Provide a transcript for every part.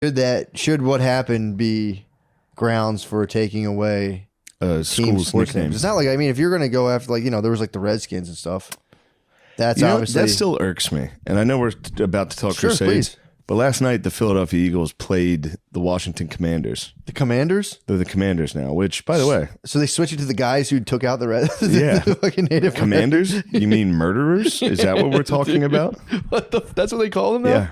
Should what happened be grounds for taking away school's nicknames? It's not like, I mean, if you're going to go after, like, you know, there was like the Redskins and stuff. That's obviously... That still irks me. And I know we're about to talk Crusades. Please. But last night, the Philadelphia Eagles played the Washington Commanders. The Commanders? They're the Commanders now, which, by the way... So they switched it to the guys who took out the fucking Native Commanders? You mean murderers? Is that what we're talking about? That's what they call them now? Yeah.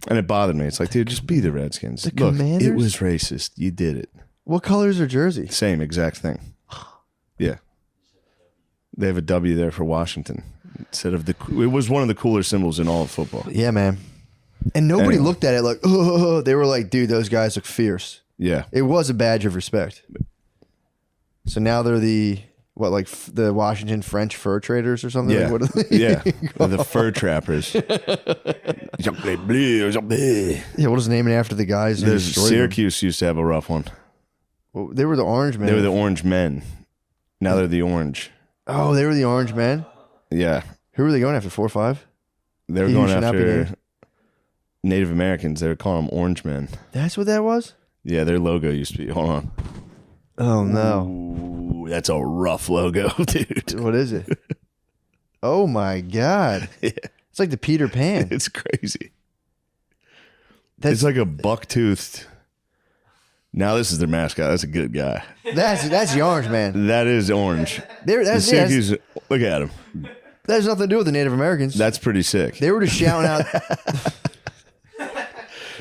And it bothered me. It's like, dude, just be the Redskins. The Commanders? It was racist. You did it. What color is their jersey? Same exact thing. Yeah. They have a W there for Washington. Instead of it was one of the cooler symbols in all of football. Yeah, man. And nobody looked at it like, oh, they were like, dude, those guys look fierce. Yeah. It was a badge of respect. So now they're the the Washington French fur traders or something? Yeah. Like, what are they the fur trappers. Yeah, we'll just name it after the guys. Syracuse used to have a rough one. Well, they were the Orange Men. They were the Orange Men. Now they're the Orange. Oh, they were the Orange Men? Yeah. Who were they going after, 4 or 5? They were going after Native Americans. They were calling them Orange Men. That's what that was? Yeah, their logo used to be. Hold on. Oh, no. Ooh, that's a rough logo, dude. What is it? Oh, my God. Yeah. It's like the Peter Pan. It's crazy. It's like a buck-toothed... Now this is their mascot. That's a good guy. That's the Orange Man. That is Orange. Syracuse, look at him. That has nothing to do with the Native Americans. That's pretty sick. They were just shouting out...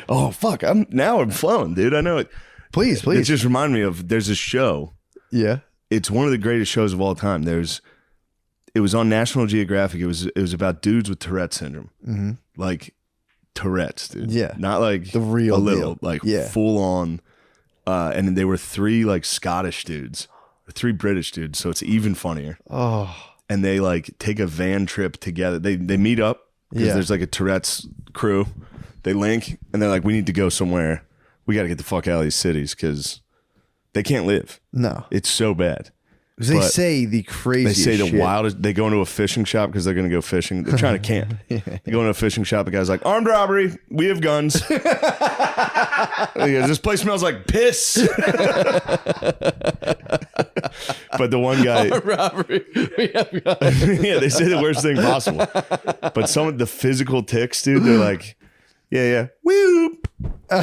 Oh, fuck. I'm flowing, dude. I know it. Please. It just reminded me of, there's a show. Yeah. It's one of the greatest shows of all time. It was on National Geographic. It was about dudes with Tourette syndrome. Mm-hmm. Like Tourette's, dude. Yeah. Not like the real a little, deal. like yeah. full on. And they were 3 like Scottish dudes, 3 British dudes. So it's even funnier. Oh. And they like take a van trip together. They meet up because there's like a Tourette's crew. They link and they're like, we need to go somewhere. We got to get the fuck out of these cities because they can't live. No. It's so bad. They say the craziest They say the shit. wildest. They go into a fishing shop because they're going to go fishing. They're trying to camp. They go into a fishing shop. The guy's like, armed robbery. We have guns. He goes, this place smells like piss. But the one guy. Armed robbery. We have guns. Yeah, they say the worst thing possible. But some of the physical tics, dude, they're like, yeah. Whoop. Like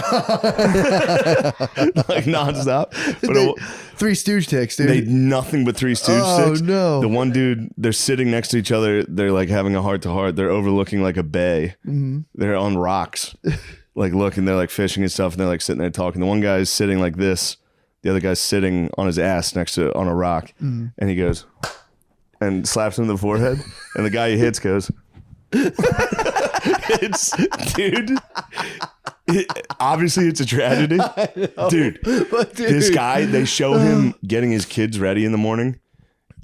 nonstop. But 3 Stooge ticks, dude. They nothing but 3 Stooge ticks. Oh no. The one dude, they're sitting next to each other. They're like having a heart to heart. They're overlooking like a bay. Mm-hmm. They're on rocks, like looking. They're like fishing and stuff. And they're like sitting there talking. The one guy's sitting like this. The other guy's sitting on his ass next to on a rock. Mm-hmm. And he goes and slaps him in the forehead. And the guy he hits goes. Obviously it's a tragedy, dude. This guy, they show him getting his kids ready in the morning,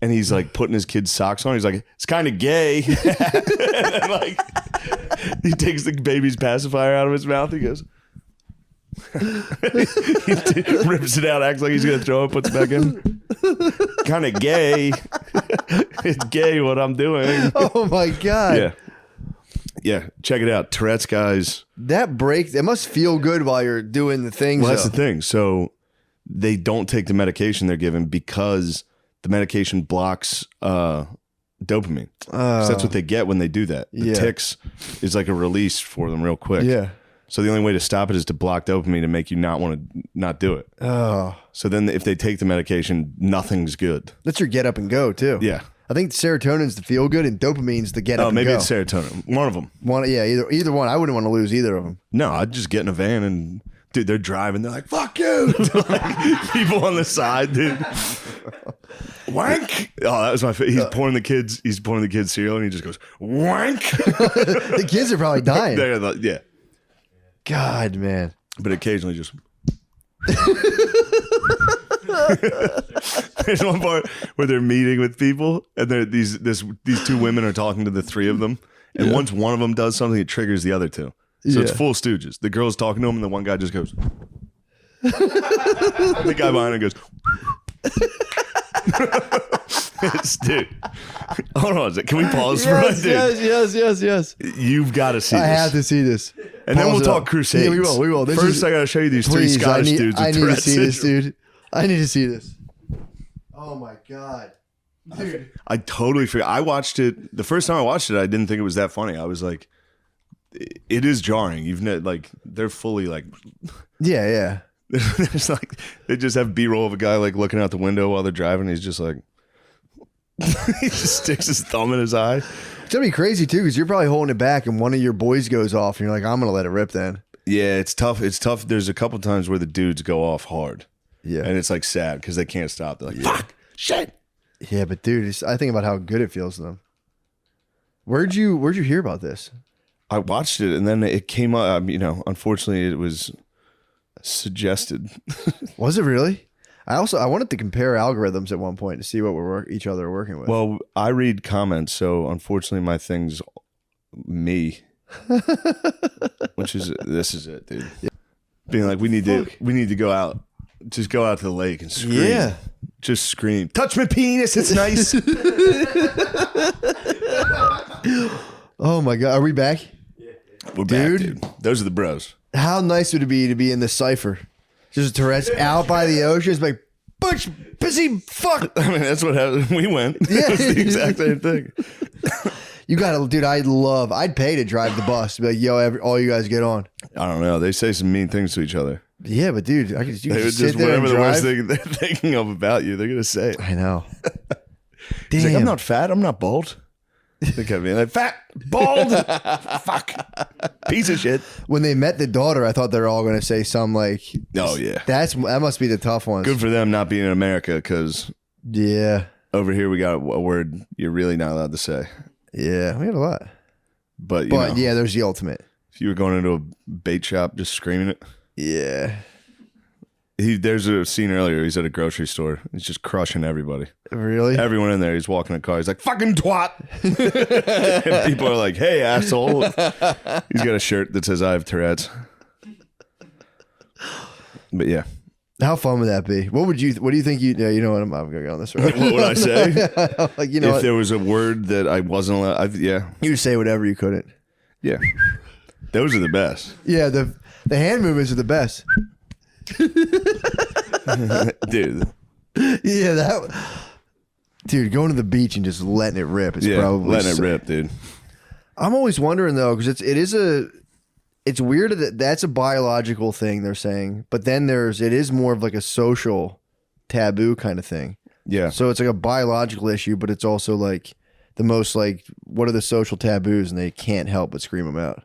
and he's like putting his kids' socks on. He's like, it's kind of gay. And then, like, he takes the baby's pacifier out of his mouth. He goes, he rips it out, acts like he's gonna throw it, puts it back in. Kind of gay. It's gay what I'm doing. Oh my God. Yeah, check it out. Tourette's guys. That break, it must feel good while you're doing the things. Well, that's the thing. So they don't take the medication they're given because the medication blocks dopamine. So that's what they get when they do that. The tics is like a release for them real quick. Yeah. So the only way to stop it is to block dopamine and make you not want to not do it. Oh. So then if they take the medication, nothing's good. That's your get up and go too. Yeah. I think serotonin's the feel good and dopamine's the get up and go. Oh, maybe it's serotonin. One of them. Either one. I wouldn't want to lose either of them. No, I'd just get in a van and, dude, they're driving. They're like, fuck you. Like, people on the side, dude. Wank. Oh, that was my favorite. He's pouring the kids cereal and he just goes, wank. The kids are probably dying. Yeah. God, man. But occasionally just... There's one part where they're meeting with people and these 2 women are talking to the 3 of them, and once one of them does something, it triggers the other 2. So it's full Stooges. The girl's talking to him and the one guy just goes. The guy behind him goes. Dude, hold on a second. Can we pause for a Yes, dude? yes. You've got to see I this. have to see this. And then we'll Pause it talk up. Crusades. Yeah, we will. This First, is- I got to show you these Please, three Scottish dudes with I need to Tourette's see this, syndrome. dude. I need to see this. Oh my god, dude. I totally forgot. I watched it. The first time I watched it, I didn't think it was that funny. I was like, it is jarring. Like, they're fully like, Yeah. there's like, they just have B-roll of a guy like looking out the window while they're driving. He's just like, he just sticks his thumb in his eye. It's gonna be crazy too, because you're probably holding it back, and one of your boys goes off, and you're like, I'm gonna let it rip then. Yeah, it's tough. It's tough. There's a couple times where the dudes go off hard. Yeah. And it's like sad because they can't stop. They're like, fuck, shit. Yeah, but dude, I think about how good it feels to them. Where'd you hear about this? I watched it and then it came up. Unfortunately, it was suggested. Was it really? I wanted to compare algorithms at one point to see what each other are working with. Well, I read comments, so unfortunately, my thing's me, this is it, dude. Yeah. Being like, we need to go out, just go out to the lake and scream. Yeah, just scream. Touch my penis, it's nice. Oh my god, are we back? We're back, dude. Those are the bros. How nice would it be to be in the cipher? Just Tourette's out by the ocean. It's like, butch, pissy, fuck. I mean, that's what happened. We went. Yeah. It was the exact same thing. You gotta, dude. I'd pay to drive the bus. Be like, yo, all you guys get on. I don't know. They say some mean things to each other. Yeah, but dude, you They can would just sit there and whatever the worst drive. thing they're thinking of about you, they're gonna say it. I know. He's like, Damn. I'm not fat. I'm not bald. They kept being like, fat, bald, fuck, piece of shit. When they met the daughter, I thought they were all gonna say some like, Oh yeah, that must be the tough ones. good for them not being in America because Yeah, over here we got a word you're really not allowed to say. yeah, we got a lot. But you But know, yeah, there's the ultimate. if you were going into a bait shop just screaming it. Yeah, There's a scene earlier. He's at a grocery store. He's just crushing everybody. really. Everyone in there. He's walking a car. He's like, fucking twat. And people are like, hey, asshole. He's got a shirt that says, I have Tourette's. But yeah. How fun would that be? What do you think you know what, I'm gonna go on this road. What would I say? Like, you know If what? there was a word that I wasn't allowed, yeah. You would say whatever you couldn't. Yeah. Those are the best. Yeah, the hand movements are the best. Dude. Yeah, dude, going to the beach and just letting it rip is Yeah. probably Letting it rip, dude. I'm always wondering though, because it's weird that that's a biological thing they're saying, but then it is more of like a social taboo kind of thing. Yeah. So it's like a biological issue, but it's also like the most like, what are the social taboos, and they can't help but scream them out.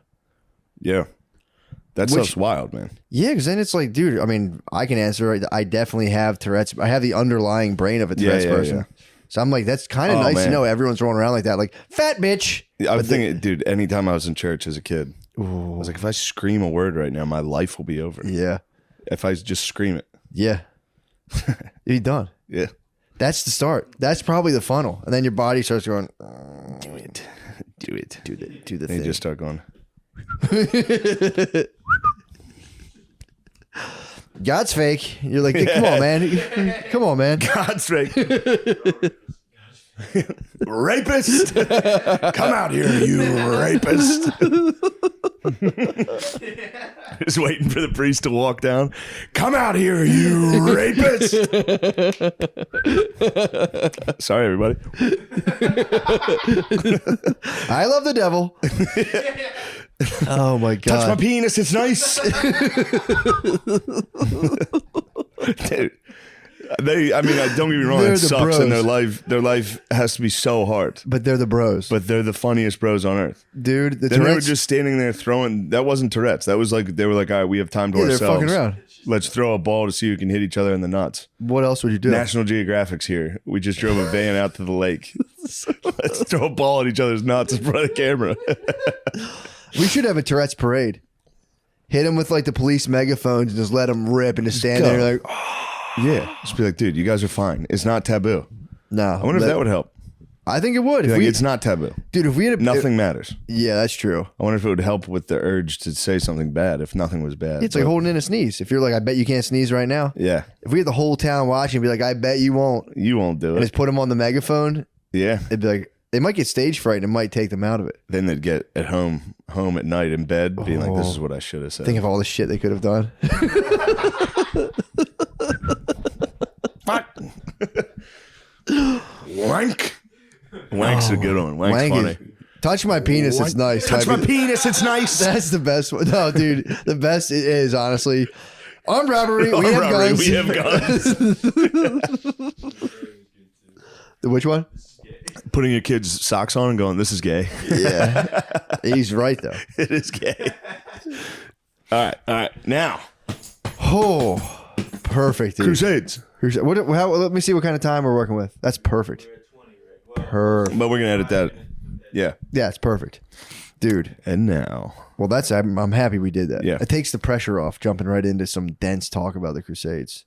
Yeah. That stuff's wild, man. Yeah, because then it's like, dude, I mean, I can answer it. I definitely have Tourette's. I have the underlying brain of a Tourette's person. Yeah. So I'm like, that's kind of nice to man. know everyone's rolling around like that, like fat bitch. I was thinking, dude, anytime I was in church as a kid, I was like, if I scream a word right now, my life will be over. Yeah, If I just scream it. yeah, you'd be done. Yeah. That's the start. That's probably the funnel, and then your body starts going, Do it. Do it. do the And thing. you just start going. God's fake. You're like, come on, man. Come on, man. God's sake. Rapist. Come out here, you rapist. Just waiting for the priest to walk down. Come out here, you rapist. Sorry, everybody. I love the devil. Oh my God. Touch my penis, it's nice. Dude. Don't get me wrong, They're it the sucks, and bros. their life has to be so hard. But they're the bros. But they're the funniest bros on earth. Dude, the Then they were Tourette's, just standing there throwing. That wasn't Tourette's. That was like they were like, all right, we have time to they're ourselves. fucking around. Let's throw a ball to see who can hit each other in the nuts. What else would you do? National Geographic's here. We just drove a van out to the lake. Let's throw a ball at each other's nuts in front of the camera. We should have a Tourette's parade. Hit them with like the police megaphones and just let them rip and just stand go. there like, Yeah, just be like, dude, you guys are fine. It's not taboo. no. I wonder if that would help. I think it would. Like, it's not taboo. Dude, if we had Nothing matters. Yeah, that's true. I wonder if it would help with the urge to say something bad if nothing was bad. It's like holding in a sneeze. If you're like, I bet you can't sneeze right now. Yeah. If we had the whole town watching, be like, I bet you won't. You won't do And it. just put them on the megaphone. Yeah. It'd be like, they might get stage fright and it might take them out of it. Then they'd get at home at night in bed being like, this is what I should have said. Think of all the shit they could have done. Fuck. Wank. Wank's a good one. Wank's funny. Touch my penis, it's nice. Touch my penis, it's nice. That's the best one. No, dude, the best is honestly armed robbery. We have guns. We have guns. Which one? Putting your kid's socks on and going, this is gay. Yeah. He's right, though. It is gay. All right. Now. Oh, perfect, dude. Crusades. Let me see what kind of time we're working with. That's perfect. Perfect. But we're going to edit that. Yeah. Yeah, it's perfect. Dude. And now. Well, I'm happy we did that. Yeah. It takes the pressure off jumping right into some dense talk about the Crusades.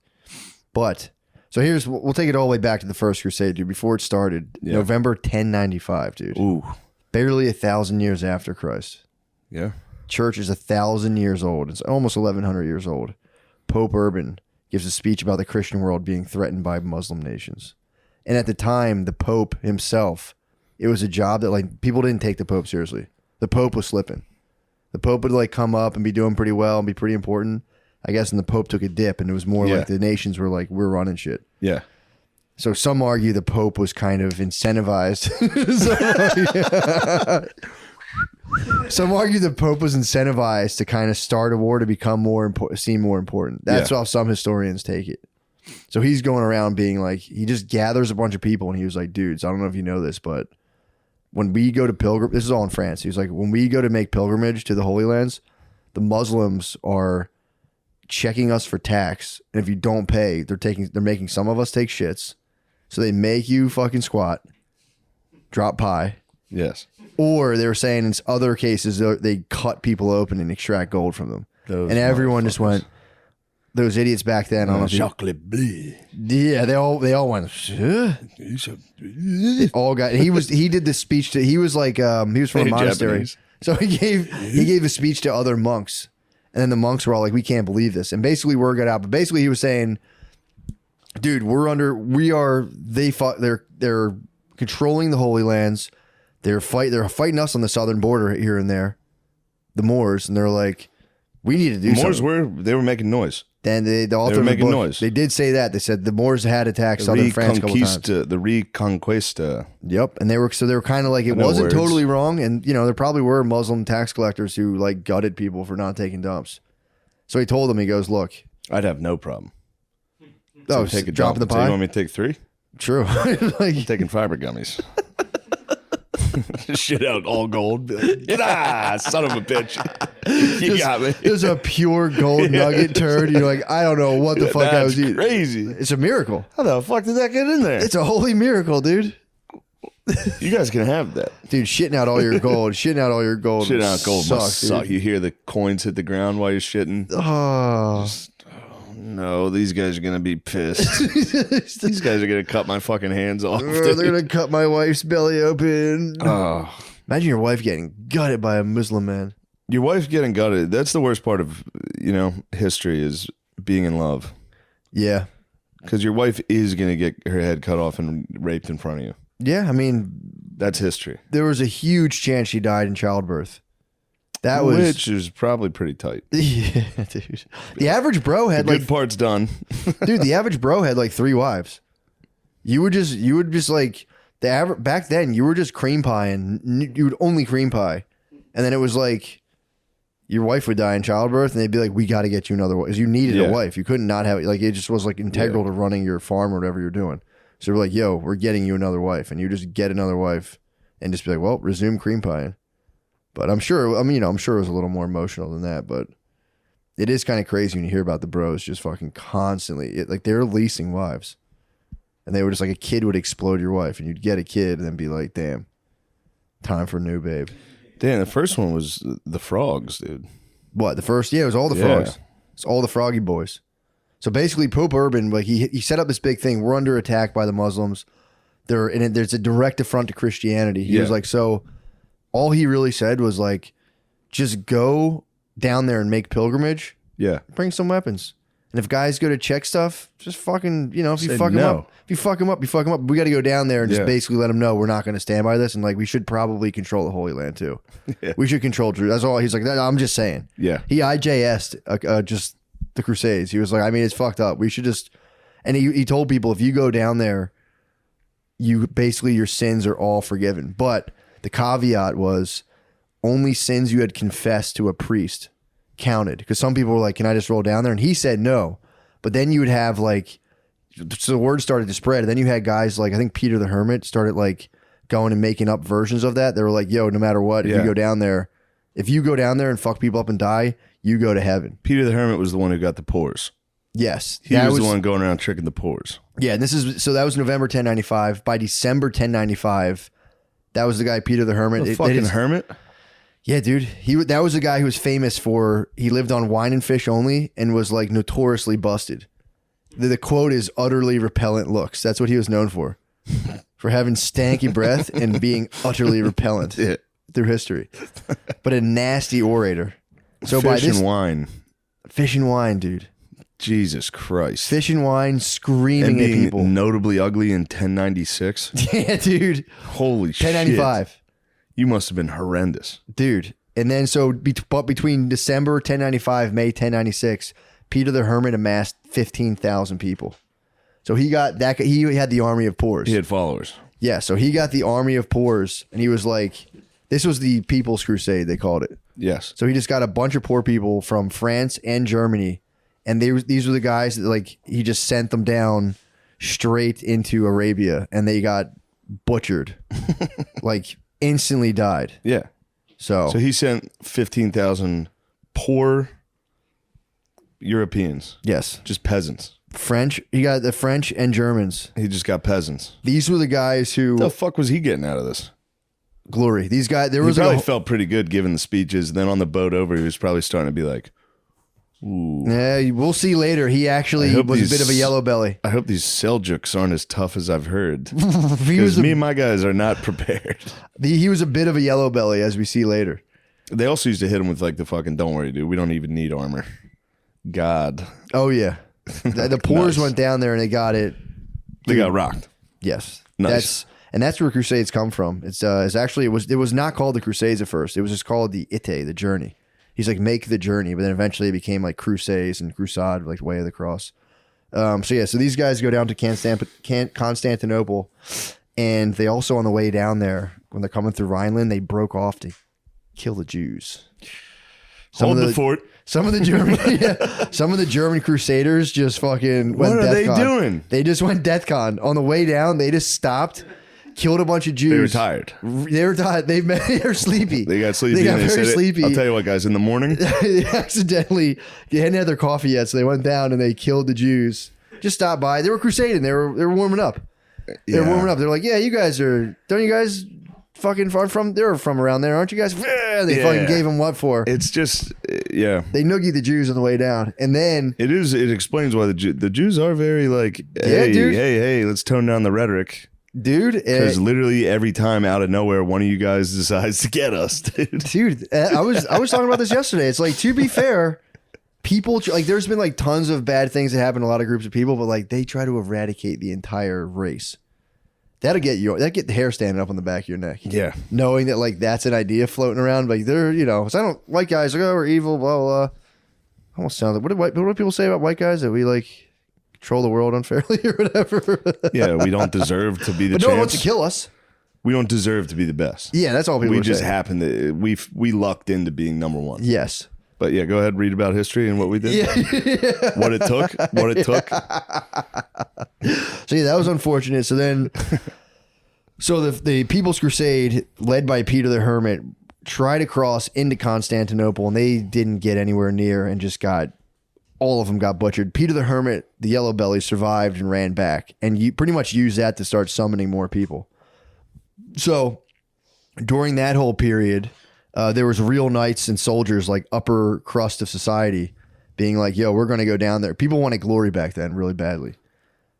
But, so we'll take it all the way back to the first Crusade, dude. Before it started, November 1095, dude. Ooh. Barely 1,000 years after Christ. Yeah. Church is 1,000 years old. It's almost 1,100 years old. Pope Urban gives a speech about the Christian world being threatened by Muslim nations. And at the time, the Pope himself, it was a job that like people didn't take the Pope seriously. The Pope was slipping. The Pope would like come up and be doing pretty well and be pretty important, I guess, and the Pope took a dip and it was more like the nations were like, we're running shit. Yeah. So some argue the Pope was kind of incentivized. Some argue the Pope was incentivized to kind of start a war to become seem more important. That's how some historians take it. So he's going around being like, he just gathers a bunch of people and he was like, dudes, I don't know if you know this, but when we go to this is all in France. He was like, when we go to make pilgrimage to the Holy Lands, the Muslims are checking us for tax. And if you don't pay, they're making some of us take shits. So they make you fucking squat, drop pie. Yes. Or they were saying in other cases, they cut people open and extract gold from them. And everyone just went, those idiots back then. I don't know if chocolate bleu. Yeah, they all went. They all got. He did this speech to. He was like he was from a monastery, Japanese. so he gave a speech to other monks, and then the monks were all like, "We can't believe this." And basically, word got out. But basically, he was saying, "Dude, they're controlling the Holy Lands. They're fighting us on the southern border here and there, the Moors, and they're like, we need to do something." Moors were making noise. Then the author were of the making book, noise. They did say that. They said the Moors had attacked southern France a couple times. The Reconquista. Yep, and they were kind of like, it wasn't totally wrong, and there probably were Muslim tax collectors who like gutted people for not taking dumps. So he told them, he goes, "Look, I'd have no problem. Take a drop in the pie. You want me to take 3? True. I'm taking fiber gummies. Shit out all gold. Be like, son of a bitch. You got me. There's a pure gold nugget turd. You're like, I don't know what the fuck I was eating. Crazy. It's a miracle. How the fuck did that get in there? It's a holy miracle, dude. You guys can have that. Dude, shitting out all your gold. Shitting out gold sucks, dude. You hear the coins hit the ground while you're shitting. Oh. No, these guys are going to be pissed. These guys are going to cut my fucking hands off. They're going to cut my wife's belly open. Oh. Imagine your wife getting gutted by a Muslim man. Your wife getting gutted. That's the worst part of, history is being in love. Yeah. Because your wife is going to get her head cut off and raped in front of you. Yeah, I mean, that's history. There was a huge chance she died in childbirth. Which is probably pretty tight. Yeah, dude. The average bro had good part's done. Dude, the average bro had like 3 wives. You would just like back then you were just cream pie and you would only cream pie. And then it was like your wife would die in childbirth and they'd be like, we got to get you another wife. Because you needed a wife. You couldn't not have it. Like it just was like integral to running your farm or whatever you're doing. So we're like, yo, we're getting you another wife. And you just get another wife and just be like, well, resume cream pie. But I'm sure it was a little more emotional than that. But it is kind of crazy when you hear about the bros just fucking constantly. Like they're leasing wives. And they were just like a kid would explode your wife. And you'd get a kid and then be like, damn, time for a new babe. Damn, the first one was the frogs, dude. What, the first? Yeah, it was all the frogs. It's all the froggy boys. So basically Pope Urban, like he set up this big thing. We're under attack by the Muslims. there's a direct affront to Christianity. He was like, so all he really said was like, just go down there and make pilgrimage. Yeah. Bring some weapons. And if guys go to check stuff, just fucking, you know, if you fuck them up, you fuck them up. We got to go down there and just basically let them know we're not going to stand by this. And like, we should probably control the Holy Land too. We should control Jerusalem. That's all. He's like, I'm just saying. Yeah. He IJS'd just the Crusades. He was like, I mean, it's fucked up. We should just, and he told people, if you go down there, you basically, your sins are all forgiven. But the caveat was only sins you had confessed to a priest counted, because some people were like, can I just roll down there? And he said no. But then you would have like, so the word started to spread, and then you had guys like, I think Peter the Hermit started like going and making up versions of that. They were like, yo, no matter what, if you go down there, and fuck people up and die, you go to heaven. Peter the Hermit was the one who got the pores. Yes. He was the one going around tricking the pores. Yeah, and so that was November 1095. By December 1095, that was the guy, Peter the Hermit. The fucking hermit? Yeah, dude. That was a guy who was famous for, he lived on wine and fish only and was like notoriously busted. The quote is utterly repellent looks. That's what he was known for. For having stanky breath and being utterly repellent through history. But a nasty orator. So fish and wine. Fish and wine, dude. Jesus Christ. Fish and wine, screaming and at people. Notably ugly in 1096. Yeah, dude. Holy 1095. Shit. You must have been horrendous. Dude. And then but between December 1095, May 1096, Peter the Hermit amassed 15,000 people. So he got that. He had the army of poors. He had followers. Yeah. So he got the army of poors, and he was like, this was the People's Crusade, they called it. Yes. So he just got a bunch of poor people from France and Germany, and these were the guys that like he just sent them down straight into Arabia, and they got butchered, like instantly died. Yeah. So he sent 15,000 poor Europeans. Yes. Just peasants. French. He got the French and Germans. He just got peasants. These were the guys who... What the fuck was he getting out of this? Glory. These guys... He probably felt pretty good giving the speeches. Then on the boat over, he was probably starting to be like, ooh. Yeah, we'll see later. He actually was a bit of a yellow belly. I hope these Seljuks aren't as tough as I've heard. Because me and my guys are not prepared. He was a bit of a yellow belly, as we see later. They also used to hit him with like the fucking, don't worry, dude, we don't even need armor. God. Oh, yeah. The poors went down there and they got it. They got rocked. Yes. Nice. That's where Crusades come from. It's actually, it was not called the Crusades at first. It was just called the Ite, the journey. He's like, make the journey, but then eventually it became like Crusades and Crusade, like Way of the Cross. So these guys go down to Constantinople, and they also, on the way down there, when they're coming through Rhineland, they broke off to kill the Jews. Hold the fort. Some of the German Crusaders just fucking went What are they doing? They just went DEathCon. On the way down, they just stopped, killed a bunch of Jews. They were tired. They were tired. They were sleepy. They got sleepy. They got very sleepy. I'll tell you what, guys, in the morning. They accidentally, they hadn't had their coffee yet, so they went down and they killed the Jews. Just stopped by. They were crusading. They were warming up. They were warming up. They're like, yeah, you guys don't you guys fucking they're from around there, aren't you guys? They fucking gave them what for? It's just, yeah. They noogied the Jews on the way down. And then it explains why the Jews are very like, hey, let's tone down the rhetoric. Dude. Because literally every time out of nowhere, one of you guys decides to get us, dude. Dude, I was talking about this yesterday. It's like, to be fair, people, like, there's been like tons of bad things that happen to a lot of groups of people, but like they try to eradicate the entire race. That'll get the hair standing up on the back of your neck. Yeah. Knowing that like that's an idea floating around. Like they're, so I don't, white guys like, oh, we're evil, blah, blah, blah. Almost sounds like, what do people say about white guys? That we like control the world unfairly or whatever? Yeah, we don't deserve to be the but no one wants to kill us. We don't deserve to be the best. Yeah, that's all people We just happen to, we lucked into being number one. Yes. But yeah, go ahead, read about history and what we did. Yeah. What it took. So yeah, that was unfortunate. So then, the People's Crusade, led by Peter the Hermit, tried to cross into Constantinople, and they didn't get anywhere near, and just all of them got butchered. Peter the Hermit, the yellow belly, survived and ran back, and you pretty much used that to start summoning more people. So during that whole period, there was real knights and soldiers, like upper crust of society, being like, yo, we're going to go down there. People wanted glory back then really badly.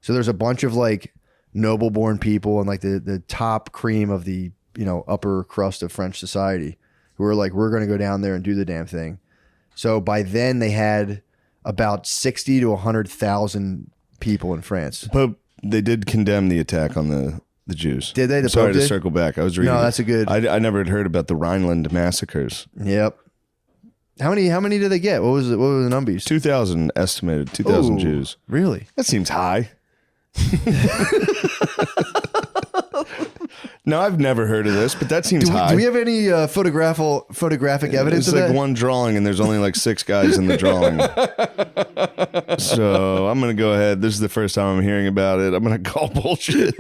So there's a bunch of like noble born people and like the top cream of the, you know, upper crust of French society who were like, we're going to go down there and do the damn thing. So by then they had about 60 to 100,000 people in France. But they did condemn the attack on the Jews. Did they? Sorry to circle back. I was reading. No, that's a good. I never had heard about the Rhineland massacres. Yep. How many did they get? What was it? What were the numbers? 2,000 estimated. 2,000 Jews. Really? That seems high. No, I've never heard of this, but that seems high. Do we have any photographic evidence It's of like that? one drawing, and there's only like 6 guys in the drawing. So I'm gonna go ahead. This is the first time I'm hearing about it. I'm gonna call bullshit.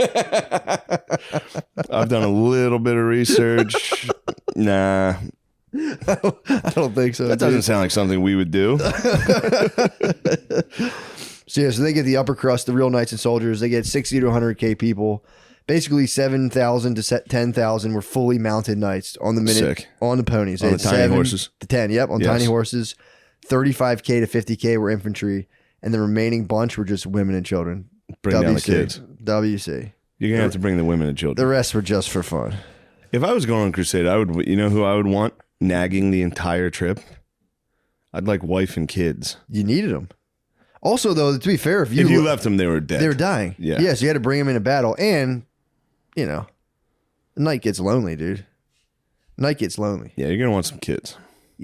I've done a little bit of research. Nah, I don't think so. that doesn't sound like something we would do. So yeah, so they get the upper crust, the real knights and soldiers. They get 60 to 100K people. Basically 7,000 to 10,000 were fully mounted knights on the minute. Sick. On the ponies. On the tiny horses. To 10, yep, on tiny horses. 35K to 50K were infantry, and the remaining bunch were just women and children. Bring down the kids. WC. You're gonna have to bring the women and The children. rest were just for fun. If I was going on crusade, I would. You know who I would want nagging the entire trip? I'd like wife and kids. You needed them. Also, though, to be fair, if you left them, they were dead. they were dying. Yeah. Yes, you had to bring them into battle, and you know, the night gets lonely, dude. Night gets lonely. Yeah, you're gonna want some kids.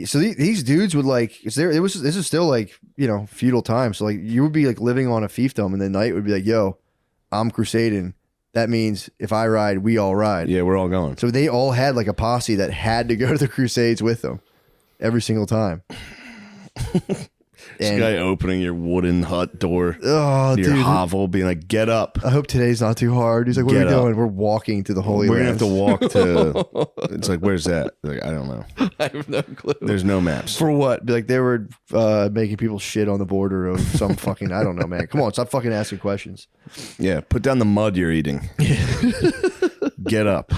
So these dudes would like, this is still like, you know, feudal times. So like you would be like living on a fiefdom, and the knight would be like, yo, I'm crusading. That means if I ride, we all ride. Yeah, we're all going. So they all had like a posse that had to go to the crusades with them every single time. This guy opening your wooden hut door, oh, your dude, hovel, being like, "Get up." I hope today's not too hard. He's like, where are we going? We're walking to the Holy We're Lands. gonna have to walk to. It's like, where's that? Like, I don't know. I have no clue. There's no maps. For what? Like they were making people shit on the border of some fucking, I don't know, man. Come on, stop fucking asking questions. Yeah, put down the mud you're eating. Get up.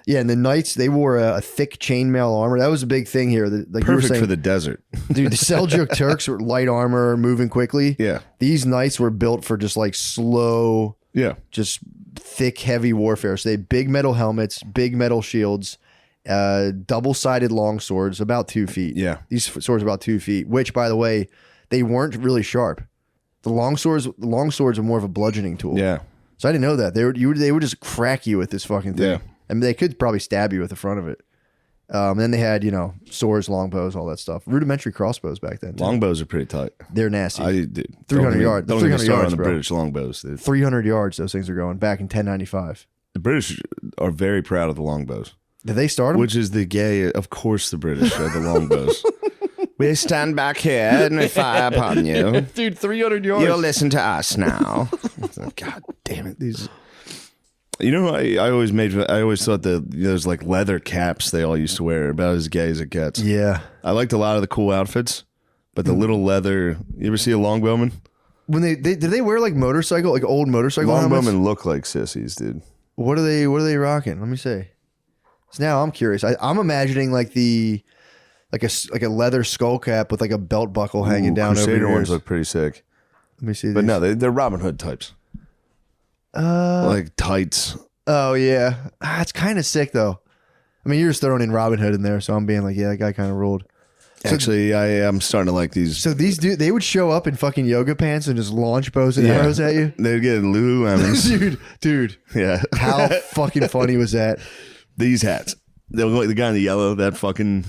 Yeah, and the knights, they wore a thick chainmail armor. That was a big thing here. Like you were Perfect saying, for the desert. dude, the Seljuk Turks were light armor, moving quickly. Yeah. These knights were built for just like slow, Yeah. just thick, heavy warfare. So they had big metal helmets, big metal shields, double-sided long swords, about 2 feet. Yeah. These swords about 2 feet, which, by the way, they weren't really sharp. The long swords are more of a bludgeoning tool. Yeah. So I didn't know that. They would just crack you with this fucking thing. Yeah. I mean, they could probably stab you at the front of it. And then they had, you know, swords, longbows, all that stuff. Rudimentary crossbows back then, too. Longbows are pretty tight. They're nasty. 300 yards. Don't 300 even start yards, on the bro. British longbows. Dude. 300 yards those things are going back in 1095. The British are very proud of the longbows. Did they start them? Which is the gay, of course, the British are the longbows. We stand back here and we fire upon you. Dude, 300 yards. You'll listen to us now. God damn it. These. You know, I always thought that those like leather caps they all used to wear are about as gay as it gets. Yeah. I liked a lot of the cool outfits, but the little leather. You ever see a longbowman? When they did they wear like old motorcycle helmets? Longbowmen look like sissies, dude. What are they rocking? Let me see. So now I'm curious. I'm imagining like a leather skull cap with like a belt buckle hanging down over Crusader your ones ears. look pretty sick. Let me see. But these. no, they're Robin Hood types. Like tights. Oh yeah, it's kind of sick though. I mean, you're just throwing in Robin Hood in there, so I'm being like, yeah, that guy kind of ruled. Actually, I am starting to like these. So these dudes, they would show up in fucking yoga pants and just launch bows and arrows at you. They'd get Lululemons. dude. Yeah. How fucking funny was that? These hats. They'll go like the guy in the yellow. That fucking.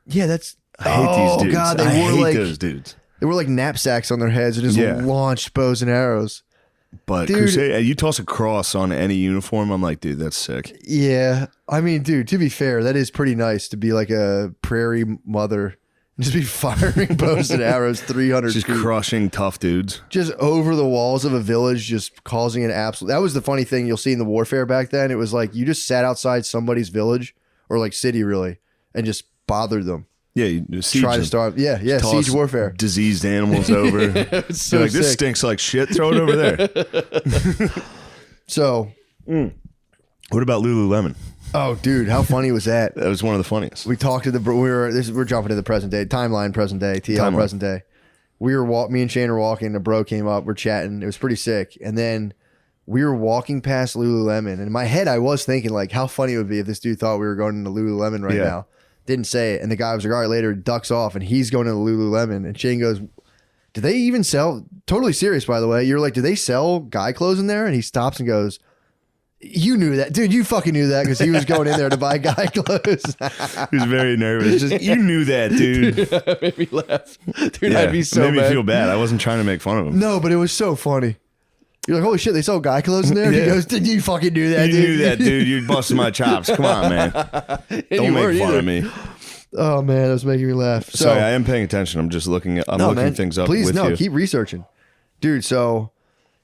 Yeah, that's. I hate these dudes. God, I wore hate like those dudes. they wore like knapsacks on their heads and just launched bows and arrows. But Dude. Crusade, you toss a cross on any uniform, I'm like, dude, that's sick. Yeah, I mean, dude, to be fair, that is pretty nice to be like a prairie mother and just be firing bows and arrows 300 Just feet. crushing tough dudes. Just over the walls of a village, just causing an absolute. That was the funny thing you'll see in the warfare back then. It was like you just sat outside somebody's village or like city really and just bothered them. Yeah, you siege Try to them. start. Yeah, Toss siege warfare. Diseased animals over. It's so You're like, this sick. stinks like shit. Throw it over there. So, What about Lululemon? oh, dude, how funny was that? That was one of the funniest. We talked to we're jumping to the present day timeline, present day TL Timeline. present day. Me and Shane are walking. The bro came up. We're chatting. It was pretty sick. And then we were walking past Lululemon, and in my head I was thinking like how funny it would be if this dude thought we were going into Lululemon right now. Didn't say it, and the guy was like, all right, later, ducks off, and he's going to Lululemon, and Shane goes, do they even sell, totally serious by the way, you're like, do they sell guy clothes in there? And he stops and goes, you knew that, dude. You fucking knew that because he was going in there to buy guy clothes. He was very nervous. Just, you knew that, dude. Made me laugh, dude. I'd be so made mad. me feel bad. I wasn't trying to make fun of him. No, but it was so funny. You're like, holy shit, they sell guy clothes in there? And he goes, did you fucking do that, you dude? You knew that, dude. You busted my chops. Come on, man. Don't make fun of me. Oh man, that was making me laugh. So, sorry, I am paying attention. I'm just looking. I'm looking things up. Please, with you. keep researching, dude. So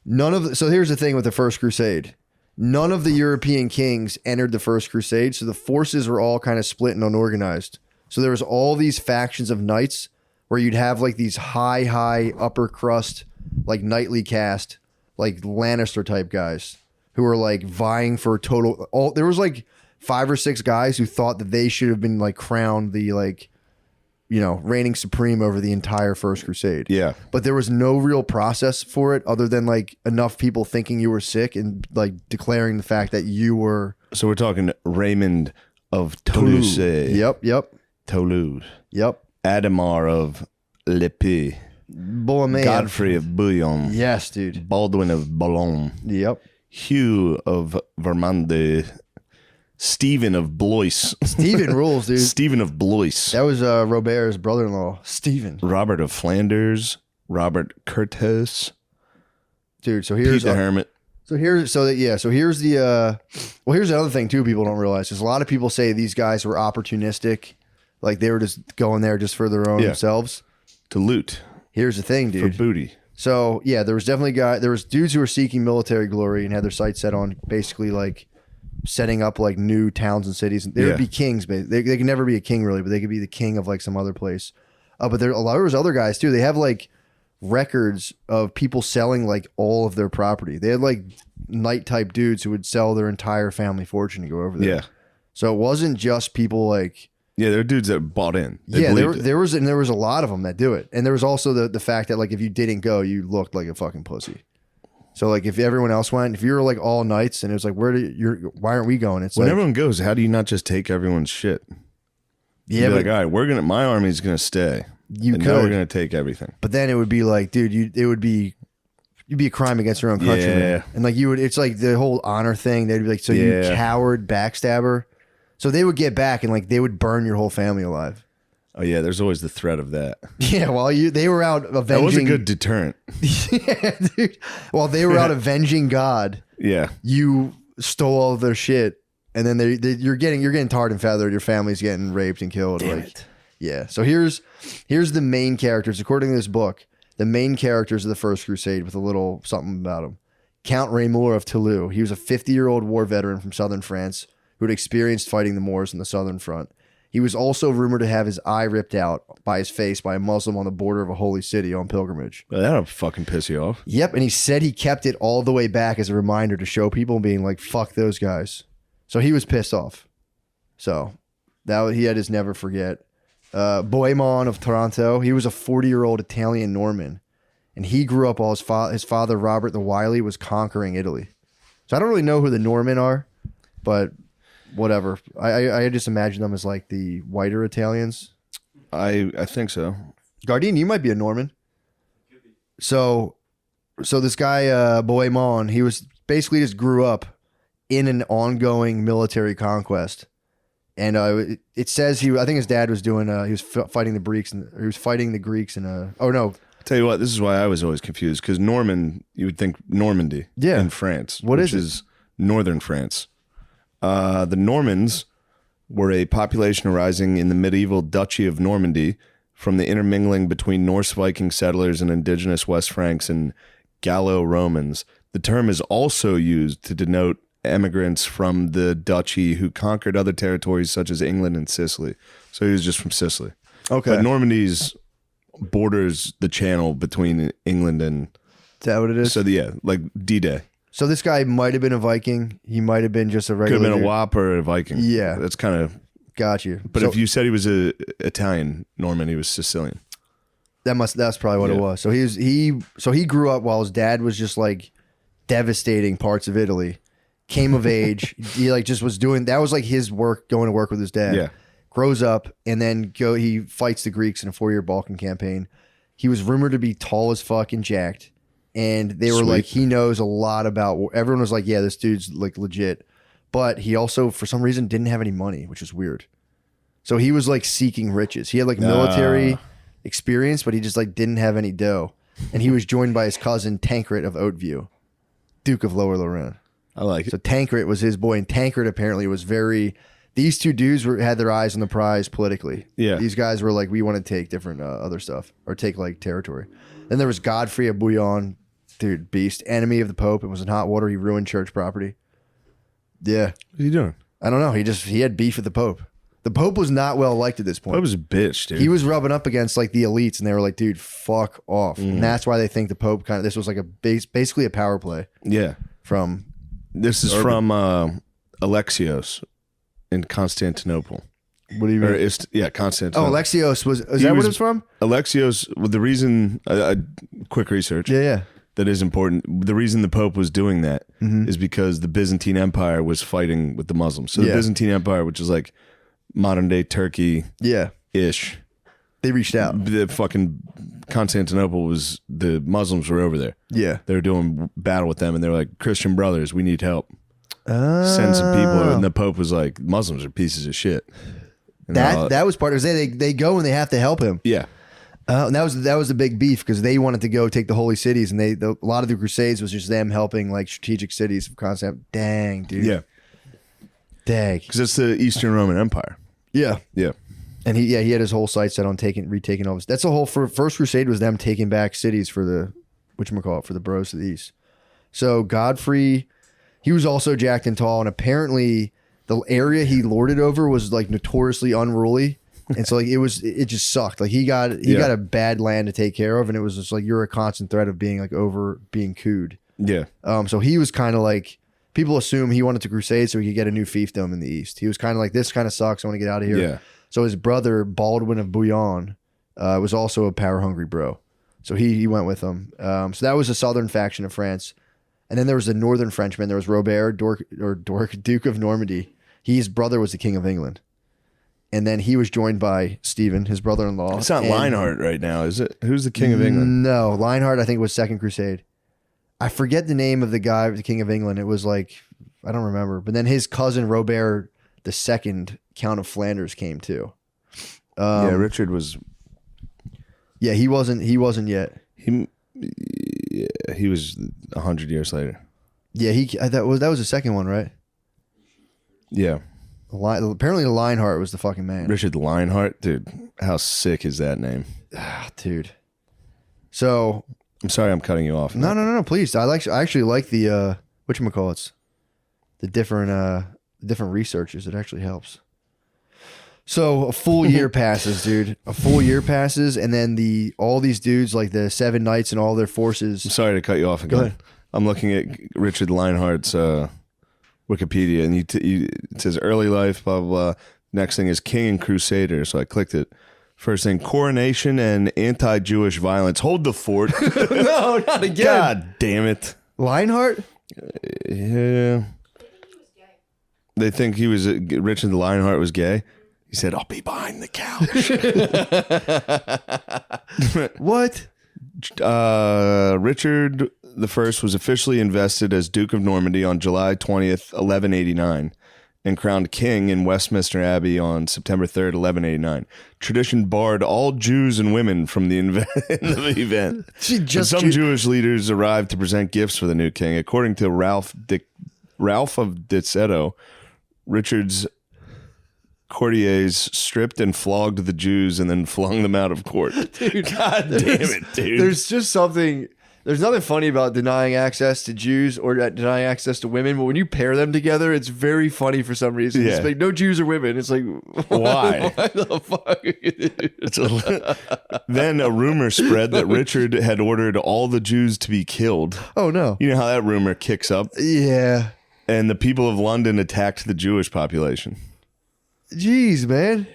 so here's the thing with the First Crusade. None of the European kings entered the First Crusade, so the forces were all kind of split and unorganized. So there was all these factions of knights where you'd have like these high upper crust, like knightly caste, like Lannister type guys who were like vying for total. There was like 5 or 6 guys who thought that they should have been like crowned the like, you know, reigning supreme over the entire First Crusade. Yeah. But there was no real process for it other than like enough people thinking you were sick and like declaring the fact that you were. So we're talking Raymond of Toulouse. Yep. Toulouse. Yep. Adhemar of Lepé. Bohemia. Godfrey of Bouillon. Yes, dude. Baldwin of Boulogne. Yep. Hugh of Vermande. Stephen of Blois. Stephen rules, dude. Stephen of Blois. That was Robert's brother-in-law, Stephen. Robert of Flanders. Robert Curtis. Dude, so here's Pete the Hermit. Here's the here's another thing too people don't realize is a lot of people say these guys were opportunistic, like they were just going there just for their own themselves. To loot. Here's the thing, dude. For booty. So yeah, there was dudes who were seeking military glory and had their sights set on basically like setting up like new towns and cities. They would be kings, but they could never be a king really, but they could be the king of like some other place. But there was other guys too. They have like records of people selling like all of their property. They had like knight type dudes who would sell their entire family fortune to go over there. Yeah. So it wasn't just people like. Yeah, there are dudes that bought in. There was a lot of them that do it, and there was also the fact that like if you didn't go, you looked like a fucking pussy. So like if everyone else went, if you were like all knights and it was like why aren't we going? It's when like, everyone goes, how do you not just take everyone's shit? Yeah, but like, all right, my army's gonna stay. Now we're gonna take everything. But then it would be like, dude, you'd be a crime against your own country, man. And like it's like the whole honor thing. They'd be like, so you coward, backstabber. So they would get back and like they would burn your whole family alive. Oh yeah, there's always the threat of that. Yeah, while they were out avenging. That was a good deterrent. Yeah, dude. While they were out avenging God. Yeah. You stole all of their shit, and then you're getting tarred and feathered. Your family's getting raped and killed. Damn it. Yeah. So here's the main characters according to this book. The main characters of the First Crusade with a little something about them. Count Raymond of Toulouse. He was a 50-year-old war veteran from southern France who had experienced fighting the Moors in the southern front. He was also rumored to have his eye ripped out by his face by a Muslim on the border of a holy city on pilgrimage. Well, that'll fucking piss you off. Yep, and he said he kept it all the way back as a reminder to show people being like, fuck those guys. So he was pissed off. So he had his never forget. Bohemond of Taranto, he was a 40-year-old Italian Norman. And he grew up while his father, Robert the Wily, was conquering Italy. So I don't really know who the Norman are, but whatever. I just imagine them as like the whiter Italians. I think so. Gardine, you might be a Norman. So this guy, Bohemond, he was basically just grew up in an ongoing military conquest. And it says I think his dad was doing, he was fighting the Greeks, and he was fighting the Greeks in oh no. Tell you what, this is why I was always confused, because Norman, you would think Normandy in France. Which is northern France. The Normans were a population arising in the medieval Duchy of Normandy from the intermingling between Norse Viking settlers and indigenous West Franks and Gallo-Romans. The term is also used to denote emigrants from the duchy who conquered other territories such as England and Sicily. So he was just from Sicily. Okay. But Normandy's borders the channel between England and... Is that what it is? So yeah, like D-Day. So this guy might have been a Viking. He might have been just a regular... Could have been a Wop or a Viking. Yeah. That's kind of... Got you. But if you said he was a Italian Norman, he was Sicilian. That's probably what it was. So he grew up while his dad was just like devastating parts of Italy. Came of age. He like just was doing, that was like his work, going to work with his dad. Yeah. Grows up and then he fights the Greeks in a 4-year Balkan campaign. He was rumored to be tall as fuck and jacked. And they were like, he knows a lot about, everyone was like, yeah, this dude's like legit. But he also, for some reason, didn't have any money, which was weird. So he was like seeking riches. He had like military experience, but he just like didn't have any dough. And he was joined by his cousin Tancred of Hauteville, Duke of Lower Lorraine. I like it. So Tancred was his boy, and Tancred apparently was very. These two dudes had their eyes on the prize politically. Yeah, these guys were like, we want to take different other stuff or take like territory. Then there was Godfrey of Bouillon, dude, beast, enemy of the Pope. It was in hot water. He ruined church property. Yeah, what's he doing? I don't know. He had beef with the Pope. The Pope was not well liked at this point. Pope was a bitch, dude. He was rubbing up against like the elites, and they were like, dude, fuck off. And that's why they think the Pope this was like basically a power play. Yeah, from. This is from Alexios in Constantinople. What do you mean? Constantinople. Oh, Alexios is that what it's from? Alexios, well, the reason, quick research. Yeah. That is important. The reason the Pope was doing that is because the Byzantine Empire was fighting with the Muslims. So the Byzantine Empire, which is like modern day Turkey ish. They reached out. The fucking Constantinople was, the Muslims were over there. Yeah. They were doing battle with them, and they were like, Christian brothers, we need help. Send some people. And the Pope was like, Muslims are pieces of shit. And that was part of it. They go and they have to help him. Yeah. And that was the big beef, because they wanted to go take the holy cities, and a lot of the Crusades was just them helping like strategic cities of Constantinople. Dang, dude. Yeah. Dang. Because it's the Eastern Roman Empire. Yeah. Yeah. And he had his whole sight set on retaking all this. That's the whole first crusade was them taking back cities for the for the bros to the east. So Godfrey, he was also jacked and tall, and apparently the area he lorded over was like notoriously unruly, and so like it just sucked. Like he got a bad land to take care of, and it was just like you're a constant threat of being cooed. Yeah. So he was kind of like, people assume he wanted to crusade so he could get a new fiefdom in the east. He was kind of like, this kind of sucks, I want to get out of here. Yeah. So his brother, Baldwin of Bouillon, was also a power-hungry bro. So he went with him. So that was the southern faction of France. And then there was the northern Frenchman. There was Robert, Duke of Normandy. His brother was the King of England. And then he was joined by Stephen, his brother-in-law. It's not Lionheart right now, is it? Who's the King of England? No, Lionheart I think was Second Crusade. I forget the name of the guy, the King of England. It was like, I don't remember. But then his cousin, Robert II, Count of Flanders, came too. Richard was. Yeah, he wasn't yet. He was 100 years later. Yeah, that was the second one, right? Yeah. Apparently, the Lionheart was the fucking man. Richard Lionheart, dude. How sick is that name, dude? So I'm sorry, I'm cutting you off. No, please. I actually like the whatchamacallits, the different researches. It actually helps. So a full year passes, dude. A full year passes, and then all these dudes, like the 7 Knights and all their forces. I'm sorry to cut you off again. Go ahead. I'm looking at Richard Lionheart's Wikipedia, and it says early life, blah, blah, blah. Next thing is King and Crusader. So I clicked it. First thing, coronation and anti-Jewish violence. Hold the fort. No, not again. God damn it. Lionheart? Yeah. They think he was Richard the Lionheart was gay. He said, "I'll be behind the couch." What? Richard the First was officially invested as Duke of Normandy on July 20th, 1189, and crowned king in Westminster Abbey on September 3rd, 1189. Tradition barred all Jews and women from the event. Some Jewish leaders arrived to present gifts for the new king. According to Ralph of Dicetto, Richard's courtiers stripped and flogged the Jews and then flung them out of court. Dude, God damn it, dude. There's nothing funny about denying access to Jews or denying access to women, but when you pair them together, it's very funny for some reason. Yeah. It's like, no Jews or women. It's like, why? Why the fuck? Then a rumor spread that Richard had ordered all the Jews to be killed. Oh, no. You know how that rumor kicks up? Yeah. And the people of London attacked the Jewish population. Jeez, man.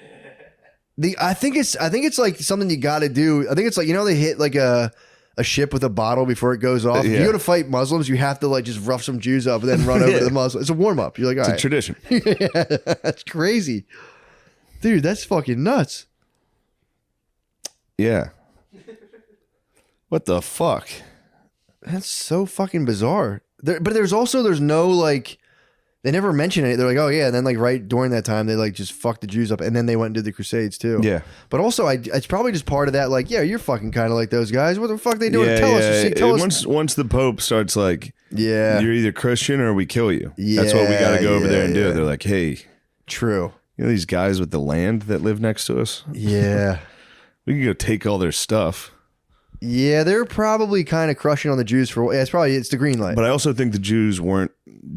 I think it's like something you got to do. I think it's like, they hit like a a ship with a bottle before it goes off. If you go to fight Muslims, you have to like just rough some Jews up and then run over to the Muslims. It's a warm up. You're like, all right. It's a tradition. Yeah, that's crazy. Dude, that's fucking nuts. Yeah. What the fuck? That's so fucking bizarre. But there's no like, they never mention it. They're like, oh yeah, and then like right during that time, they like just fucked the Jews up, and then they went and did the Crusades too. Yeah. But also, it's probably just part of that. Like, yeah, you're fucking kind of like those guys. What the fuck they doing? Tell us. Once the Pope starts like, yeah, you're either Christian or we kill you. Yeah, that's what we got to go over there and do. They're like, hey, true. You know these guys with the land that live next to us? Yeah. We can go take all their stuff. Yeah, they're probably kind of crushing on the Jews for. It's the green light. But I also think the Jews weren't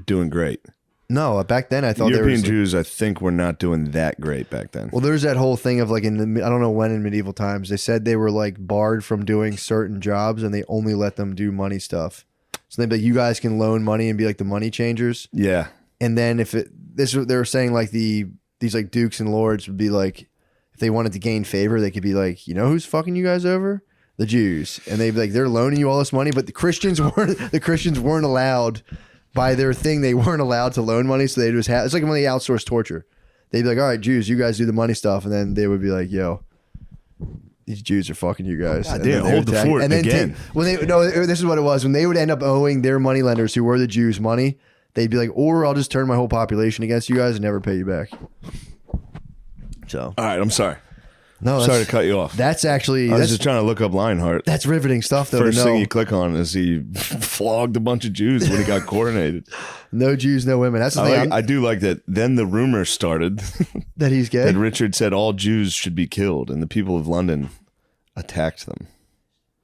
doing great. No, back then I thought European Jews, I think, were not doing that great back then. Well, there's that whole thing of like I don't know when in medieval times they said they were like barred from doing certain jobs and they only let them do money stuff. So they'd be like, you guys can loan money and be like the money changers. Yeah. And then they were saying like these like dukes and lords would be like, if they wanted to gain favor, they could be like, you know who's fucking you guys over? The Jews. And they'd be like, they're loaning you all this money, but the Christians weren't allowed. By their thing, they weren't allowed to loan money, so they just it's like when they outsource torture. They'd be like, all right, Jews, you guys do the money stuff, and then they would be like, yo, these Jews are fucking you guys. God damn, hold the fort again. This is what it was. When they would end up owing their moneylenders, who were the Jews, money, they'd be like, or I'll just turn my whole population against you guys and never pay you back. So, all right, I'm sorry. No, sorry to cut you off. That's actually. I was just trying to look up Lionheart. That's riveting stuff, though. First thing you click on is he flogged a bunch of Jews when he got coronated. No Jews, no women. That's the thing. I do like that. Then the rumor started that he's gay. That Richard said all Jews should be killed, and the people of London attacked them.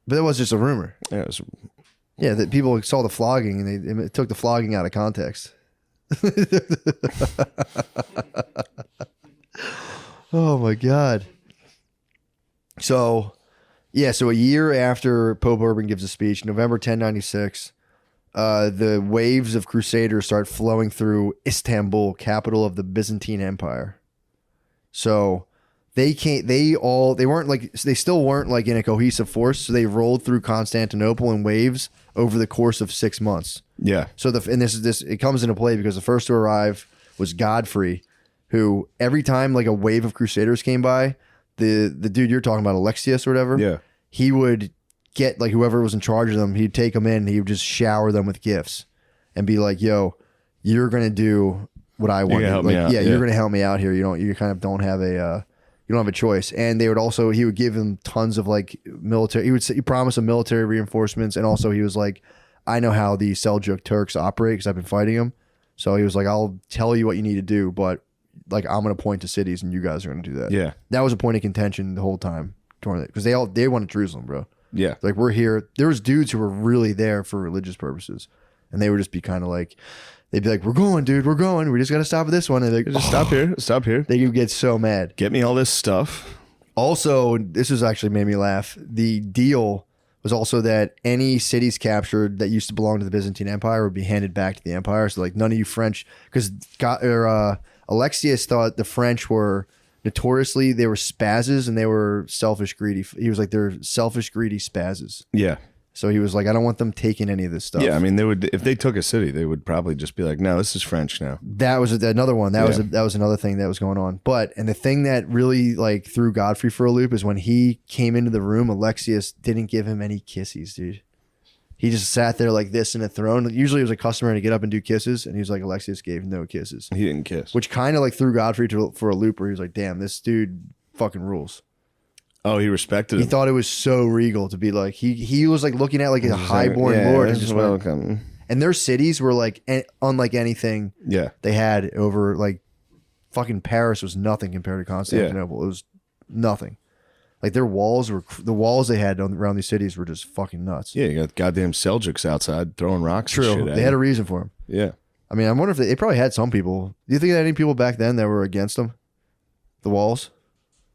But that was just a rumor. Yeah, that people saw the flogging and they took the flogging out of context. Oh my God. So a year after Pope Urban gives a speech, November 1096, the waves of crusaders start flowing through Istanbul, capital of the Byzantine Empire. So they still weren't like in a cohesive force. So they rolled through Constantinople in waves over the course of 6 months. Yeah. So it comes into play because the first to arrive was Godfrey, who every time like a wave of crusaders came by, the dude you're talking about, Alexius or whatever, yeah, he would get like whoever was in charge of them, he'd take them in and he would just shower them with gifts and be like, yo, you're going to do what I want. You're going to help me out here. You kind of don't have a choice. And he would give him tons of like military, he promised them military reinforcements. And also he was like, I know how the Seljuk Turks operate because I've been fighting them. So he was like, I'll tell you what you need to do, but like I'm going to point to cities and you guys are going to do that. Yeah. That was a point of contention the whole time because they wanted Jerusalem, bro. Yeah. Like we're here. There was dudes who were really there for religious purposes and they would just be kind of like, they'd be like, we're going, dude, we're going. We just got to stop at this one. And they're like, just stop here. They would get so mad. Get me all this stuff. Also, this has actually made me laugh. The deal was also that any cities captured that used to belong to the Byzantine Empire would be handed back to the empire. So like none of you French, because Alexius thought the French were notoriously, they were spazzes and they were selfish, greedy. He was like, they're selfish, greedy spazzes. Yeah. So he was like, I don't want them taking any of this stuff. Yeah, I mean, they would, if they took a city, they would probably just be like, no, this is French now. That was another one. That was another thing that was going on. And the thing that really like threw Godfrey for a loop is when he came into the room, Alexius didn't give him any kisses, dude. He just sat there like this in a throne. Usually it was a customary to get up and do kisses. And he was like, Alexius gave no kisses. He didn't kiss. Which kind of like threw Godfrey for a loop where he was like, damn, this dude fucking rules. Oh, he respected him. He thought it was so regal to be like, he was like looking at like a highborn lord. And just welcome. And their cities were like unlike anything they had over like fucking Paris was nothing compared to Constantinople. Yeah. It was nothing. Like the walls they had around these cities were just fucking nuts. Yeah, you got goddamn Seljuks outside throwing rocks. True. And shit at they had a reason for them. Yeah. I mean, I wonder if they probably had some people. Do you think they had any people back then that were against them? The walls?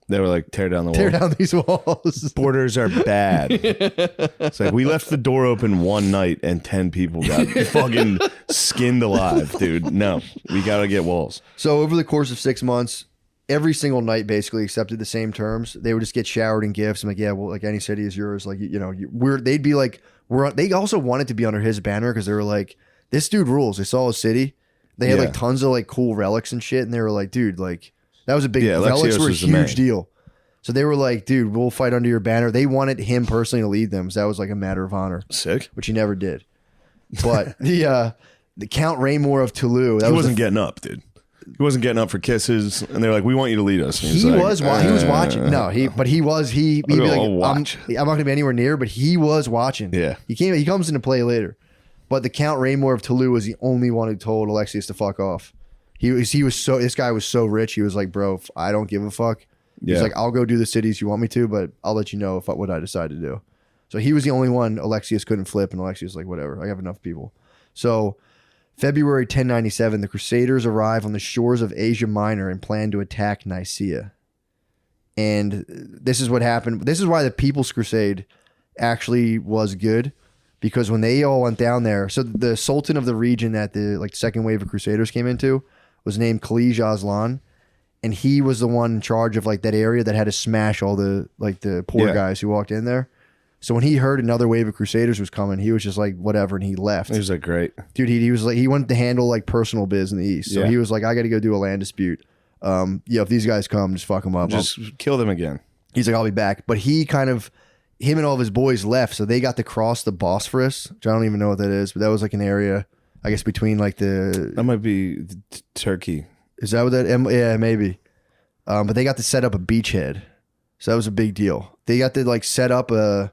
They were like, tear down the wall. Tear down these walls. Borders are bad. It's like we left the door open one night and 10 people got fucking skinned alive, dude. No, we got to get walls. So over the course of 6 months, every single knight basically accepted the same terms. They would just get showered in gifts. I'm like, yeah, well, like any city is yours. Like, they'd be like, they also wanted to be under his banner because they were like, this dude rules. They saw a city. They had like tons of like cool relics and shit. And they were like, dude, like that was a big, relics were a huge deal. So they were like, dude, we'll fight under your banner. They wanted him personally to lead them. So that was like a matter of honor. Sick. Which he never did. But the Count Raymore of Toulouse. He wasn't getting up, dude. He wasn't getting up for kisses, and they're like, "We want you to lead us." And he was watching. No, he'd be like, watch. I'm not going to be anywhere near, but he was watching. Yeah, he comes into play later. But the Count Raymore of Toulouse was the only one who told Alexius to fuck off. This guy was so rich. He was like, "Bro, I don't give a fuck." He's like, "I'll go do the cities you want me to, but I'll let you know what I decide to do." So he was the only one Alexius couldn't flip, and Alexius was like, "Whatever, I have enough people." So. February 1097, the Crusaders arrive on the shores of Asia Minor and plan to attack Nicaea. And this is what happened. This is why the People's Crusade actually was good, because when they all went down there, so the Sultan of the region that the second wave of Crusaders came into was named Khalij Aslan, and he was the one in charge of that area that had to smash all the poor guys who walked in there. So when he heard another wave of Crusaders was coming, he was just like, whatever, and he left. He was like, great. Dude, he was like, he wanted to handle personal biz in the East. So he was like, I got to go do a land dispute. If these guys come, just fuck them up. Just kill them again. He's like, I'll be back. But him and all of his boys left, so they got to cross the Bosphorus, which I don't even know what that is, but that was an area, I guess, between That might be Turkey. Is that what that, yeah, maybe. But they got to set up a beachhead. So that was a big deal. They got to set up a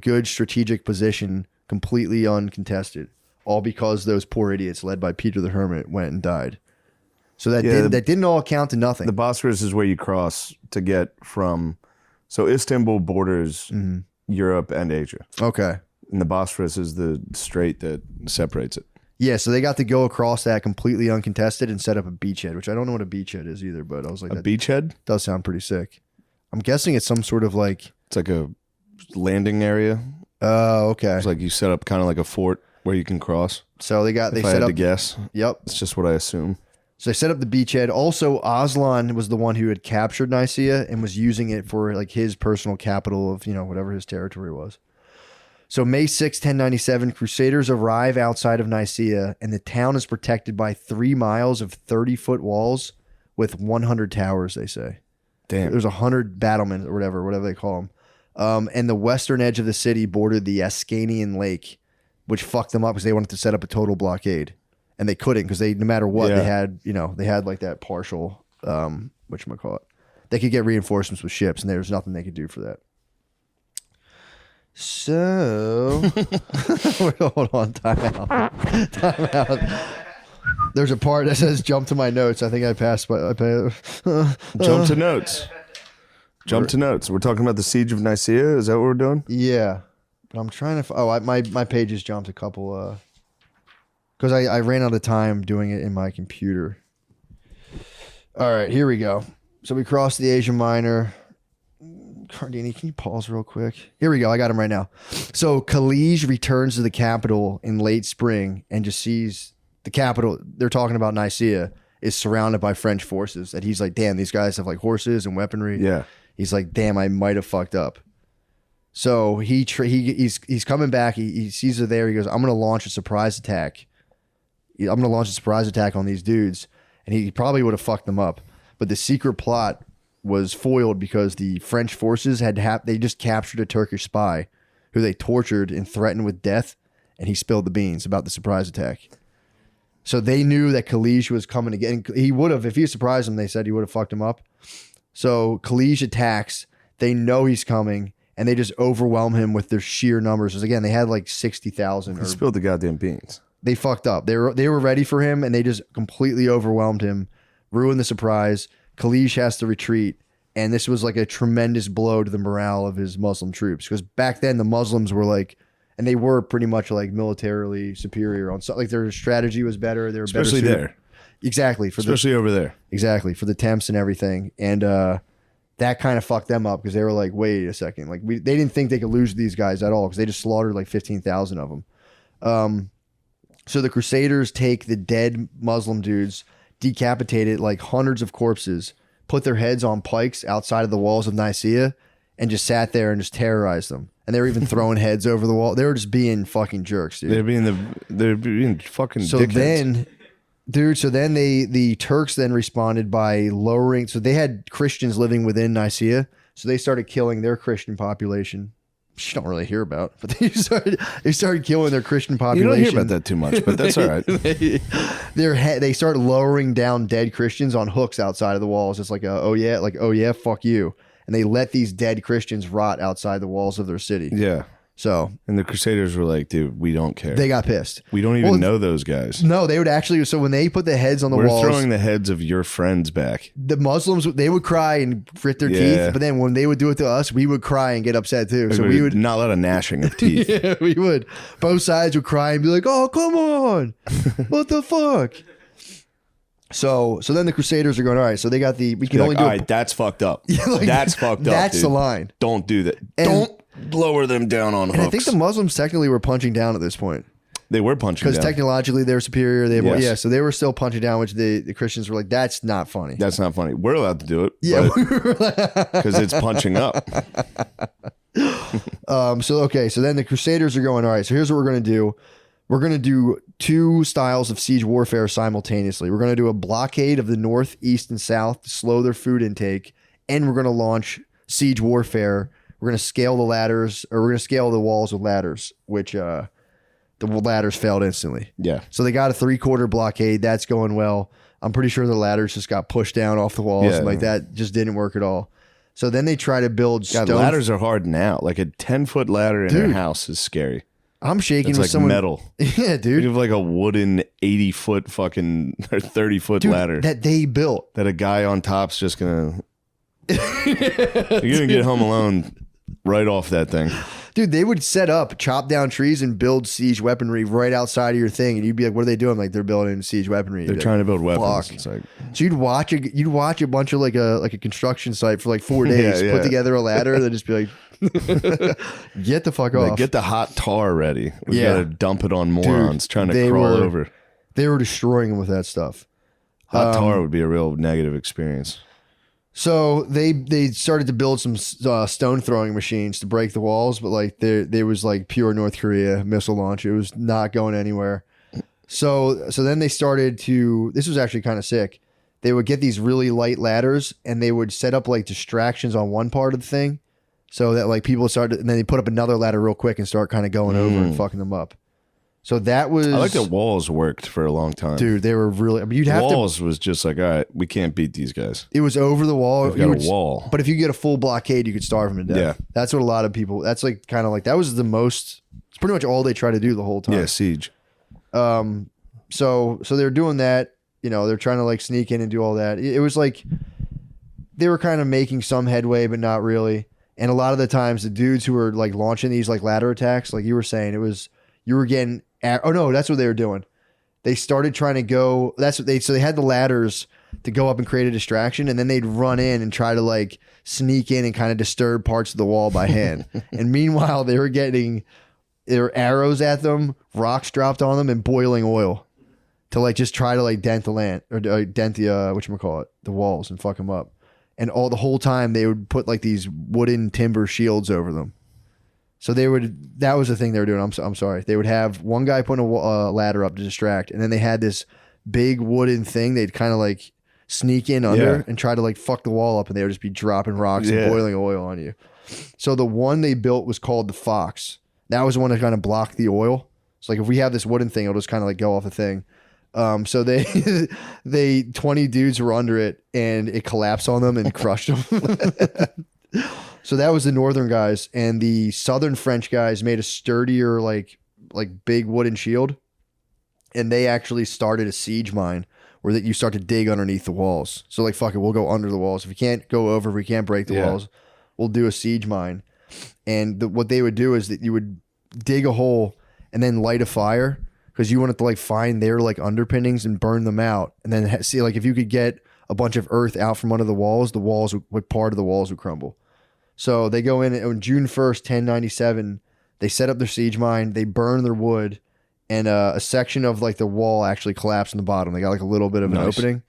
good strategic position, completely uncontested, all because those poor idiots led by Peter the Hermit went and died. So that didn't all count to nothing. The Bosphorus is where you cross to get from. So Istanbul borders Europe and Asia. Okay. And the Bosphorus is the strait that separates it. Yeah, so they got to go across that completely uncontested and set up a beachhead, which I don't know what a beachhead is either, but I was like, a beachhead does sound pretty sick. I'm guessing it's some sort of it's like a landing area. Oh, okay. It's like you set up kind of like a fort where you can cross. So they set up to guess. Yep. It's just what I assume. So they set up the beachhead. Also, Aslan was the one who had captured Nicaea and was using it for his personal capital of, whatever his territory was. So May 6, 1097, Crusaders arrive outside of Nicaea, and the town is protected by 3 miles of 30-foot walls with 100 towers, they say. Damn. There's 100 battlements or whatever they call them. And the western edge of the city bordered the Ascanian Lake, which fucked them up because they wanted to set up a total blockade. And they couldn't because no matter what, they had that partial, whatchamacallit. They could get reinforcements with ships, and there was nothing they could do for that. So, hold on, time out. There's a part that says jump to my notes. I think I passed by. Jump to notes. Jump to notes. We're talking about the siege of Nicaea. Is that what we're doing? Yeah. But I'm trying to... my pages jumped a couple... Because I ran out of time doing it in my computer. All right, here we go. So we crossed the Asia Minor. Cardini, can you pause real quick? Here we go. I got him right now. So Khalij returns to the capital in late spring and just sees the capital. They're talking about Nicaea is surrounded by French forces. That he's like, damn, these guys have horses and weaponry. Yeah. He's like, damn, I might have fucked up. So he's coming back. He sees her there. He goes, I'm going to launch a surprise attack. I'm going to launch a surprise attack on these dudes. And he probably would have fucked them up. But the secret plot was foiled because the French forces they just captured a Turkish spy who they tortured and threatened with death. And he spilled the beans about the surprise attack. So they knew that Khalij was coming again. He would have, if he surprised them, they said he would have fucked him up. So Khalij attacks. They know he's coming, and they just overwhelm him with their sheer numbers. Because again, they had 60,000. He spilled the goddamn beans. They fucked up. They were ready for him, and they just completely overwhelmed him, ruined the surprise. Khalij has to retreat, and this was a tremendous blow to the morale of his Muslim troops. Because back then, the Muslims were and they were pretty much militarily superior on something. Their strategy was better. They were especially better there. Exactly. Especially over there. Exactly. For the temps and everything. And that kind of fucked them up because they were like, wait a second. They didn't think they could lose these guys at all because they just slaughtered 15,000 of them. So the Crusaders take the dead Muslim dudes, decapitate it hundreds of corpses, put their heads on pikes outside of the walls of Nicaea and just sat there and just terrorized them. And they were even throwing heads over the wall. They were just being fucking jerks, dude. They're being fucking so dickheads. Then the Turks then responded by lowering. So they had Christians living within Nicaea. So they started killing their Christian population. Which you don't really hear about, but they started killing their Christian population. You don't hear about that too much, but that's all right. They started lowering down dead Christians on hooks outside of the walls. It's like, oh yeah, fuck you. And they let these dead Christians rot outside the walls of their city. Yeah. So, and the Crusaders were like, dude, we don't care. They got pissed. We don't even know those guys. No, they would actually. So when they put the heads on the walls, we're throwing the heads of your friends back. The Muslims, they would cry and grit their teeth. But then when they would do it to us, we would cry and get upset too. So we would not a lot of gnashing of teeth. Yeah, we would. Both sides would cry and be like, "Oh, come on, what the fuck." So then the Crusaders are going, all right, so they got we can only do all right, that's fucked up. That's fucked up. That's dude. the line. Don't do that. Don't lower them down on hooks. And I think the Muslims technically were punching down at this point. They were punching down. Because technologically they're superior. So they were still punching down, which the Christians were like, that's not funny. That's not funny. We're allowed to do it. Yeah. Because it's punching up. So then the Crusaders are going, all right, so here's what we're going to do. We're going to do two styles of siege warfare simultaneously. We're going to do a blockade of the north, east, and south to slow their food intake, and we're going to launch siege warfare. We're going to scale the ladders, or we're going to scale the walls with ladders, which the ladders failed instantly. Yeah. So they got a 3-quarter blockade. That's going well. I'm pretty sure the ladders just got pushed down off the walls. And like that just didn't work at all. So then they try to build stone. Ladders are hard now. Like a 10-foot ladder in their house is scary. I'm shaking it's with like someone. Metal. Yeah, dude. You have like a wooden 80-foot fucking or 30-foot ladder that they built. That a guy on top's just gonna. You're gonna get home alone right off that thing. Dude, they would set up, chop down trees, and build siege weaponry right outside of your thing, and you'd be like, "What are they doing?" Like, they're building siege weaponry. They're trying to build weapons. Fuck. It's like, so you'd watch a bunch of like a construction site for like 4 days, put together a ladder, and then just be like, "Get the fuck off!" Get the hot tar ready. We gotta dump it on morons trying to crawl over. They were destroying them with that stuff. Hot tar would be a real negative experience. So they started to build some stone throwing machines to break the walls, but like there was like pure North Korea missile launch. It was not going anywhere. So then they started to. This was actually kind of sick. They would get these really light ladders and they would set up like distractions on one part of the thing, so that like people started, and then they put up another ladder real quick and start kind of going over and fucking them up. So that was. I like that walls worked for a long time, dude. They were really. I mean, you'd have walls was just like, all right, we can't beat these guys. It was over the wall. We've got a wall, but if you get a full blockade, you could starve them to death. Yeah, that's what a lot of people. That's like kind of like that was the most. It's pretty much all they try to do the whole time. Yeah, siege. So they're doing that. You know, they're trying to like sneak in and do all that. It was like they were kind of making some headway, but not really. And a lot of the times, the dudes who were like launching these like ladder attacks, like you were saying, it was you were getting. Oh no, that's what they were doing. They started trying to go. So they had the ladders to go up and create a distraction, and then they'd run in and try to like sneak in and kind of disturb parts of the wall by hand. And meanwhile, they were getting their arrows at them, rocks dropped on them, and boiling oil to like just try to like dent the land or dent the whatchamacallit, the walls and fuck them up. And the whole time they would put like these wooden timber shields over them. So that was the thing they were doing. I'm sorry. They would have one guy putting a ladder up to distract, and then they had this big wooden thing they'd kind of like sneak in under and try to like fuck the wall up, and they would just be dropping rocks and boiling oil on you. So the one they built was called the Fox. That was the one that kind of blocked the oil. So like if we have this wooden thing, it'll just kind of like go off the thing. So they 20 dudes were under it, and it collapsed on them and crushed them. So that was the northern guys, and the southern French guys made a sturdier, like big wooden shield, and they actually started a siege mine where that you start to dig underneath the walls. So like, fuck it, we'll go under the walls. If we can't go over, if we can't break the walls, we'll do a siege mine. And what they would do is that you would dig a hole and then light a fire because you wanted to like find their like underpinnings and burn them out, and then see like if you could get a bunch of earth out from under the walls would part of the walls would crumble. So they go in on June 1st, 1097. They set up their siege mine. They burn their wood, and a section of like the wall actually collapsed in the bottom. They got like a little bit of an opening.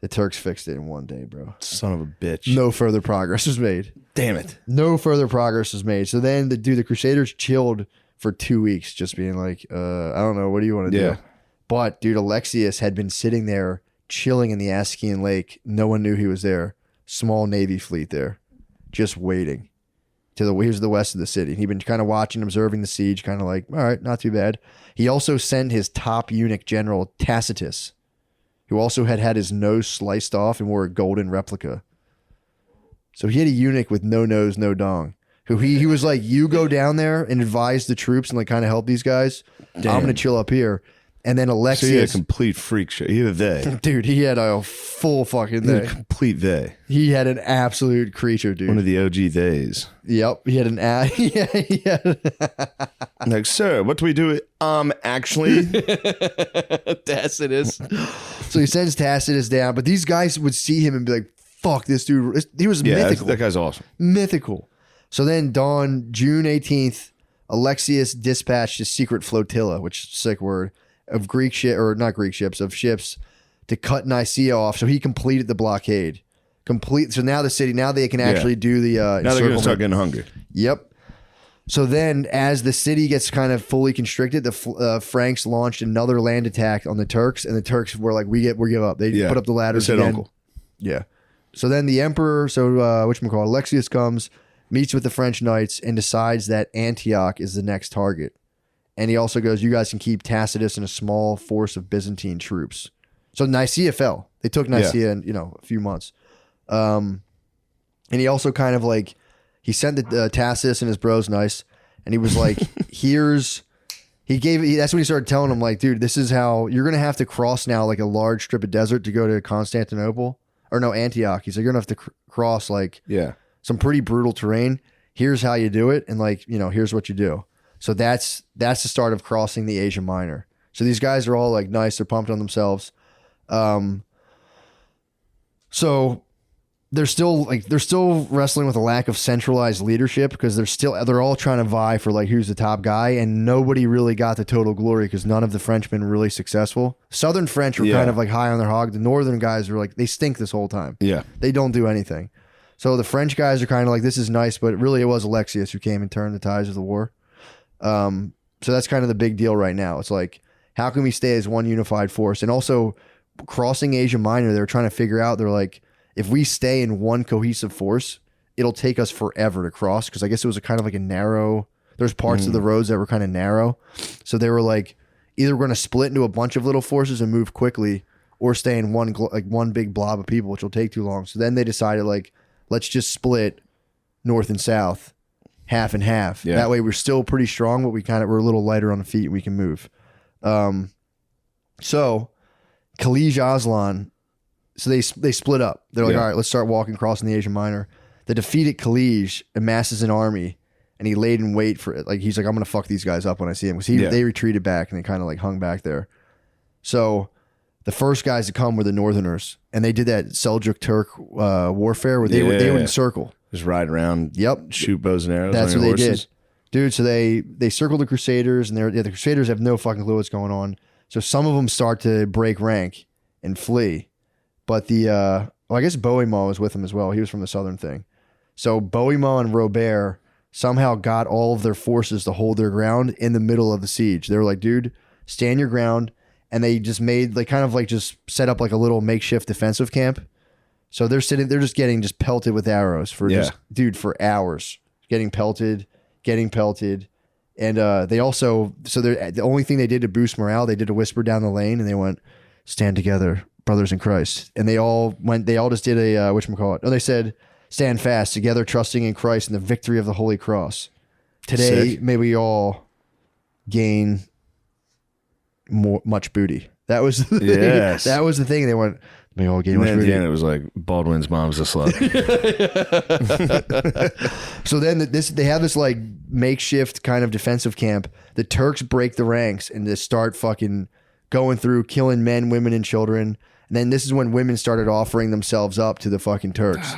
The Turks fixed it in one day, bro. Son of a bitch. No further progress was made. Damn it. No further progress was made. So then the Crusaders chilled for 2 weeks, just being like, I don't know, what do you want to do? But dude, Alexius had been sitting there chilling in the Ascian Lake. No one knew he was there. Small Navy fleet there, just waiting. He was to the west of the city. He'd been kind of watching, observing the siege, kind of like, all right, not too bad. He also sent his top eunuch general, Tacitus, who also had his nose sliced off and wore a golden replica. So he had a eunuch with no nose, no dong, who he was like, you go down there and advise the troops and like kind of help these guys. Damn. I'm going to chill up here. And then Alexius. So he had a complete freak show. He had a they. Dude, he had a full fucking they. He had a complete they. He had an absolute creature, dude. One of the OG theys. Yep. He had an Like, sir, what do we do? Actually. Tacitus. So he sends Tacitus down, but these guys would see him and be like, fuck this dude. He was mythical. That guy's awesome. Mythical. So then June 18th, Alexius dispatched a secret flotilla, which is a sick word, of of ships to cut Nicaea off. So he completed the blockade. So now they can actually do the now they're going to start getting hungry. Yep. So then as the city gets kind of fully constricted, the Franks launched another land attack on the Turks, and the Turks were like, we give up. They put up the ladders again. Uncle. Yeah. So then the emperor, Alexius comes, meets with the French knights, and decides that Antioch is the next target. And he also goes, you guys can keep Tacitus and a small force of Byzantine troops. So Nicaea fell. They took Nicaea in, a few months. And he also kind of like, he sent the Tacitus and his bros nice. And he was like, that's when he started telling them like, dude, this is how you're going to have to cross now like a large strip of desert to go to Antioch. He's like, you're going to have to cross like some pretty brutal terrain. Here's how you do it. And like, here's what you do. So that's the start of crossing the Asia Minor. So these guys are all like nice. They're pumped on themselves. So they're still wrestling with a lack of centralized leadership because they're all trying to vie for like who's the top guy, and nobody really got the total glory because none of the Frenchmen were really successful. Southern French were kind of like high on their hog. The Northern guys were like, they stink this whole time. Yeah. They don't do anything. So the French guys are kind of like, this is nice, but really it was Alexius who came and turned the tides of the war. So that's kind of the big deal right now. It's like, how can we stay as one unified force? And also crossing Asia Minor, they were trying to figure out, they're like, if we stay in one cohesive force, it'll take us forever to cross. Cause I guess it was a kind of like a narrow, there's parts of the roads that were kind of narrow. So they were like, either we're going to split into a bunch of little forces and move quickly, or stay in one big blob of people, which will take too long. So then they decided like, let's just split north and south, half and half. Yeah. That way we're still pretty strong, but we're a little lighter on the feet and we can move. So Khalij Aslan, so they split up. They're like, all right, let's start walking crossing the Asia Minor. The defeated Khalij amasses an army and he laid in wait for it. Like, he's like, I'm going to fuck these guys up when I see them. Because they retreated back and they kind of like hung back there. So the first guys to come were the Northerners, and they did that Seljuk Turk warfare where they would encircle. Just ride around. Yep. Shoot bows and arrows. That's on what your they horses. did. Dude, so they circled the Crusaders, and the Crusaders have no fucking clue what's going on. So some of them start to break rank and flee. But I guess Bohemond was with them as well. He was from the southern thing. So Bohemond and Robert somehow got all of their forces to hold their ground in the middle of the siege. They were like, dude, stand your ground. And they just just set up like a little makeshift defensive camp. So they're just getting pelted with arrows for hours, getting pelted. And they also, the only thing they did to boost morale, they did a whisper down the lane and they went, stand together, brothers in Christ. And they all just did they said, stand fast together, trusting in Christ and the victory of the Holy Cross. Today, may we all gain much booty. That was the thing. That was the thing. They went, may all gain much booty. At the end, it was like, Baldwin's mom's a slut. So then they have this like makeshift kind of defensive camp. The Turks break the ranks and just start fucking going through, killing men, women, and children. And then this is when women started offering themselves up to the fucking Turks.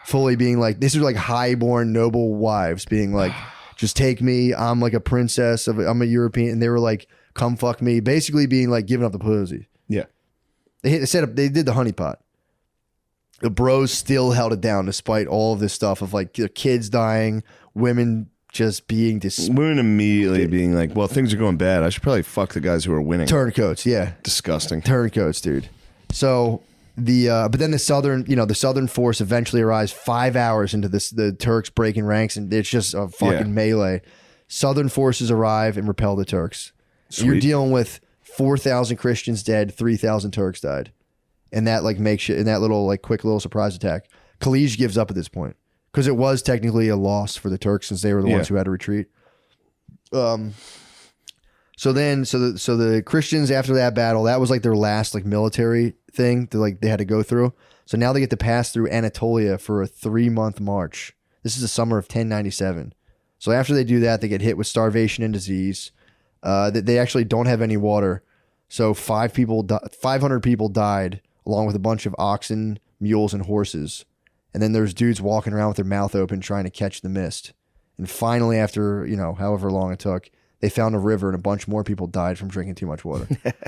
Fully being like, this is like highborn noble wives being like, just take me. I'm like a princess. I'm a European. And they were like, come fuck me. Basically being like giving up the pussy. Yeah. They did the honeypot. the bros still held it down despite all of this stuff of like their kids dying, women just being women immediately being like, well, things are going bad. I should probably fuck the guys who are winning. Turncoats, yeah. Disgusting. Turncoats, dude. So but then the southern force eventually arrives 5 hours into the Turks breaking ranks, and it's just a fucking melee. Southern forces arrive and repel the Turks. You're dealing with 4,000 Christians dead, 3,000 Turks died. And that like makes in that little like quick little surprise attack. Khalij gives up at this point because it was technically a loss for the Turks since they were the ones who had to retreat. So the Christians after that battle, that was like their last like military thing they had to go through. So now they get to pass through Anatolia for a 3-month march. This is the summer of 1097. So after they do that, they get hit with starvation and disease. They actually don't have any water. So 500 people died, along with a bunch of oxen, mules, and horses. And then there's dudes walking around with their mouth open trying to catch the mist. And finally, after, however long it took, they found a river and a bunch more people died from drinking too much water.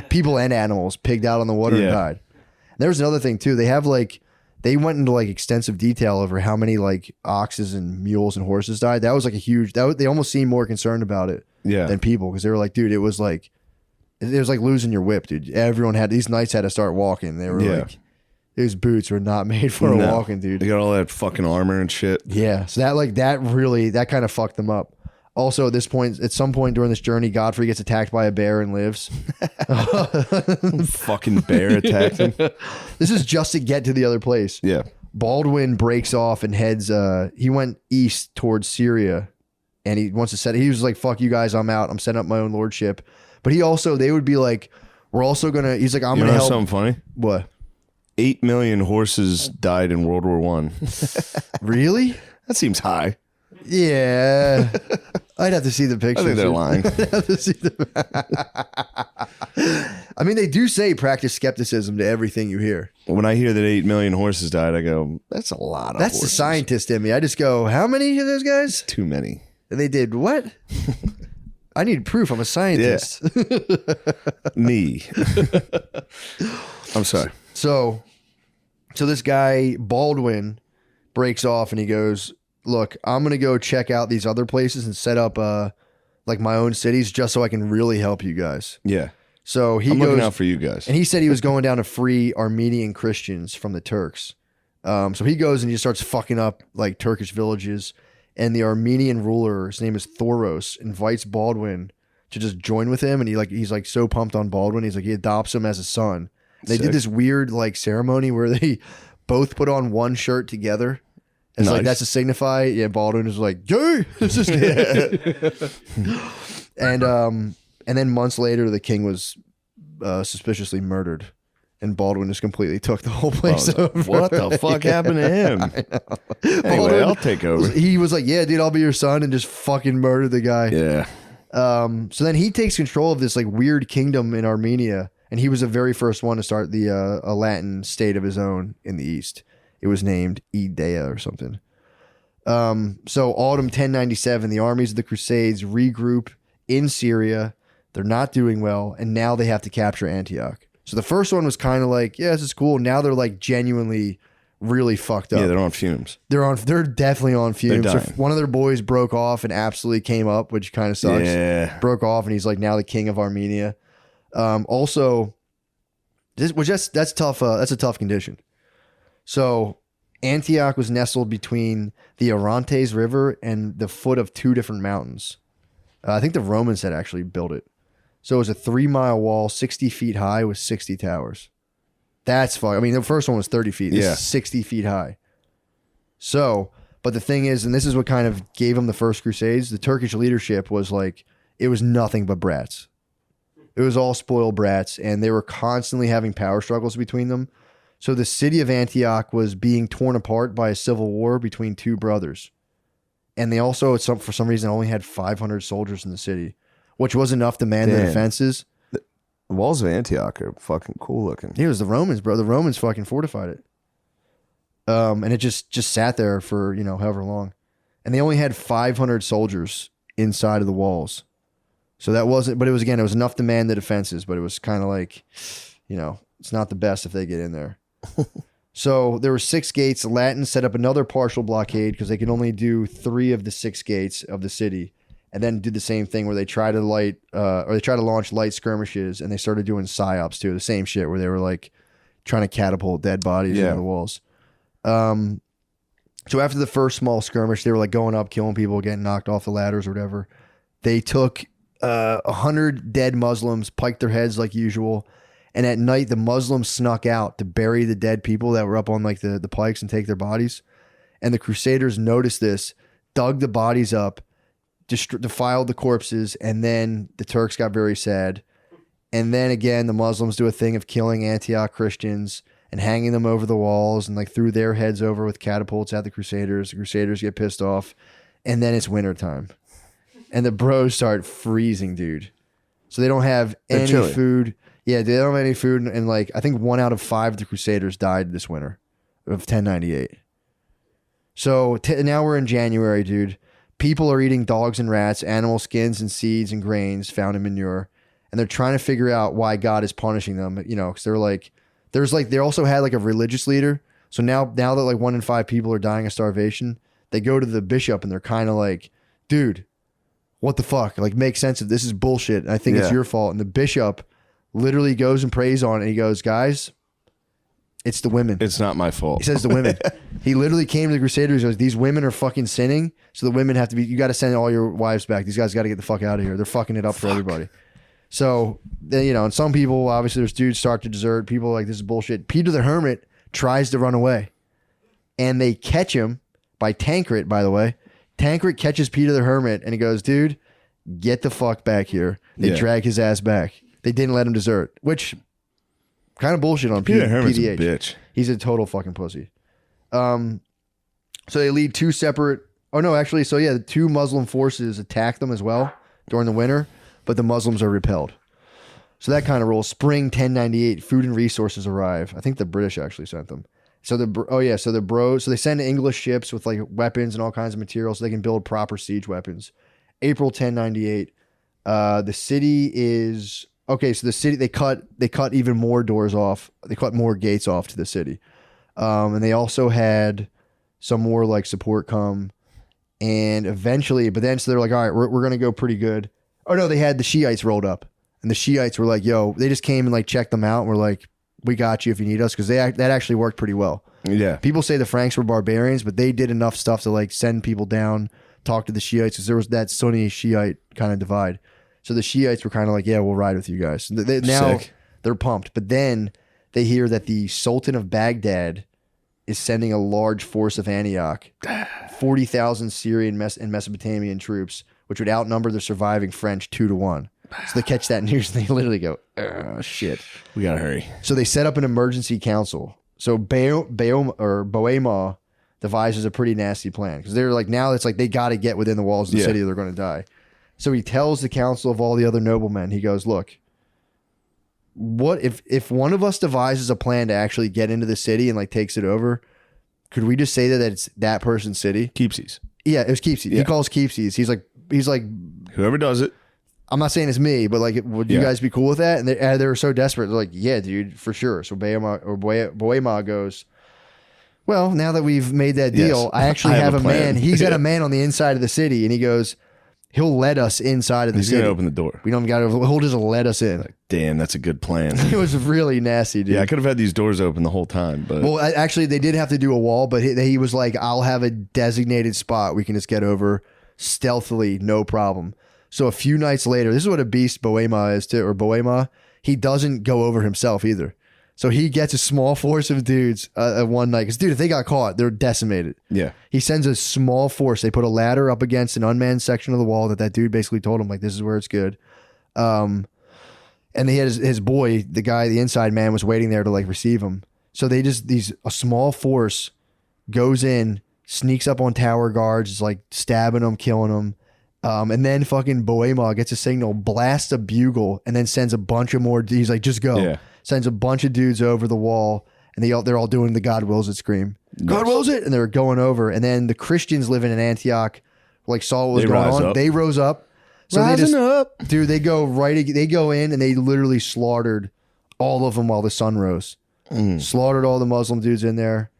People and animals pigged out on the water and died. And there was another thing too. They went into like extensive detail over how many like oxes and mules and horses died. That was like they almost seemed more concerned about it than people, because they were like, dude, it was like losing your whip, dude. These knights had to start walking. They were like, these boots were not made for walking, dude. They got all that fucking armor and shit. Yeah. So that kind of fucked them up. Also, at some point during this journey, Godfrey gets attacked by a bear and lives. Fucking bear attacked him. This is just to get to the other place. Yeah. Baldwin breaks off and heads. He went east towards Syria, and he wants to set. He was like, "Fuck you guys, I'm out. I'm setting up my own lordship." But they would be like, "We're also gonna." He's like, "I'm gonna help." Something funny? What? 8 million horses died in World War I. Really? That seems high. Yeah. I'd have to see the pictures. I think they're lying. I'd have to see I mean, they do say practice skepticism to everything you hear. When I hear that 8 million horses died, I go, that's a lot of That's horses. the scientist in me. I just go, how many of those guys? Too many. And they did what? I need proof. I'm a scientist. Yeah. Me. I'm sorry. So this guy, Baldwin, breaks off and he goes, look, I'm going to go check out these other places and set up like my own cities just so I can really help you guys. Yeah. So I'm looking out for you guys. And he said he was going down to free Armenian Christians from the Turks. So he goes and he starts fucking up like Turkish villages. And the Armenian ruler, his name is Thoros, invites Baldwin to just join with him. And he's like so pumped on Baldwin. He's like, he adopts him as a son. They did this weird like ceremony where they both put on one shirt together. It's like, that's to signify. Yeah, Baldwin is like, yay! This is and then months later, the king was suspiciously murdered, and Baldwin just completely took the whole place over. What the fuck happened to him? Anyway, I'll take over. He was like, yeah, dude, I'll be your son, and just fucking murdered the guy. Yeah. So then he takes control of this like weird kingdom in Armenia, and he was the very first one to start a Latin state of his own in the east. It was named Idea or something. So autumn 1097, the armies of the Crusades regroup in Syria. They're not doing well, and now they have to capture Antioch. So the first one was kind of like, yeah, this is cool. Now they're like genuinely really fucked up. Yeah, they're on fumes. They're definitely on fumes. They're So dying. one of their boys broke off and absolutely came up, which kind of sucks. Yeah. Broke off, and he's like now the king of Armenia. Also, that's tough. That's a tough condition. So Antioch was nestled between the Orontes River and the foot of two different mountains. I think the Romans had actually built it. So it was a 3-mile wall, 60 feet high with 60 towers. That's fun. I mean, the first one was 30 feet. This is 60 feet high. So, but the thing is, and this is what kind of gave them the first Crusades, the Turkish leadership was like, it was nothing but brats. It was all spoiled brats, and they were constantly having power struggles between them. So the city of Antioch was being torn apart by a civil war between two brothers. And they also, for some reason, only had 500 soldiers in the city, which was enough to man the defenses. The walls of Antioch are fucking cool looking. It was the Romans, bro. The Romans fucking fortified it. And it just sat there for, however long. And they only had 500 soldiers inside of the walls. So that wasn't, but it was enough to man the defenses, but it was kind of like, it's not the best if they get in there. So there were 6 gates. The Latins set up another partial blockade because they could only do 3 of the 6 gates of the city, and then did the same thing where they try to launch light skirmishes, and they started doing psyops too. The same shit where they were like trying to catapult dead bodies into the walls. So after the first small skirmish, they were like going up, killing people, getting knocked off the ladders or whatever. They took 100 dead Muslims, piked their heads like usual. And at night, the Muslims snuck out to bury the dead people that were up on like the pikes and take their bodies. And the Crusaders noticed this, dug the bodies up, defiled the corpses, and then the Turks got very sad. And then again, the Muslims do a thing of killing Antioch Christians and hanging them over the walls and like threw their heads over with catapults at the Crusaders. The Crusaders get pissed off. And then it's wintertime. And the bros start freezing, dude. So they don't have any food. Yeah, they don't have any food, and like I think 1 out of 5 of the Crusaders died this winter of 1098. So now we're in January, dude. People are eating dogs and rats, animal skins and seeds and grains found in manure, and they're trying to figure out why God is punishing them. You know, because they also had like a religious leader. So now that like 1 in 5 people are dying of starvation, they go to the bishop and they're kind of like, dude, what the fuck? Like, make sense of this. Is bullshit. And I think it's your fault. And the bishop literally goes and prays on it. And he goes, guys, it's the women. It's not my fault. He says the women. He literally came to the Crusaders. He goes, these women are fucking sinning. So the women have to be, you got to send all your wives back. These guys got to get the fuck out of here. They're fucking it up for everybody. So, then, you know, and some people, obviously there's dudes start to desert. People are like, this is bullshit. Peter the Hermit tries to run away. And they catch him by Tancred, by the way. Tancred catches Peter the Hermit and he goes, dude, get the fuck back here. They drag his ass back. They didn't let him desert, which kind of bullshit on Peter Hermit's PDH. A bitch. He's a total fucking pussy. So they lead 2 separate. Oh no, actually, so yeah, the 2 Muslim forces attack them as well during the winter, but the Muslims are repelled. So that kind of rolls. Spring 1098, food and resources arrive. I think the British actually sent them. So so they send English ships with like weapons and all kinds of materials so they can build proper siege weapons. April 1098, the city is. Okay, so the city they cut even more doors off. They cut more gates off to the city, and they also had some more like support come, and eventually, but then so they're like, all right, we're gonna go pretty good. Oh no, they had the Shiites rolled up, and the Shiites were like, yo, they just came and like checked them out, and we're like, we got you if you need us, because that actually worked pretty well. Yeah, people say the Franks were barbarians, but they did enough stuff to like send people down, talk to the Shiites, because there was that Sunni Shiite kind of divide. So the Shiites were kind of like, yeah, we'll ride with you guys. Now they're pumped. But then they hear that the Sultan of Baghdad is sending a large force of Antioch, 40,000 Syrian and Mesopotamian troops, which would outnumber the surviving French 2-1. So they catch that news and they literally go, oh, shit. We got to hurry. So they set up an emergency council. So Bohemond devises a pretty nasty plan because they're like, now it's like they got to get within the walls of the city or they're going to die. So he tells the council of all the other noblemen, he goes, look, what if one of us devises a plan to actually get into the city and like takes it over, could we just say that it's that person's city? Keepsies. Yeah, it was Keepsies. Yeah. He calls Keepsies. He's like, whoever does it. I'm not saying it's me, but like, would you guys be cool with that? And they were so desperate. They're like, yeah, dude, for sure. So Bohemond goes, well, now that we've made that deal, I actually have a man. He's got a man on the inside of the city, and he goes, he'll let us inside of the city. He's gonna open the door. We don't got to. He'll just let us in. Like, damn, that's a good plan. It was really nasty, dude. Yeah, I could have had these doors open the whole time, but well, actually, they did have to do a wall, but he was like, "I'll have a designated spot we can just get over stealthily, no problem." So a few nights later, this is what a beast Bohemond is too, or Bohemond. He doesn't go over himself either. So he gets a small force of dudes one night. Because, dude, if they got caught, they're decimated. Yeah. He sends a small force. They put a ladder up against an unmanned section of the wall that dude basically told him, like, this is where it's good. And he had his boy, the guy, the inside man, was waiting there to, like, receive him. So they just, a small force goes in, sneaks up on tower guards, is, like, stabbing them, killing them. And then fucking Bohemond gets a signal, blasts a bugle, and then sends a bunch of more. He's like, just go. Yeah. Sends a bunch of dudes over the wall, and they're all doing the God wills it scream. Nice. God wills it, and they're going over. And then the Christians living in Antioch, like, saw what was going on. Up. They rose up. So Rising up, dude. They go in, and they literally slaughtered all of them while the sun rose. slaughtered all the Muslim dudes in there.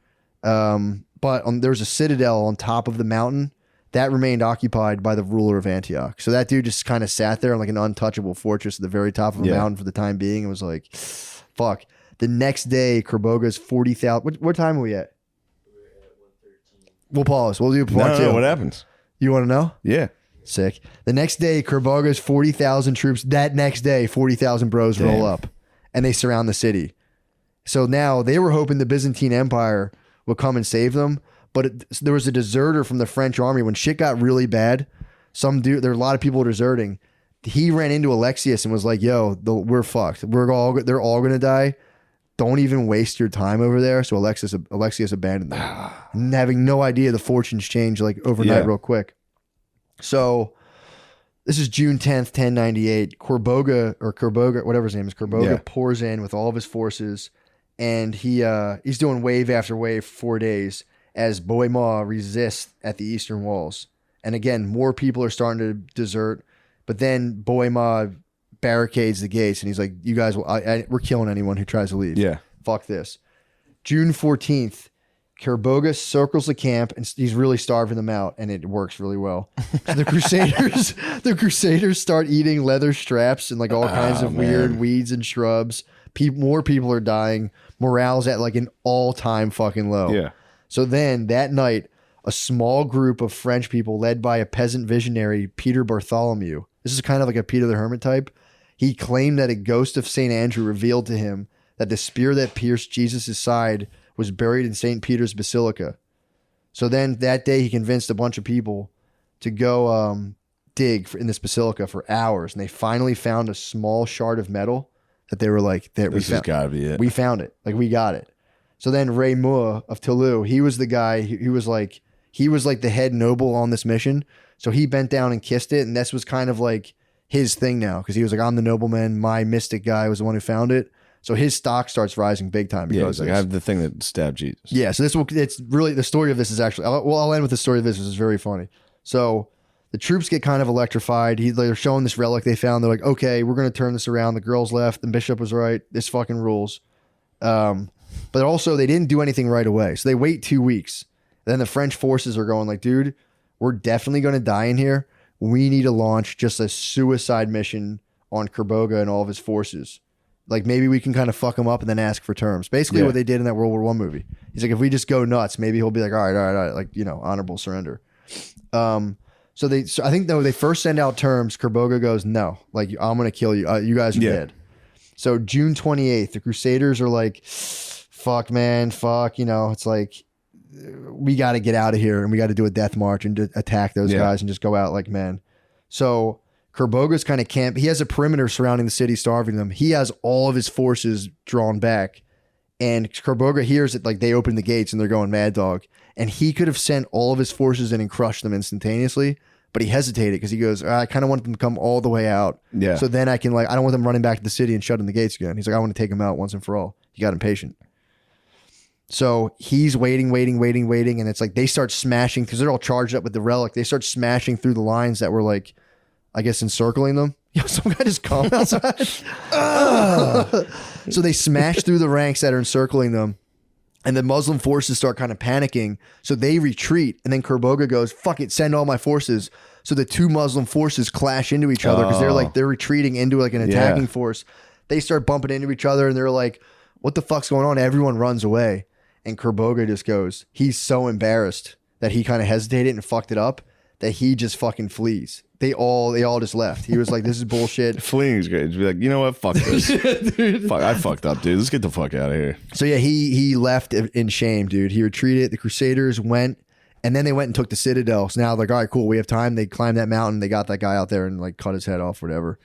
But there's a citadel on top of the mountain that remained occupied by the ruler of Antioch. So that dude just kind of sat there in like an untouchable fortress at the very top of a mountain for the time being. And was like, fuck. The next day, Kerboga's 40,000. What time are we at? We'll pause. We'll do part two. No, what happens? You want to know? Yeah. Sick. The next day, Kerboga's 40,000 troops. That next day, 40,000 bros roll up and they surround the city. So now they were hoping the Byzantine Empire would come and save them. But there was a deserter from the French army. When shit got really bad, there were a lot of people deserting. He ran into Alexius and was like, yo, we're fucked. They're all going to die. Don't even waste your time over there. So Alexius abandoned them. And having no idea the fortunes changed like overnight real quick. So this is June 10th, 1098. Kerboga, whatever his name is, Kerboga pours in with all of his forces. And he's doing wave after wave for 4 days as Bohemond resists at the eastern walls. And again, more people are starting to desert. But then Bohemond barricades the gates and he's like, you guys, we're killing anyone who tries to leave. Yeah. Fuck this. June 14th, Kerboga circles the camp and he's really starving them out, and it works really well. So the Crusaders start eating leather straps and like all kinds of weird weeds and shrubs. More people are dying. Morale's at like an all-time fucking low. Yeah. So then that night, a small group of French people led by a peasant visionary, Peter Bartholomew. This is kind of like a Peter the Hermit type. He claimed that a ghost of St. Andrew revealed to him that the spear that pierced Jesus' side was buried in St. Peter's Basilica. So then that day he convinced a bunch of people to go dig in this basilica for hours. And they finally found a small shard of metal that they were like, this has got to be it. We found it. Like, we got it. So then Raymur of Toulouse, he was the guy who was like the head noble on this mission. So he bent down and kissed it. And this was kind of like his thing now, because he was like, I'm the nobleman. My mystic guy was the one who found it. So his stock starts rising big time. Because like, I have the thing that stabbed Jesus. Yeah. So it's really, the story of this is actually, I'll end with the story of this. This is very funny. So the troops get kind of electrified. They're showing this relic they found. They're like, okay, we're going to turn this around. The girls left. The bishop was right. This fucking rules. But also they didn't do anything right away. So they wait 2 weeks. Then the French forces are going like, dude, we're definitely going to die in here. We need to launch just a suicide mission on Kerboga and all of his forces. Like, maybe we can kind of fuck him up and then ask for terms. Basically what they did in that World War I movie. He's like, if we just go nuts, maybe he'll be like, all right. Like, honorable surrender. So I think though they first send out terms. Kerboga goes, no, like, I'm going to kill you. You guys are dead. So June 28th, the Crusaders are like, fuck, man, fuck. It's like, we got to get out of here and we got to do a death march and attack those guys and just go out like men. So Kerboga's kind of camp. He has a perimeter surrounding the city, starving them. He has all of his forces drawn back. And Kerboga hears it, like, they open the gates and they're going mad dog. And he could have sent all of his forces in and crushed them instantaneously. But he hesitated because he goes, I kind of want them to come all the way out. Yeah. So then I can, like, I don't want them running back to the city and shutting the gates again. He's like, I want to take them out once and for all. He got impatient. So he's waiting. And it's like they start smashing because they're all charged up with the relic. They start smashing through the lines that were, like, I guess, encircling them. Yo, some guy just come outside. So they smash through the ranks that are encircling them. And the Muslim forces start kind of panicking. So they retreat. And then Kerboga goes, fuck it, send all my forces. So the two Muslim forces clash into each other because they're retreating into like an attacking force. They start bumping into each other and they're like, what the fuck's going on? Everyone runs away. And Kerboga just goes, he's so embarrassed that he kind of hesitated and fucked it up that he just fucking flees. They all just left. He was like, this is bullshit. Fleeing is great. Be like, you know what? Fuck this. Fuck, I fucked up, dude. Let's get the fuck out of here. So yeah, he left in shame, dude. He retreated. The Crusaders went, and then they went and took the Citadel. So now they're like, all right, cool. We have time. They climbed that mountain. They got that guy out there and like cut his head off, whatever.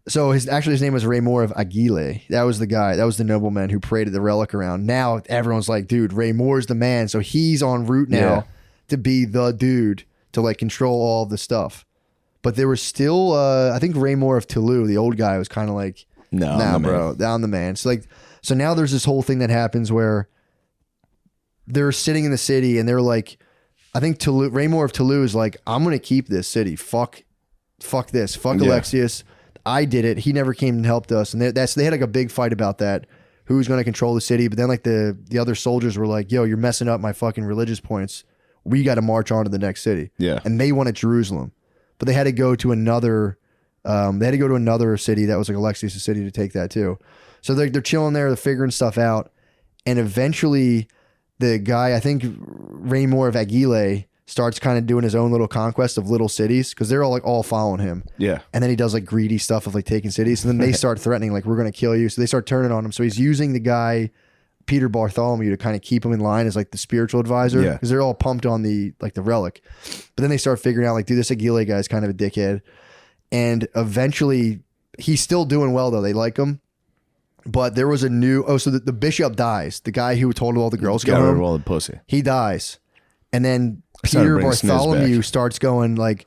So his name was Raymur of Aguile. That was the guy. That was the nobleman who paraded the relic around. Now everyone's like, dude, Raymur's the man. So he's en route now to be the dude to like control all of the stuff. But there was still, I think Raymur of Toulouse, the old guy, was kind of like, nah, bro, I'm the man. So now there's this whole thing that happens where they're sitting in the city and they're like, I think Raymur of Toulouse is like, I'm going to keep this city. Fuck this. Fuck Alexius. I did it. He never came and helped us. And they had like a big fight about that. who's going to control the city. But then like the other soldiers were like, yo, you're messing up my fucking religious points. We got to march on to the next city. Yeah. And they wanted Jerusalem, but they had to go to another city that was like Alexius' city to take that too. So they're chilling there, they're figuring stuff out. And eventually the guy, I think Raymore of Aguilay, starts kind of doing his own little conquest of little cities because they're all following him. Yeah. And then he does like greedy stuff of like taking cities. And then they start threatening, like, we're going to kill you. So they start turning on him. So he's using the guy, Peter Bartholomew, to kind of keep him in line as like the spiritual advisor. Yeah. Because they're all pumped on the relic. But then they start figuring out like, dude, this Aguilay guy is kind of a dickhead. And eventually he's still doing well though. They like him. But there was a new, so the bishop dies. The guy who told all the girls Got go rid of home. all the pussy. He dies. And then Started Peter bringing Sniz Bartholomew back. starts going like,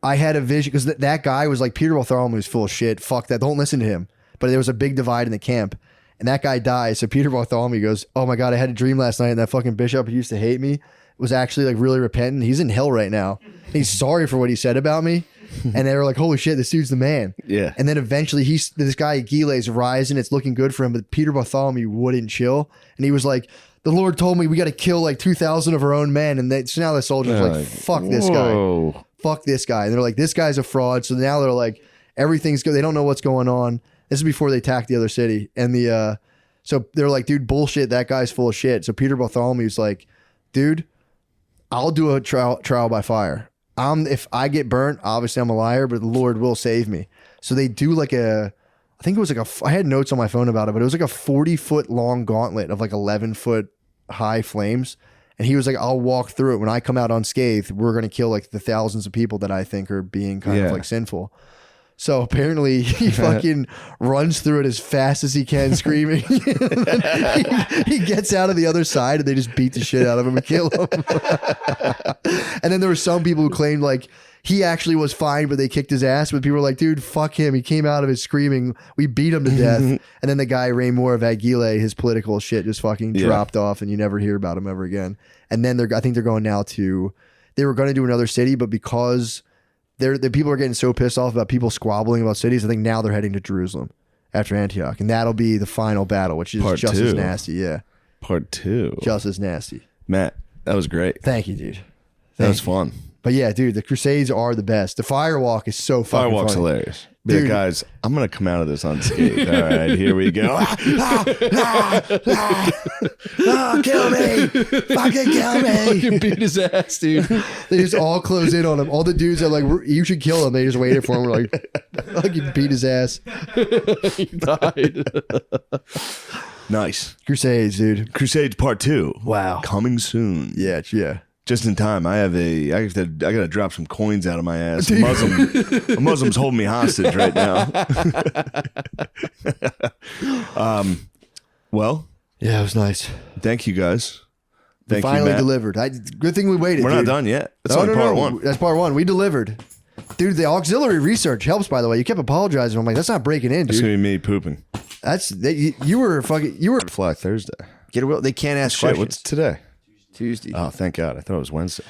I had a vision, because that guy was like, Peter Bartholomew was full of shit. Fuck that. Don't listen to him. But there was a big divide in the camp. And that guy dies. So Peter Bartholomew goes, oh my God, I had a dream last night and that fucking bishop who used to hate me was actually like really repentant. He's in hell right now. He's sorry for what he said about me. And they were like, holy shit, this dude's the man. Yeah. And then eventually this guy Aguilay's rising. It's looking good for him. But Peter Bartholomew wouldn't chill. And he was like, the Lord told me we got to kill like 2,000 of our own men. And so now the soldiers are like, fuck this guy. Fuck this guy. And they're like, this guy's a fraud. So now they're like, everything's good. They don't know what's going on. This is before they attack the other city. And so they're like, dude, bullshit. That guy's full of shit. So Peter Bartholomew's like, dude, I'll do a trial by fire. If I get burnt, obviously I'm a liar, but the Lord will save me. So they do like I think it was like I had notes on my phone about it, but it was like a 40-foot long gauntlet of like 11-foot high flames. And he was like, I'll walk through it. When I come out unscathed, we're going to kill like the thousands of people that I think are being kind of like sinful. So apparently he fucking runs through it as fast as he can, screaming. he gets out of the other side and they just beat the shit out of him and kill him. And then there were some people who claimed like he actually was fine, but they kicked his ass. But people were like, dude, fuck him. He came out of it screaming. We beat him to death. And then the guy, Raymore of Aguilay, his political shit just fucking dropped off and you never hear about him ever again. And then I think they're going now they were going to do another city, but because the people are getting so pissed off about people squabbling about cities, I think now they're heading to Jerusalem after Antioch. And that'll be the final battle, which is Part just two. as nasty. Yeah. Part 2. Just as nasty. Matt, that was great. Thank you, dude. That was fun. But yeah, dude, the Crusades are the best. The Firewalk is so fucking Firewalk's funny. hilarious. Dude, guys, I'm going to come out of this unscathed. All right, here we go. Kill me. Fucking kill me. You beat his ass, dude. They just all close in on him. All the dudes are like, you should kill him. They just waited for him. We're like, you beat his ass. He died. Nice. Crusades, dude. Crusades Part 2. Wow. Coming soon. Yeah, yeah. Just in time. I gotta drop some coins out of my ass. A Muslim's holding me hostage right now. Well, yeah, it was nice. thank you guys. We finally delivered. Good thing we waited. We're dude. not done yet. That's only part 1. That's part 1. We delivered. Dude, the auxiliary research helps, by the way. You kept apologizing. I'm like, that's not breaking in, It's dude. gonna be me pooping. You were Fly Thursday. they can't ask Shit, questions. what's today? Tuesday. Oh, thank God. I thought it was Wednesday.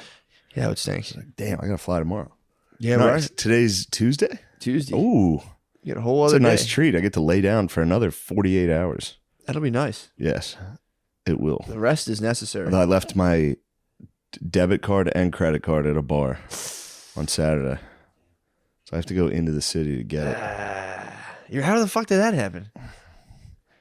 Yeah, it stinks. Damn, I gotta fly tomorrow. Yeah, Nice. right. Today's Tuesday? Tuesday. Ooh. You get a whole It's other a nice day. treat. I get to lay down for another 48 hours. That'll be nice. Yes, it will. The rest is necessary. Although I left my debit card and credit card at a bar on Saturday. So I have to go into the city to get it. How the fuck did that happen?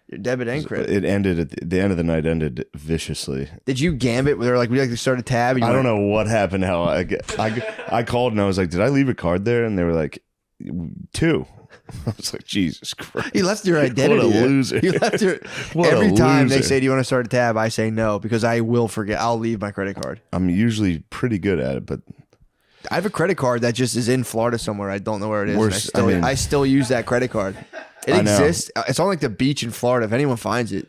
Your debit and credit. It ended at the end of the night, ended viciously. Did you gambit? Where like we like to start a tab? And I don't know what happened. How I called and I was like, did I leave a card there? And they were like, 2. I was like, Jesus Christ. You left your identity. What a loser. You left your What a every time they loser. say, do you want to start a tab? I say no because I will forget. I'll leave my credit card. I'm usually pretty good at it, but I have a credit card that just is in Florida somewhere. I don't know where it is. Worse, And I still use that credit card. It I know. exists. It's on like the beach in Florida. If anyone finds it,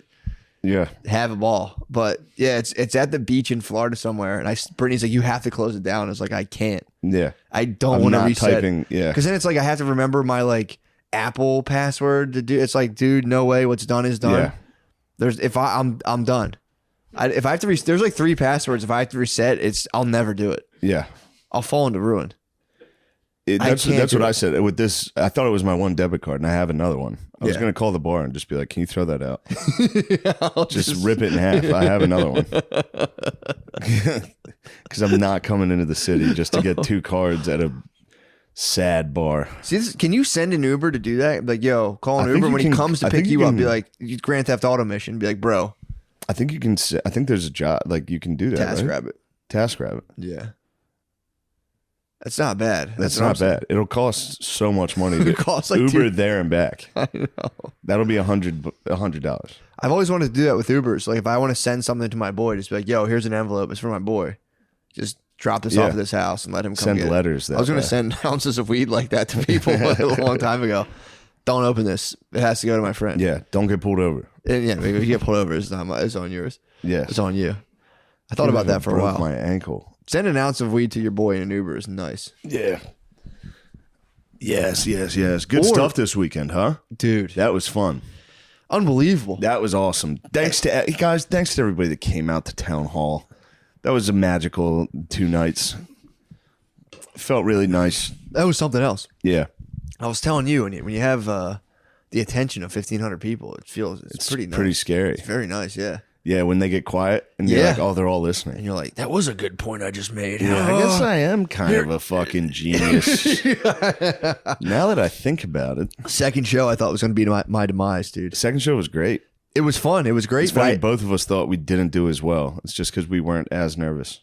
yeah. have a ball. But yeah, it's at the beach in Florida somewhere. And Brittany's like, you have to close it down. I was like, I can't. Yeah. I don't I'm want to not reset. typing. Yeah. Because then it's like I have to remember my like Apple password to do. It's like, dude, no way. What's done is done. Yeah. I'm done. If I have to there's like 3 passwords. If I have to reset, I'll never do it. Yeah. I'll fall into ruin. That's what I said. With this, I thought it was my one debit card, and I have another one. I was going to call the bar and just be like, "Can you throw that out? just rip it in half. I have another one." Because I'm not coming into the city just to get 2 cards at a sad bar. See, can you send an Uber to do that? Like, yo, call an Uber when he comes to pick you up. Be like, Grand Theft Auto mission. Be like, bro. I think you can. I think there's a job like you can do that. TaskRabbit. Yeah. That's not bad. That's not bad. It'll cost so much money. It costs like Uber there and back. I know. That'll be $100. I've always wanted to do that with Ubers. Like if I want to send something to my boy, just be like, yo, here's an envelope. It's for my boy. Just drop this off at this house and let him come send get letters. I was going to send ounces of weed like that to people a long time ago. Don't open this. It has to go to my friend. Yeah. Don't get pulled over. And yeah, if you get pulled over, it's on yours. Yeah. It's on you. I thought about that for a while. My ankle. Send an ounce of weed to your boy in an Uber is nice. Yeah. Yes. Good stuff this weekend, huh? Dude. That was fun. Unbelievable. That was awesome. Thanks to everybody that came out to town hall. That was a magical 2 nights. It felt really nice. That was something else. Yeah. I was telling you, when you have the attention of 1,500 people, it's pretty nice. Pretty scary. It's very nice, yeah. Yeah, when they get quiet and you're like, oh, they're all listening. And you're like, that was a good point I just made. Yeah, I guess I am kind of a fucking genius. Now that I think about it. Second show I thought was going to be my demise, dude. Second show was great. It was fun. It was great. It's funny, both of us thought we didn't do as well. It's just because we weren't as nervous.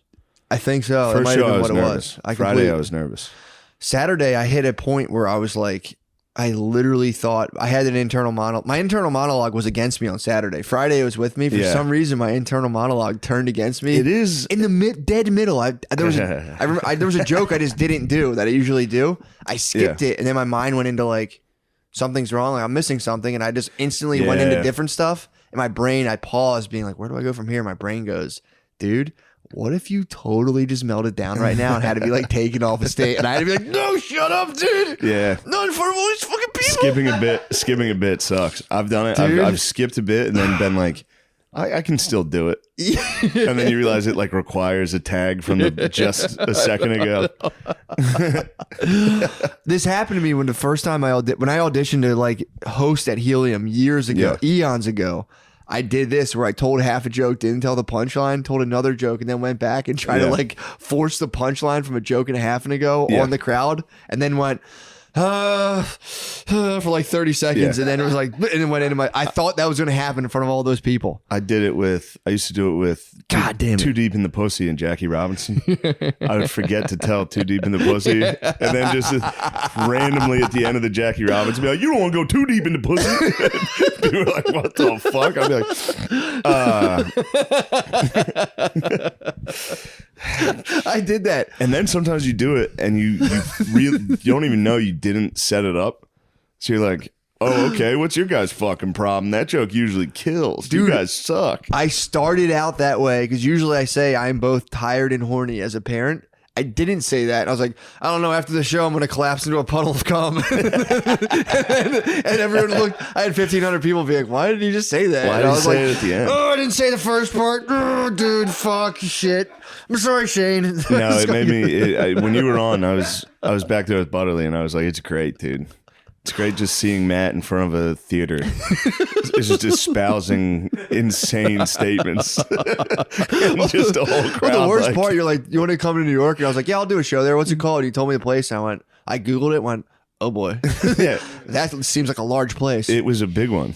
I think so. First show I was nervous. Friday I was nervous. Saturday I hit a point where I was like, I literally thought I had an internal monologue. My internal monologue was against me on Saturday. Friday it was with me. For some reason, my internal monologue turned against me. It is in the dead middle. There was a joke I just didn't do that I usually do. I skipped it, and then my mind went into like something's wrong. Like I'm missing something, and I just instantly went into different stuff. In my brain, I paused, being like, "Where do I go from here?" My brain goes, "Dude, what if you totally just melted down right now and had to be like taken off a stage?" And I had to be like, "No, shut up, dude. Yeah, not in front of all these fucking people." Skipping a bit sucks. I've done it. I've skipped a bit and then been like, I can still do it. And then you realize it like requires a tag from just a second ago. This happened to me when the first time I auditioned to like host at Helium years ago, eons ago. I did this where I told half a joke, didn't tell the punchline, told another joke, and then went back and tried to like force the punchline from a joke and a half ago on the crowd, and then went for like 30 seconds, and then it was like, and it went into my. I thought that was going to happen in front of all those people. I used to do it with Too Deep in the Pussy and Jackie Robinson. I would forget to tell Too Deep in the Pussy, and then just randomly at the end of the Jackie Robinson, be like, "You don't want to go too deep in the pussy." People were like, "What the fuck?" I'd be like, I did that. And then sometimes you do it and you don't even know you didn't set it up. So you're like, "Oh, okay, what's your guys' fucking problem? That joke usually kills. Dude, you guys suck." I started out that way because usually I say I'm both tired and horny as a parent. I didn't say that. I was like, I don't know, after the show, I'm going to collapse into a puddle of cum. and everyone looked. I had 1,500 people be like, why did he just say that? Why did he say it at the end? Oh, I didn't say the first part. Oh, dude, fuck, shit. I'm sorry, Shane. No, it made me, when you were on, I was back there with Butterly, and I was like, it's great, dude. It's great just seeing Matt in front of a theater. It's just espousing insane statements. Just a whole crowd. Well, the worst part, you're like, "You want to come to New York?" And I was like, "Yeah, I'll do a show there. What's it called?" He told me the place. And I Googled it, went, "Oh boy." Yeah. That seems like a large place. It was a big one.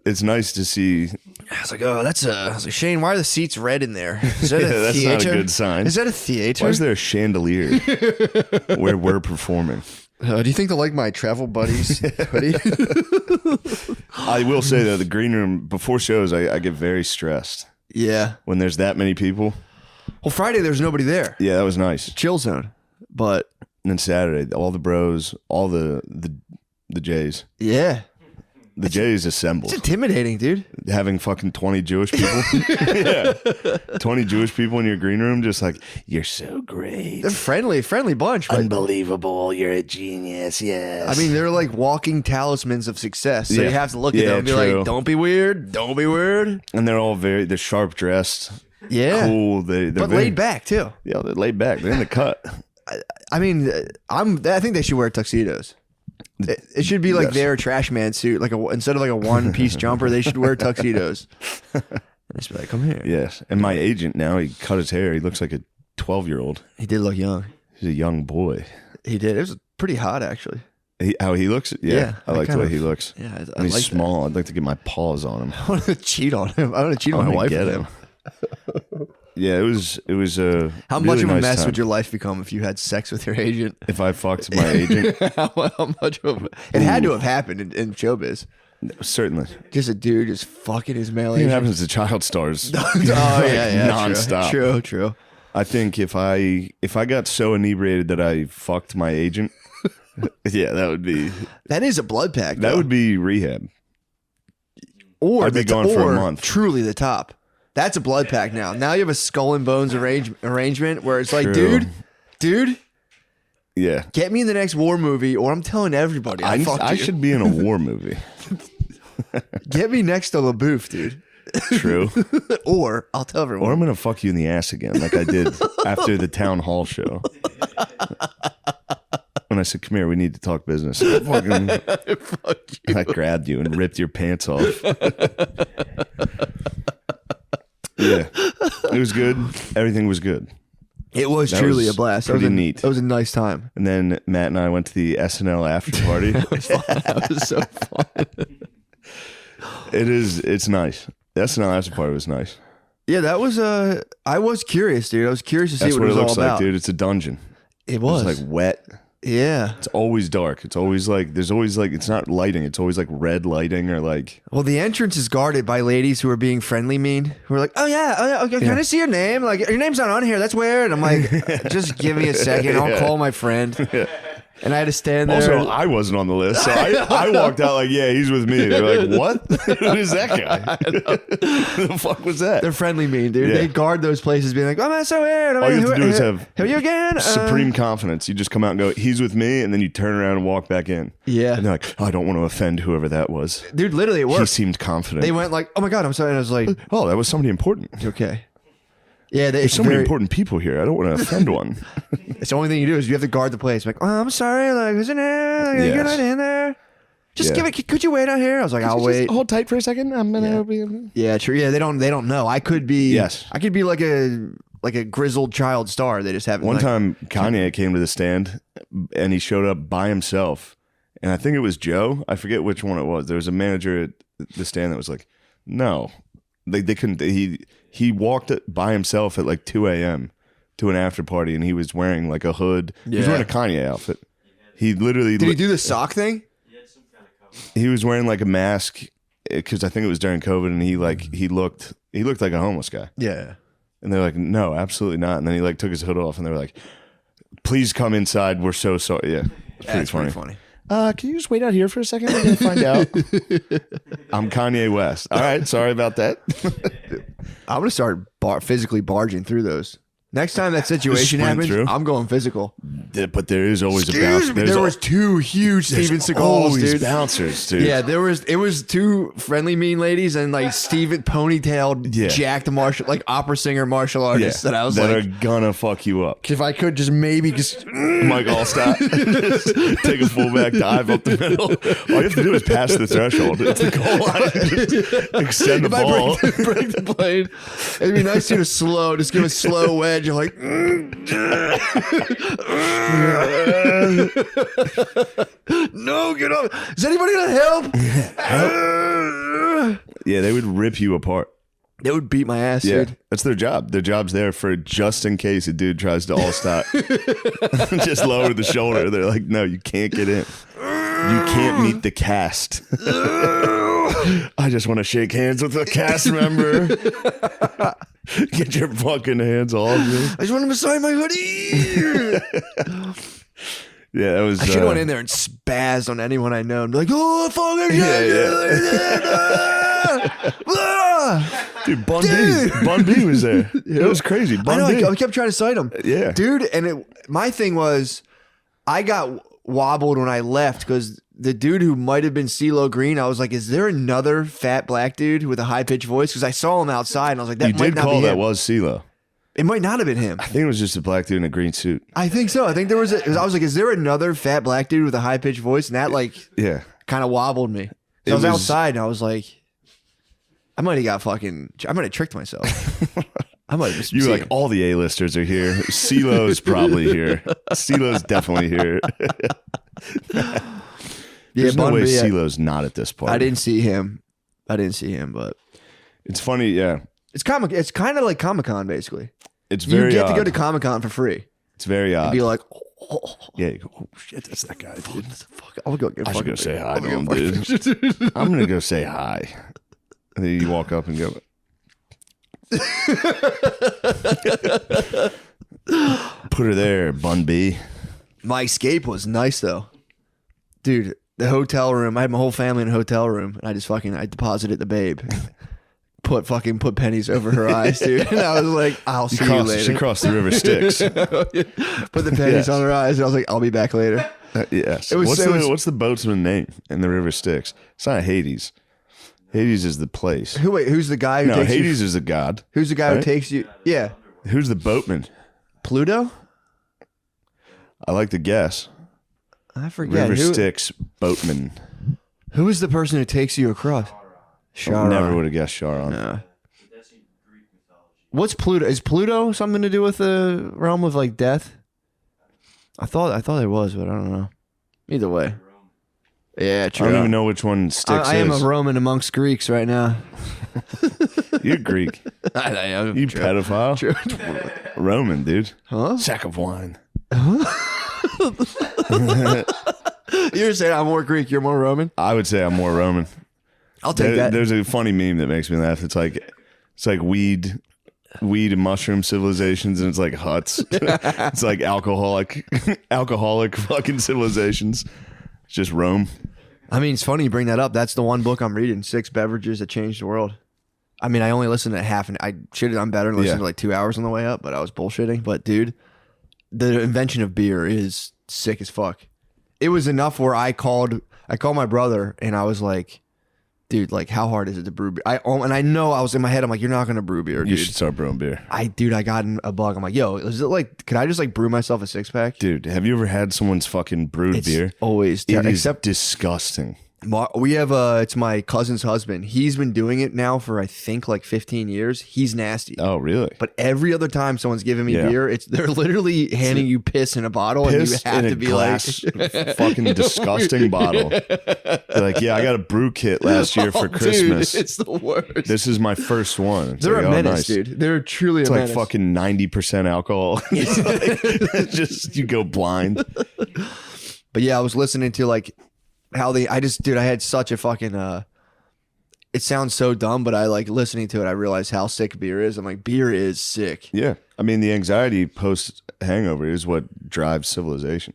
It's nice to see. I was like, "Oh, I was like, Shane, why are the seats red in there? Is that a that's theater? Not a good sign. Is that a theater? Why is there a chandelier where we're performing? Do you think they'll like my travel buddies hoodie? I will say though, the green room before shows, I get very stressed. Yeah. When there's that many people. Well, Friday there's nobody there. Yeah, that was nice. Chill zone. But and then Saturday, all the bros, all the Jays. Yeah. The Jays assembled. It's intimidating, dude. Having fucking 20 Jewish people. Yeah. 20 Jewish people in your green room, just like, "You're so great. They're friendly bunch. Unbelievable. You're a genius. Yes." I mean, they're like walking talismans of success. So you have to look at them and be like, "Don't be weird. Don't be weird." And they're all they're sharp dressed. Yeah. Cool. But laid back too. Yeah, they're laid back. They're in the cut. I mean, I think they should wear tuxedos. It should be like their trash man suit, like instead of like a one-piece jumper, they should wear tuxedos. And just be like, come here. Yes. And my agent now, he cut his hair. He looks like a 12-year-old. He did look young. He's a young boy. He did. It was pretty hot, actually. How he looks? Yeah. I like the way he looks. Yeah. And he's small. I'd like to get my paws on him. I want to cheat on him. I want to cheat on my wife with him. Yeah, it was how really much of a nice mess time. would your life become if you had sex with your agent? If I fucked my agent? How much of it had to have happened in showbiz. Certainly. Just a dude just fucking his male It agent. happens to child stars. Oh yeah, nonstop. True. I think if I got so inebriated that I fucked my agent, yeah, that is a blood pack. That would be rehab. Or I'd be gone for a month. Truly the top. That's a blood pack now. Now you have a skull and bones arrangement where it's like, True. dude, yeah, get me in the next war movie, or I'm telling everybody I should be in a war movie. Get me next to LaBouffe, dude. True. Or I'll tell everyone. Or I'm gonna fuck you in the ass again, like I did after the town hall show. When I said, "Come here, we need to talk business," Fuck you. I grabbed you and ripped your pants off. Yeah, it was good. Everything was good. It was truly a blast. Pretty neat. That was a nice time. And then Matt and I went to the SNL after party. That was so fun. It's nice. The SNL after party was nice. Yeah, that was I was curious, dude. I was curious to see That's what it was looks all about. like, dude. It's a dungeon. It was. It's like wet. Yeah. It's always dark. It's always like there's always like it's not lighting. It's always like red lighting or like. Well, the entrance is guarded by ladies who are being friendly mean. Who are like, oh yeah, okay, can I see your name? Like, your name's not on here. That's weird. I'm like, just give me a second. I'll call my friend. And I had to stand there. Also, I wasn't on the list, so I walked out like, yeah, he's with me. They're like, what? Who is that guy? Who the fuck was that? They're friendly mean, dude. Yeah. They guard those places, being like, oh, that's so weird. All you have to do is have who are you again? supreme confidence. You just come out and go, he's with me, and then you turn around and walk back in. Yeah. And they're like, oh, I don't want to offend whoever that was. Dude, literally, it worked. He seemed confident. They went like, oh my God, I'm sorry. And I was like, oh, that was somebody important. okay. Yeah, There's so many important people here. I don't want to offend one. It's the only thing you do is you have to guard the place. Like, oh, I'm sorry. Like, isn't there? Like, Yes. You're not in there. Just give it. Could you wait out here? I was like, I'll wait. Hold tight for a second. I'm gonna be. Yeah, true. Yeah, they don't know. I could be. Yes. I could be like a grizzled child star. They just haven't. One time, Kanye came to the stand, and he showed up by himself. And I think it was Joe. I forget which one it was. There was a manager at the stand that was like, "No, they couldn't." He walked by himself at like 2 a.m. to an after party, and he was wearing like a hood. He was wearing a Kanye outfit. He literally Did he do the sock thing? He was wearing like a mask because I think it was during COVID, and he looked like a homeless guy. Yeah. And they're like, "No, absolutely not." And then he like took his hood off, and they were like, "Please come inside. We're so sorry." Yeah, it's pretty funny. Can you just wait out here for a second? We're gonna find out. I'm Kanye West. All right, sorry about that. I'm gonna start physically barging through those. Next time that situation happens, I'm going physical. But there is always a bouncer. There was two huge Steven Seagals, dude. Bouncers, dude. Yeah, it was two friendly mean ladies and like Steven ponytailed, jacked opera singer martial artists that I was that like, are gonna fuck you up. if I could just maybe just Mike Allstott, just take a fullback dive up the middle. All you have to do is pass the threshold. It's the goal line. Just extend the ball. break the plane. It'd be nice to do a slow, just give a slow wedge. You're like, no, get up. Is anybody gonna help? Yeah, they would rip you apart. They would beat my ass, Yeah, dude. that's their job. Their job's there for just in case a dude tries to all stop. Just lower the shoulder. They're like, no, you can't get in. You can't meet the cast. I just want to shake hands with a cast member. Get your fucking hands off me. I just want him to sign my hoodie. Yeah, that was. I should have went in there and spazzed on anyone I know and be like, oh, fucking Dude, Bun B was there. It was crazy. I know. I kept trying to cite him. Yeah, dude. And my thing was, I got wobbled when I left because the dude who might have been CeeLo Green, I was like, is there another fat black dude with a high pitched voice? Because I saw him outside and I was like, that you might did not call be that him. was CeeLo. It might not have been him. I think it was just a black dude in a green suit. I think so. I think there was. I was like, is there another fat black dude with a high pitched voice? And that like, Yeah. kind of wobbled me. So I was outside and I was like, I might have tricked myself. I might have. You were like, all the A-listers are here. CeeLo's probably here. CeeLo's definitely here. There's no way CeeLo's not at this point. I didn't see him, but it's funny. Yeah. It's kind of like Comic-Con, basically. It's very You get to odd. go to Comic-Con for free. It's very odd. And be like, yeah, you go, oh shit, that's that guy, dude. I'll go get I should go say hi to him, dude. dude. I'm gonna go say hi. And then you walk up and go. Put her there, Bun B. My escape was nice though, dude. The hotel room. I had my whole family in a hotel room, and I deposited the babe. Put pennies over her eyes, dude. And I was like, I'll see you later. She crossed the river Styx. Put the pennies on her eyes, and I was like, I'll be back later. Yes. What's the boatsman name in the river Styx? It's not Hades. Hades is the place. Who's the guy who No, takes Hades you? is the god. Who's the guy right? who takes you? Yeah. Who's the boatman? Pluto? I like to guess. I forget. River Styx boatman. Who is the person who takes you across? Charon. Never would have guessed Charon. No. What's Pluto? Is Pluto something to do with the realm of like death? I thought it was, but I don't know. Either way. Yeah, true. I don't even know which one Styx I am is. a Roman amongst Greeks right now. You're Greek. I am. You True. pedophile. True. Roman, dude. Huh? Sack of wine. You're saying I'm more Greek, you're more Roman? I would say I'm more Roman. I'll take that. There's a funny meme that makes me laugh. It's like weed and mushroom civilizations, and it's like huts. It's like alcoholic fucking citilizations. It's just Rome. I mean, it's funny you bring that up. That's the one book I'm reading, 6 Beverages That Changed the World. I mean, I only listened to half, and I should have done better and listened to like 2 hours on the way up, but I was bullshitting. But dude, the invention of beer is sick as fuck. It was enough where I called my brother and I was like, dude, like how hard is it to brew beer? And I know I was in my head, I'm like, you're not gonna brew beer, dude. You should start brewing beer. I got in a bug. I'm like, yo, is it like, could I just like brew myself a 6-pack? Dude, have you ever had someone's fucking brewed beer? Always, It is except disgusting. we have it's my cousin's husband. He's been doing it now for I think like 15 years. He's nasty. Oh, really? But every other time someone's giving me beer, they're literally handing you piss in a bottle, and you Piss have in to a be glass, like, fucking disgusting bottle. They're like, yeah, I got a brew kit last year for Christmas. Dude, it's the worst. This is my first one. It's They're like, a menace, nice. dude. They're truly It's a like menace. fucking 90% alcohol. It's just you go blind. But yeah, I was listening to like how I had such a fucking it sounds so dumb, but I like listening to it, I realized how sick beer is. I'm like, beer is sick. Yeah. I mean, the anxiety post hangover is what drives civilization.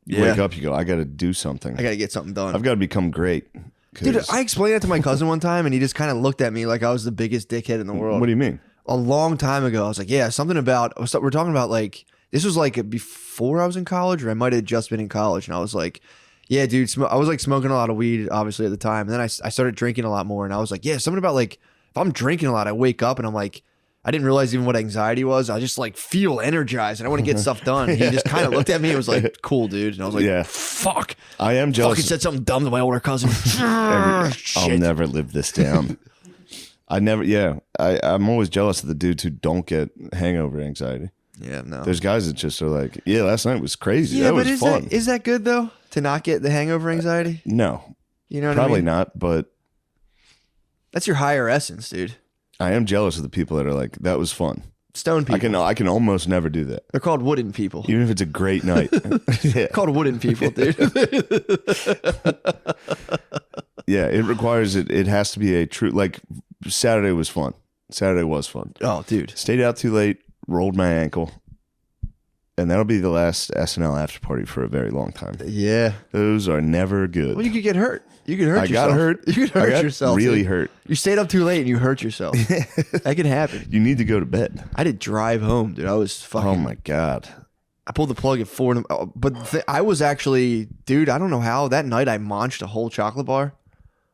You wake up, you go, I got to do something. I got to get something done. I've got to become great. Dude, I explained that to my cousin one time, and he just kind of looked at me like I was the biggest dickhead in the world. What do you mean? A long time ago, I was like, yeah, something about, we're talking about like, this was like before I was in college, or I might have just been in college. And I was like, yeah, dude, I was like smoking a lot of weed, obviously, at the time. And then I started drinking a lot more. And I was like, yeah, something about like, if I'm drinking a lot, I wake up and I'm like, I didn't realize even what anxiety was. I just like feel energized and I want to get stuff done. And he just kind of looked at me and was like, cool, dude. And I was like, Yeah. fuck. I am jealous. Fucking said something dumb to my older cousin. I'll never live this down. I'm always jealous of the dudes who don't get hangover anxiety. Yeah, no. There's guys that just are like, yeah, last night was crazy. Yeah, That but was fun. is that good though? To not get the hangover anxiety? No, You know what probably I mean? not. But That's your higher essence, dude. I am jealous of the people that are like, that was fun. Stone people. I can almost never do that, They're called wooden people. even if it's a great night. Yeah. Called wooden people, dude. Yeah, it requires it. It has to be a true. Like Saturday was fun. Saturday was fun. Oh, dude. Stayed out too late, rolled my ankle, and that'll be the last SNL after party for a very long time. Yeah. Those are never good. Well, you could get hurt. You could hurt I yourself. got hurt. You could hurt I got yourself. really dude. hurt. You stayed up too late and you hurt yourself. That could happen. You need to go to bed. I did drive home, dude. I was fucking. Oh my god. I pulled the plug at 4. But I was actually, dude. I don't know how that night I munched a whole chocolate bar.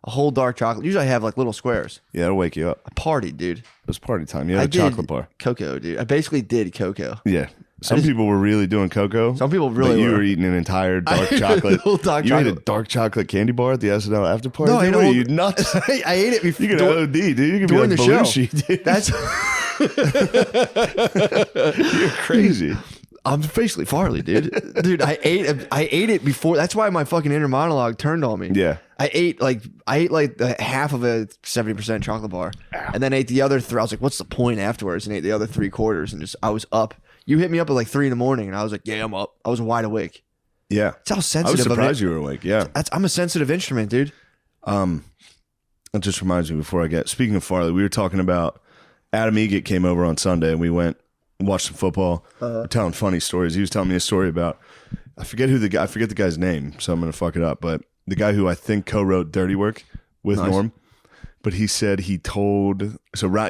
A whole dark chocolate. Usually I have like little squares. Yeah, it'll wake you up. I partied, dude. It was party time. You had I a did chocolate bar. Cocoa, dude. I basically did cocoa. Yeah. Some people were really doing cocoa. Some people really but you were. were eating an entire dark chocolate. Little dark you ate a chocolate. dark chocolate candy bar at the SNL after party? No, I Dude, ate a what are whole- you nuts? I ate it before. You can OD, dude. You can during be the like show. Belushi, dude. That's You're crazy. I'm basically Farley, dude. Dude, I ate it before. That's why my fucking inner monologue turned on me. Yeah. I ate like half of a 70% chocolate bar, and then ate the other three. I was like, "What's the point?" Afterwards, and ate the other 3/4, and just I was up. You hit me up at like 3 a.m, and I was like, "Yeah, I'm up." I was wide awake. Yeah. That's how I was sensitive. surprised you were awake. Yeah. I'm a sensitive instrument, dude. That just reminds me before I get, speaking of Farley, we were talking about Adam Egett came over on Sunday and we went and watched some football. We're telling funny stories. He was telling me a story about, I forget the guy's name, so I'm going to fuck it up, but the guy who I think co-wrote Dirty Work with Norm, but he said he told,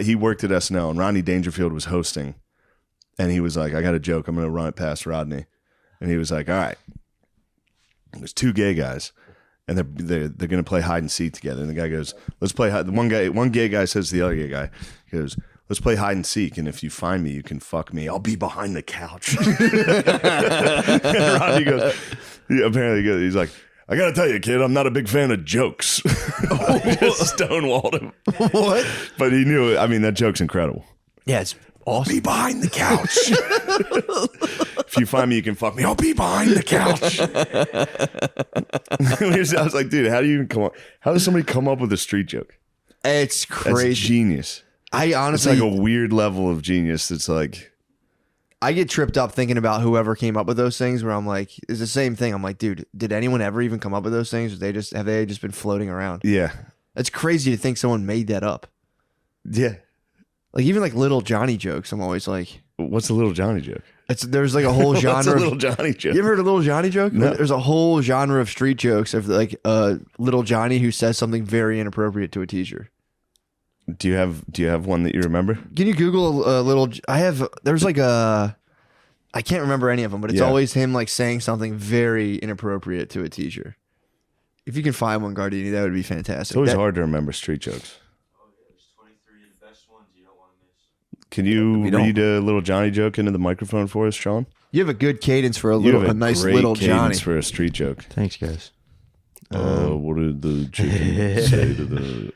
he worked at SNL and Rodney Dangerfield was hosting and he was like, I got a joke, I'm going to run it past Rodney. And he was like, all right, there's 2 gay guys. And they're going to play hide and seek together. And the guy goes, "Let's play hide." One gay guy says to the other gay guy, he goes, "Let's play hide and seek. And if you find me, you can fuck me. I'll be behind the couch." And Rodney goes, he's like, "I got to tell you, kid, I'm not a big fan of jokes." Just stonewalled him. What? But he knew it. I mean, that joke's incredible. Yeah, it's I'll be behind the couch. If you find me, you can fuck me. I'll be behind the couch. I was like, dude, how do you even come up? How does somebody come up with a street joke? It's That's crazy. genius. I It's honestly, like a weird level of genius. It's like, I get tripped up thinking about whoever came up with those things. Where I'm like, it's the same thing. I'm like, dude, did anyone ever even come up with those things? Or have they just been floating around? yeah, It's crazy to think someone made that up. yeah. Like even like little Johnny jokes. I'm always like, What's a little Johnny joke? there's like a whole genre. What's a of- little Johnny joke? You ever heard a little Johnny joke? No. There's a whole genre of street jokes of like little Johnny who says something very inappropriate to a teacher. Do you have one that you remember? Can you Google a little? There's like I can't remember any of them, but it's Yeah. always him like saying something very inappropriate to a teacher. If you can find one, Gardini, that would be fantastic. It's always That- hard to remember street jokes. There's 23 of the best ones you don't want to miss. Can you We don't. read a little Johnny joke into the microphone for us, Sean? You have a good cadence for a You have a nice great little cadence Johnny. for a street joke. Thanks, guys. What did the chicken say to the?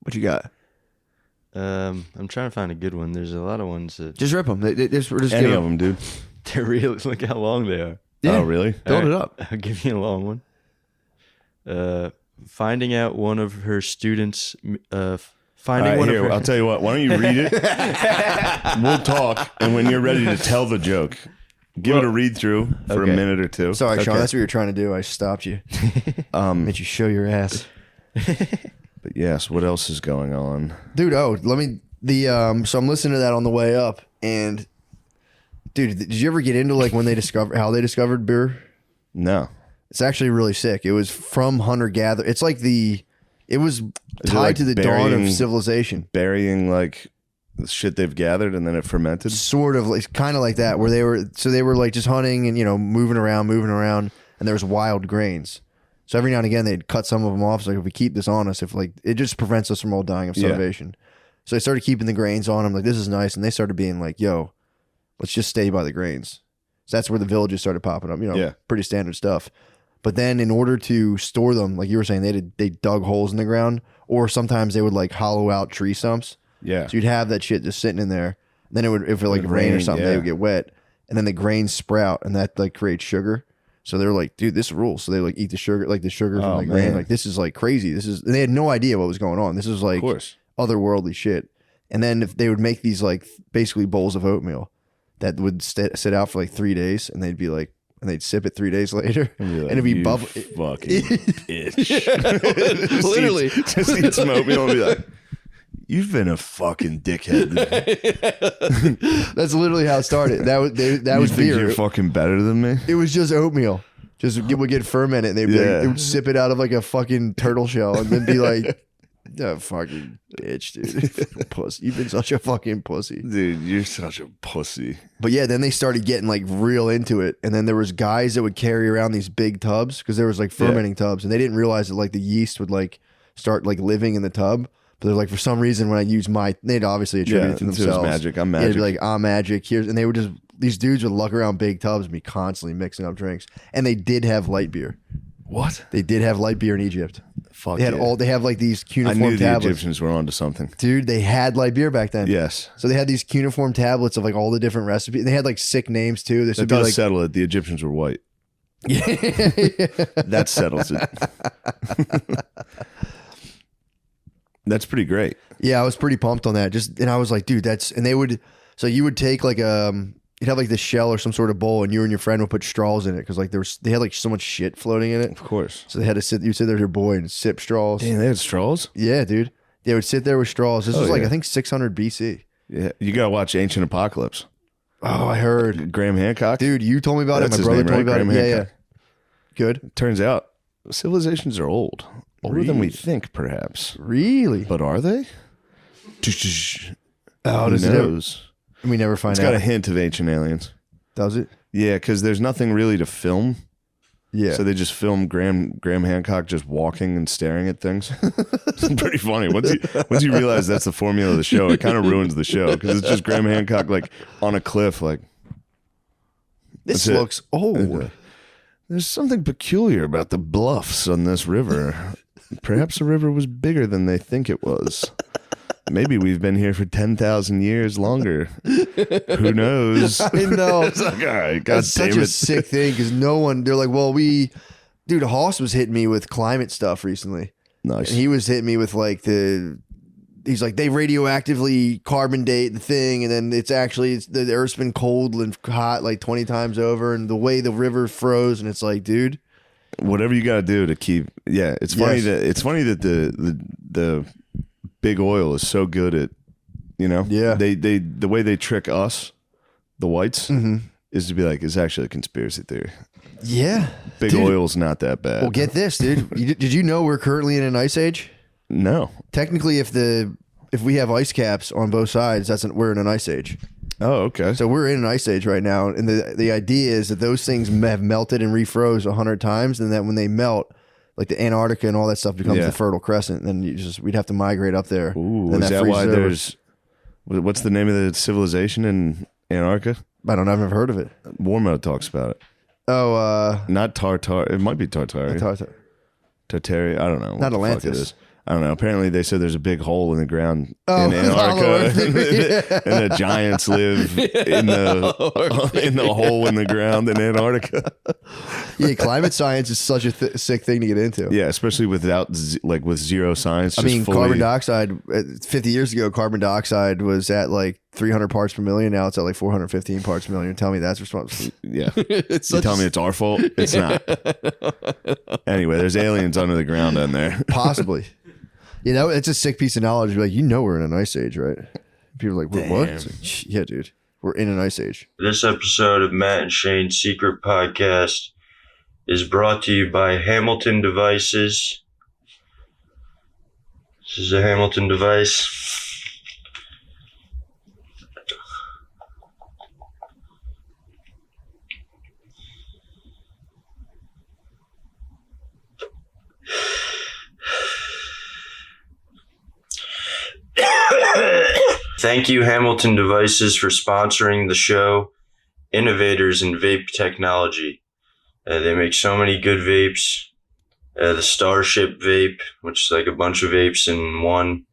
What you got? I'm trying to find a good one. There's a lot of ones that Just rip them. We're just Any give of them, dude? they're really look how long they are. Yeah. Oh, really? Build it All up. I'll give you a long one. Finding out one of her students. Finding All right, one here, of her. I'll tell you what. Why don't you read it? We'll talk, and when you're ready to tell the joke, give it a read through for Okay. a minute or two. Sorry, Sean. Okay. That's what you're trying to do. I stopped you. Made you show your ass, But yes, what else is going on? dude. So I'm listening to that on the way up, and dude, did you ever get into like when they how they discovered beer? No, It's actually really sick. It was from hunter gatherer. It's like it was it tied like to the dawn burying- of civilization. burying like the shit they've gathered, and then it fermented. Sort of like kind of like that, where they were like just hunting and moving around, and there was wild grains. So every now and again they'd cut some of them off. So like if we keep this on us, if like it just prevents us from all dying of Yeah. starvation. So they started keeping the grains on them. Like this is nice, and they started being like, "Yo, let's just stay by the grains." So that's where the villages started popping up. Yeah. Pretty standard stuff. But then in order to store them, like you were saying, they dug holes in the ground, or sometimes they would like hollow out tree stumps. Yeah, So you'd have that shit just sitting in there. Then it would, if it like It would rain or rain, something, yeah. they would get wet, and then the grains sprout, and that like creates sugar. So they're like, dude, this rules. So they like eat the sugar, from Oh, the grain. man. Like this is like crazy. And they had no idea what was going on. This is of like course. otherworldly shit. And then if they would make these like basically bowls of oatmeal that would sit out for like 3 days, and they'd be like, and they'd sip it 3 days later, And, and it'd be "You bubble. fucking bitch. Literally. just eat some oatmeal and be like, "You've been a fucking dickhead. That's literally how it started. That was You think beer. you're fucking better than me." It was just oatmeal. Just would get fermented, and they'd be Yeah. they would sip it out of like a fucking turtle shell, and then be like, That fucking bitch, dude. Pussy. You've been such a fucking pussy. Dude, you're such a pussy. But yeah, then they started getting like real into it. And then there was guys that would carry around these big tubs because there was like fermenting tubs. And they didn't realize that like the yeast would like start like living in the tub. But they're like, for some reason, when I use they'd obviously attribute it to themselves. Magic. I'm Yeah, magic. they'd be like, I'm magic. And they would just, these dudes would luck around big tubs and be constantly mixing up drinks. And they did have light beer. What? They did have light beer in Egypt. Fuck They had they have like these I cuneiform knew the tablets. Egyptians were onto something. Dude, they had light beer back then. Yes. So they had these cuneiform tablets of like all the different recipes. They had like sick names too. This That would be does like settle it. The Egyptians were white. That settles it. That's pretty great. Yeah, I was pretty pumped on that. And I was like, dude, so you would take like you'd have like this shell or some sort of bowl, and you and your friend would put straws in it because like they had like so much shit floating in it. Of course. So they had to you'd sit there with your boy and sip straws. Damn, they had straws? Yeah, dude. They would sit there with straws. This was like, yeah. I think 600 BC. Yeah. You got to watch Ancient Apocalypse. Oh, I heard. Graham Hancock? Dude, you told me about That's it. My his brother name, told me right? about Graham it. Yeah, Hancock. yeah. Good. Turns out civilizations are old. Older than we Really? think, perhaps. Really? But are they? Oh, Who does it knows? We never find It's out. got a hint of ancient aliens. Does it? Yeah, because there's nothing really to film. Yeah. So they just film Graham Hancock just walking and staring at things. It's pretty funny. Once you realize that's the formula of the show, it kind of ruins the show because it's just Graham Hancock like on a cliff. Like This that's it. looks old. There's something peculiar about the bluffs on this river. Perhaps the river was bigger than they think it was. Maybe we've been here for 10,000 years longer. Who knows? I know. It's like, all right, God That's damn such a it. sick thing because they're like, well, dude, Hoss was hitting me with climate stuff recently. Nice. And he was hitting me with like he's like, they radioactively carbon date the thing. And then the Earth's been cold and hot like 20 times over. And the way the river froze. And it's like, dude. Whatever you got to do to keep. Yeah, it's funny that the big oil is so good at, Yeah. the way they trick us, the whites, Mm-hmm. is to be like, it's actually a conspiracy theory. Yeah. Big Dude. oil's not that bad. Well, get this, dude. Did you know we're currently in an ice age? No. Technically, if we have ice caps on both sides, we're in an ice age. Oh, okay. So we're in an ice age right now, and the idea is that those things have melted and refroze 100 times, and that when they melt, like the Antarctica and all that stuff becomes the Fertile Crescent, and then we'd have to migrate up there. Ooh, and is that freezes why over. there's? What's the name of the civilization in Antarctica? I don't know. I've never heard of it. Warmo talks about it. Oh, Not Tartar. It might be Tartaria. Tartaria. I don't know. Not what the fuck Atlantis. it is. I don't know. Apparently, they said there's a big hole in the ground Oh, in Antarctica, yeah. and the giants live in the hole in the ground in Antarctica. yeah, climate science is such a sick thing to get into. Yeah, especially with zero science. I just mean, fully, carbon dioxide. 50 years ago, carbon dioxide was at like 300 parts per million. Now it's at like 415 parts per million. Tell me that's responsible. Yeah, you tell me it's our fault. It's not. Anyway, there's aliens under the ground down there. Possibly. It's a sick piece of knowledge. You're like, we're in an ice age, right? People are like, what? It's like, yeah, dude. We're in an ice age. This episode of Matt and Shane's Secret Podcast is brought to you by Hamilton Devices. This is a Hamilton device. Thank you, Hamilton Devices, for sponsoring the show. Innovators in vape technology. They make so many good vapes. The Starship vape, which is like a bunch of vapes in one.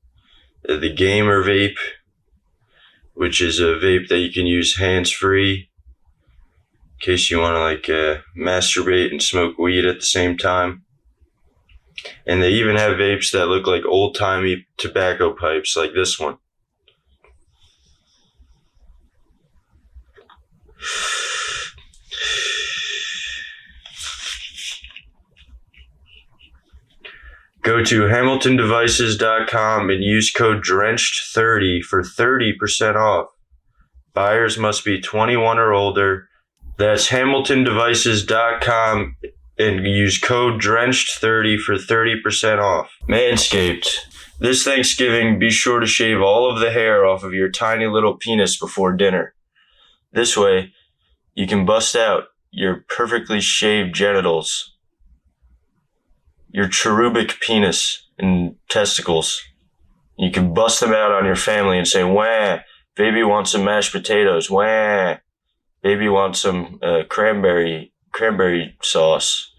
The Gamer vape, which is a vape that you can use hands-free in case you want to masturbate and smoke weed at the same time. And they even have vapes that look like old-timey tobacco pipes, like this one. Go to hamiltondevices.com and use code DRENCHED30 for 30% off. Buyers must be 21 or older. That's hamiltondevices.com and use code DRENCHED30 for 30% off. Manscaped. This Thanksgiving, be sure to shave all of the hair off of your tiny little penis before dinner. This way, you can bust out your perfectly shaved genitals, your cherubic penis and testicles. You can bust them out on your family and say, wah, baby wants some mashed potatoes, wah, baby wants some cranberry sauce.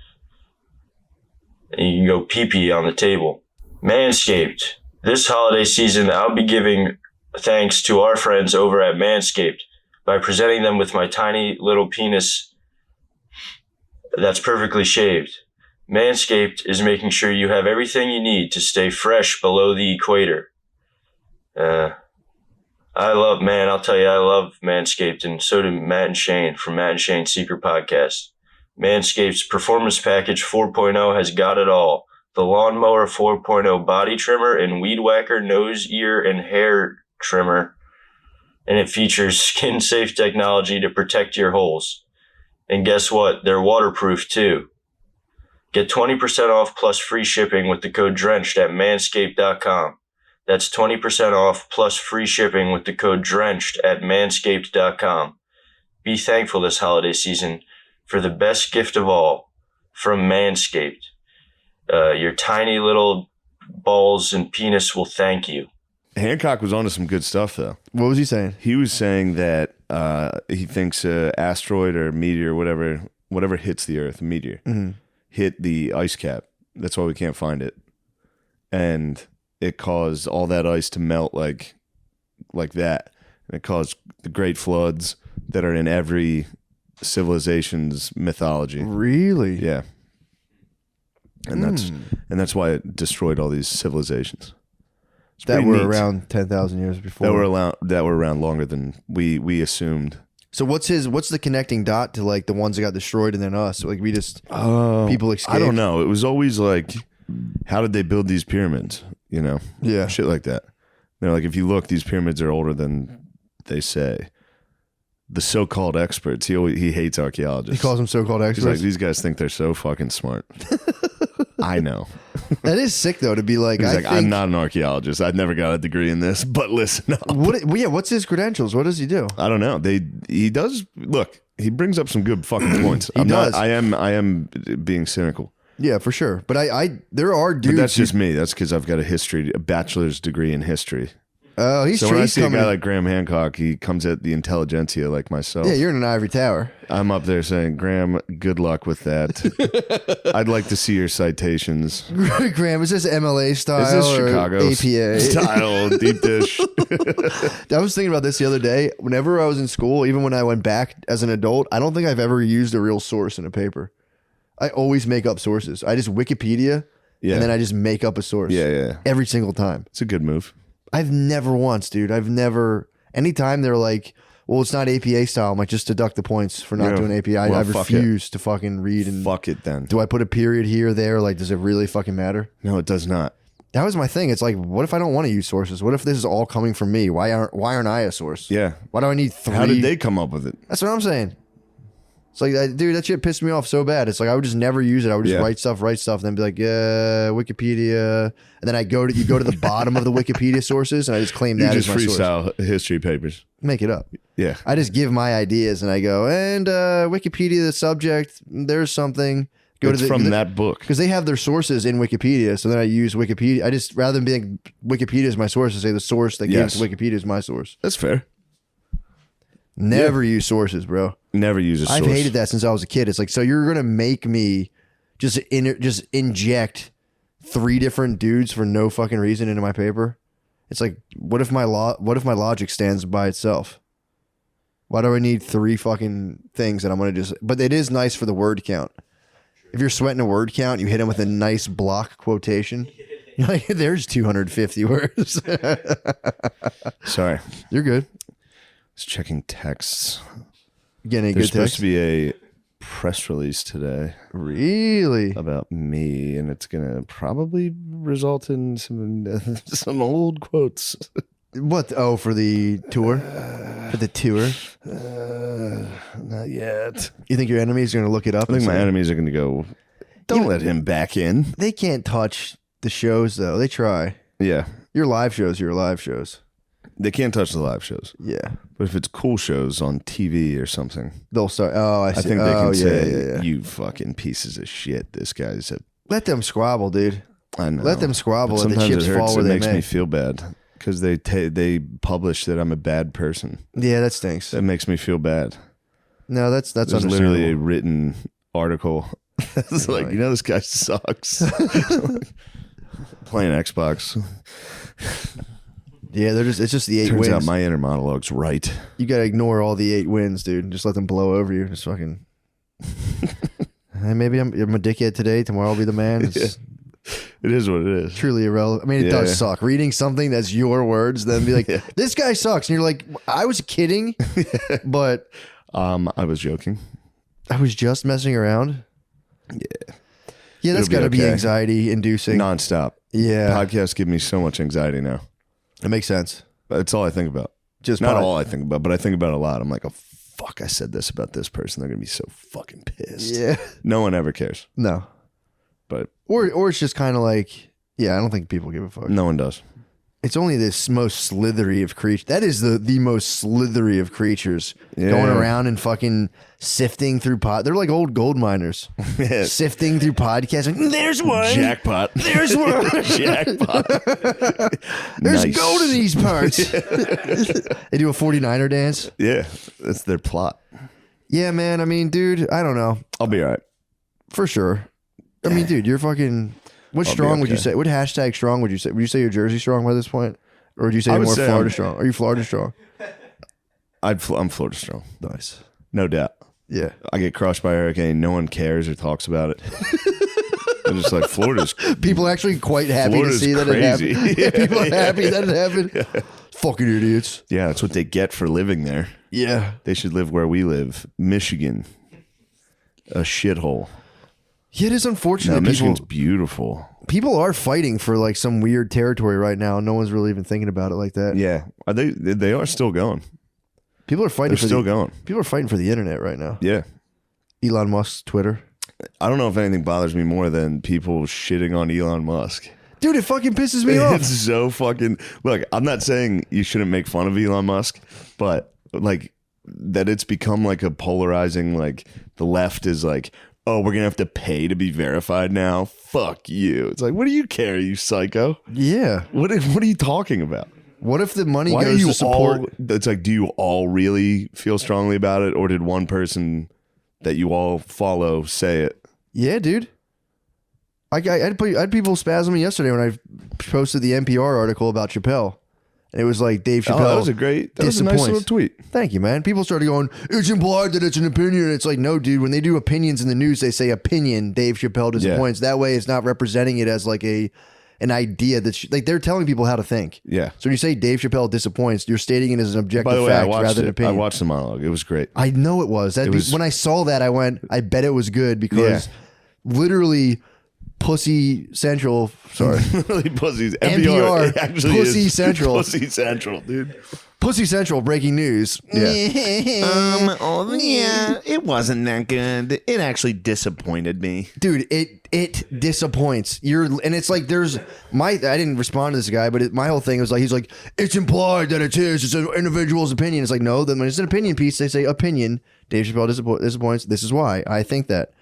And you can go pee-pee on the table. Manscaped. This holiday season, I'll be giving thanks to our friends over at Manscaped by presenting them with my tiny little penis that's perfectly shaved. Manscaped is making sure you have everything you need to stay fresh below the equator. I'll tell you, I love Manscaped, and so do Matt and Shane from Matt and Shane's Secret Podcast. Manscaped's Performance Package 4.0 has got it all. The Lawnmower 4.0 body trimmer and Weed Whacker nose, ear, and hair trimmer. And it features skin-safe technology to protect your holes. And guess what? They're waterproof too. Get 20% off plus free shipping with the code DRENCHED at manscaped.com. That's 20% off plus free shipping with the code DRENCHED at manscaped.com. Be thankful this holiday season for the best gift of all from Manscaped. Your tiny little balls and penis will thank you. Hancock was onto some good stuff, though. What was he saying? He was saying that he thinks asteroid or meteor, whatever hits the Earth, meteor, hit the ice cap. That's why we can't find it. And it caused all that ice to melt like that. And it caused the great floods that are in every civilization's mythology. Really? Yeah. And that's why it destroyed all these civilizations. It's That pretty were neat. around 10,000 years before. That were around longer than we assumed. So what's the connecting dot to like the ones that got destroyed and then us? Like we just people escaped. I don't know. It was always like, how did they build these pyramids? You know, Yeah. shit like that. They're like, if you look, these pyramids are older than they say. The so-called experts. He hates archaeologists. He calls them so-called He's like, experts. these guys think they're so fucking smart. I know. That is sick though to be like. He's I like, think, I'm not an archaeologist. I never got a degree in this. But listen up. What's his credentials? What does he do? I don't know. He does look. He brings up some good fucking points. He does. I am being cynical. Yeah, for sure. But there are dudes. But that's just me. That's because I've got a bachelor's degree in history. Oh, he's So when I see a coming. guy like Graham Hancock, he comes at the intelligentsia like myself. Yeah, you're in an ivory tower. I'm up there saying, Graham, good luck with that. I'd like to see your citations. Graham, is this MLA style Is this or Chicago APA style deep dish? I was thinking about this the other day. Whenever I was in school, even when I went back as an adult, I don't think I've ever used a real source in a paper. I always make up sources. I just Wikipedia, Yeah. and then I just make up a source. Yeah. Every single time. It's a good move. I've never once, dude. Anytime they're like, well, it's not APA style, I'm like, just deduct the points for not Yeah. doing APA. Well, I fuck refuse to fucking read. And Fuck it then. do I put a period here or there? Like, does it really fucking matter? No, it does not. That was my thing. It's like, what if I don't want to use sources? What if this is all coming from me? Why aren't I a source? Yeah. Why do I need 3? How did they come up with it? That's what I'm saying. It's like, dude, that shit pissed me off so bad. It's like I would just never use it. I would just Yeah. write stuff, and then be like, yeah, Wikipedia, and then you go to the bottom of the Wikipedia sources, and I just claim You that just as my source. freestyle history papers. Make it up. Yeah. I just give my ideas, and I go, and Wikipedia, the subject, there's something. It's from that book. Because they have their sources in Wikipedia, so then I use Wikipedia. I just, rather than being Wikipedia is my source, I say the source that Yes. gives Wikipedia is my source. That's fair. Never use sources, bro. Never use a source. I've hated that since I was a kid. It's like, so you're gonna make me just inject 3 different dudes for no fucking reason into my paper? It's like, what if my logic stands by itself? Why do I need 3 fucking things that I'm gonna just? But it is nice for the word count. If you're sweating a word count, you hit them with a nice block quotation. You're like, there's 250 words. Sorry. You're good. Just checking texts. Getting a There's good supposed text. to be a press release today Really? about me, and it's gonna probably result in some old quotes. What? Oh, for the tour? For the tour? Not yet. You think your enemies are going to look it up? I think and my say- enemies are gonna go. Don't let him back in. They can't touch the shows, though. They try. Yeah. Your live shows, your live shows. They can't touch the live shows. Yeah. But if it's cool shows on TV or something, They'll start. Oh, I see. I think they can say, yeah. you fucking pieces of shit. This guy's a... Let them squabble, dude. I know. Let them squabble But and the sometimes chips it hurts. fall where It they makes may. me feel bad because they publish that I'm a bad person. Yeah, that stinks. That makes me feel bad. No, that's There's understandable. literally a written article. It's like, you know, this guy sucks. Playing Xbox. Yeah, it's just the 8 Turns wins. out my inner monologue's right. You gotta ignore all the 8 wins, dude. And just let them blow over you. Just fucking. Hey, maybe I'm a dickhead today. Tomorrow I'll be the man. It's It is what it is. truly irrelevant. I mean, it does suck. Reading something that's your words, then be like, this guy sucks. And you're like, I was kidding, but I was joking. I was just messing around. Yeah. Yeah, that's It'll got to be be okay. anxiety inducing. Nonstop. Yeah, Podcasts give me so much anxiety now. it makes sense. That's all I think about. Just Not pod- all I think about, but I think about it a lot. I'm like, oh, fuck, I said this about this person. They're going to be so fucking pissed. Yeah. No one ever cares, No. but Or it's just kind of like, yeah, I don't think people give a fuck. no one does. It's only this most slithery of creatures. That is the most slithery of creatures Yeah. going around and fucking sifting through They're like old gold miners, sifting through podcasts. Like, there's one. Jackpot. There's one. Jackpot. There's Nice. gold in these parts. They do a 49er dance. Yeah, that's their plot. Yeah, man. I mean, dude, I don't know. I'll be all right. For sure. I mean, dude, you're fucking. What I'll be strong would you okay. say? What hashtag strong would you say? Would you say you're Jersey strong by this point? Or would you say I you're would more say Florida I'm- strong? Are you Florida strong? I'm Florida strong. Nice. No doubt. Yeah. I get crushed by a hurricane. No one cares or talks about it. I'm just like, Florida's People are actually quite happy Florida's to see that crazy. it happened. Yeah, people are happy that it happened. Fucking idiots. Yeah, that's what they get for living there. Yeah. They should live where we live. Michigan. A shithole. Yeah, it is No, unfortunate. Michigan's beautiful. People are fighting for like some weird territory right now. No one's really even thinking about it like that. Yeah. Are they are still going. People are fighting They're for still going. People are fighting for the internet right now. Yeah. Elon Musk's Twitter. I don't know if anything bothers me more than people shitting on Elon Musk. Dude, it fucking pisses me off. It's so fucking... Look, I'm not saying you shouldn't make fun of Elon Musk, but like that it's become like a polarizing, like the left is like, oh, we're going to have to pay to be verified now. Fuck you. It's like, what do you care, you psycho? Yeah. What are you talking about? What if the money Why are goes you to support? all... It's like, do you all really feel strongly about it? Or did one person that you all follow say it? Yeah, dude. I had people spasm me yesterday when I posted the NPR article about Chappelle. And it was like Dave Chappelle. Oh, that was a nice little disappoints. tweet. Thank you, man. People started going, it's implied that it's an opinion. It's like, no, dude, when they do opinions in the news, they say opinion, Dave Chappelle disappoints. That way it's not representing it as like an idea that's like they're telling people how to think. Yeah. So when you say Dave Chappelle disappoints, you're stating it as an objective By the way, I fact watched rather than it. I opinion. watched the monologue. It was great. I know it was. When I saw that, I went, I bet it was good because literally Pussy Central, sorry. Really pussies. NPR, it actually Pussy is Central. Pussy Central, dude. Pussy Central breaking news. Yeah. It wasn't that good. It actually disappointed me. Dude, it disappoints. And it's like I didn't respond to this guy, but my whole thing was like, he's like, it's implied that it's an individual's opinion. It's like, no, then when it's an opinion piece, they say opinion. Dave Chappelle disappoints. This is why I think that.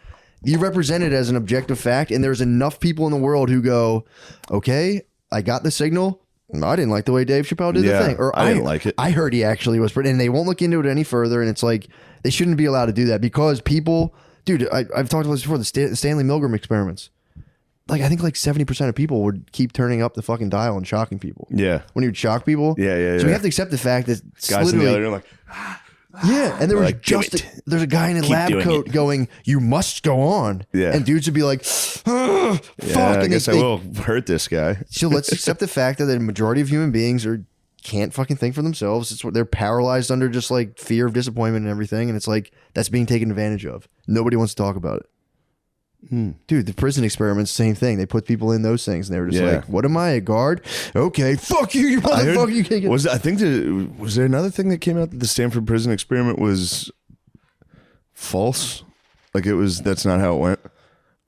You represent it as an objective fact, and there's enough people in the world who go, okay, I got the signal. I didn't like the way Dave Chappelle did the thing. Or I didn't like it. I heard he actually was, and they won't look into it any further. And it's like, they shouldn't be allowed to do that because people, dude, I've talked about this before, the Stanley Milgram experiments. Like, I think like 70% of people would keep turning up the fucking dial and shocking people. Yeah. When you would shock people. Yeah. So we have to accept the fact that Guys in the literally, other room like, yeah, and there was like, do just it. there's a guy in a lab doing coat going, "You must go on." Yeah. And dudes would be like, "Fuck." I And guess I will hurt this guy. So let's accept the fact that the majority of human beings can't fucking think for themselves. It's what they're paralyzed under, just like fear of disappointment and everything. And it's like that's being taken advantage of. Nobody wants to talk about it. Dude, the prison experiments, same thing. They put people in those things, and they were just Yeah. like, "What am I, a guard? Okay, fuck you, you motherfucker. You can't get." Was there another thing that came out that the Stanford prison experiment was false? Like that's not how it went.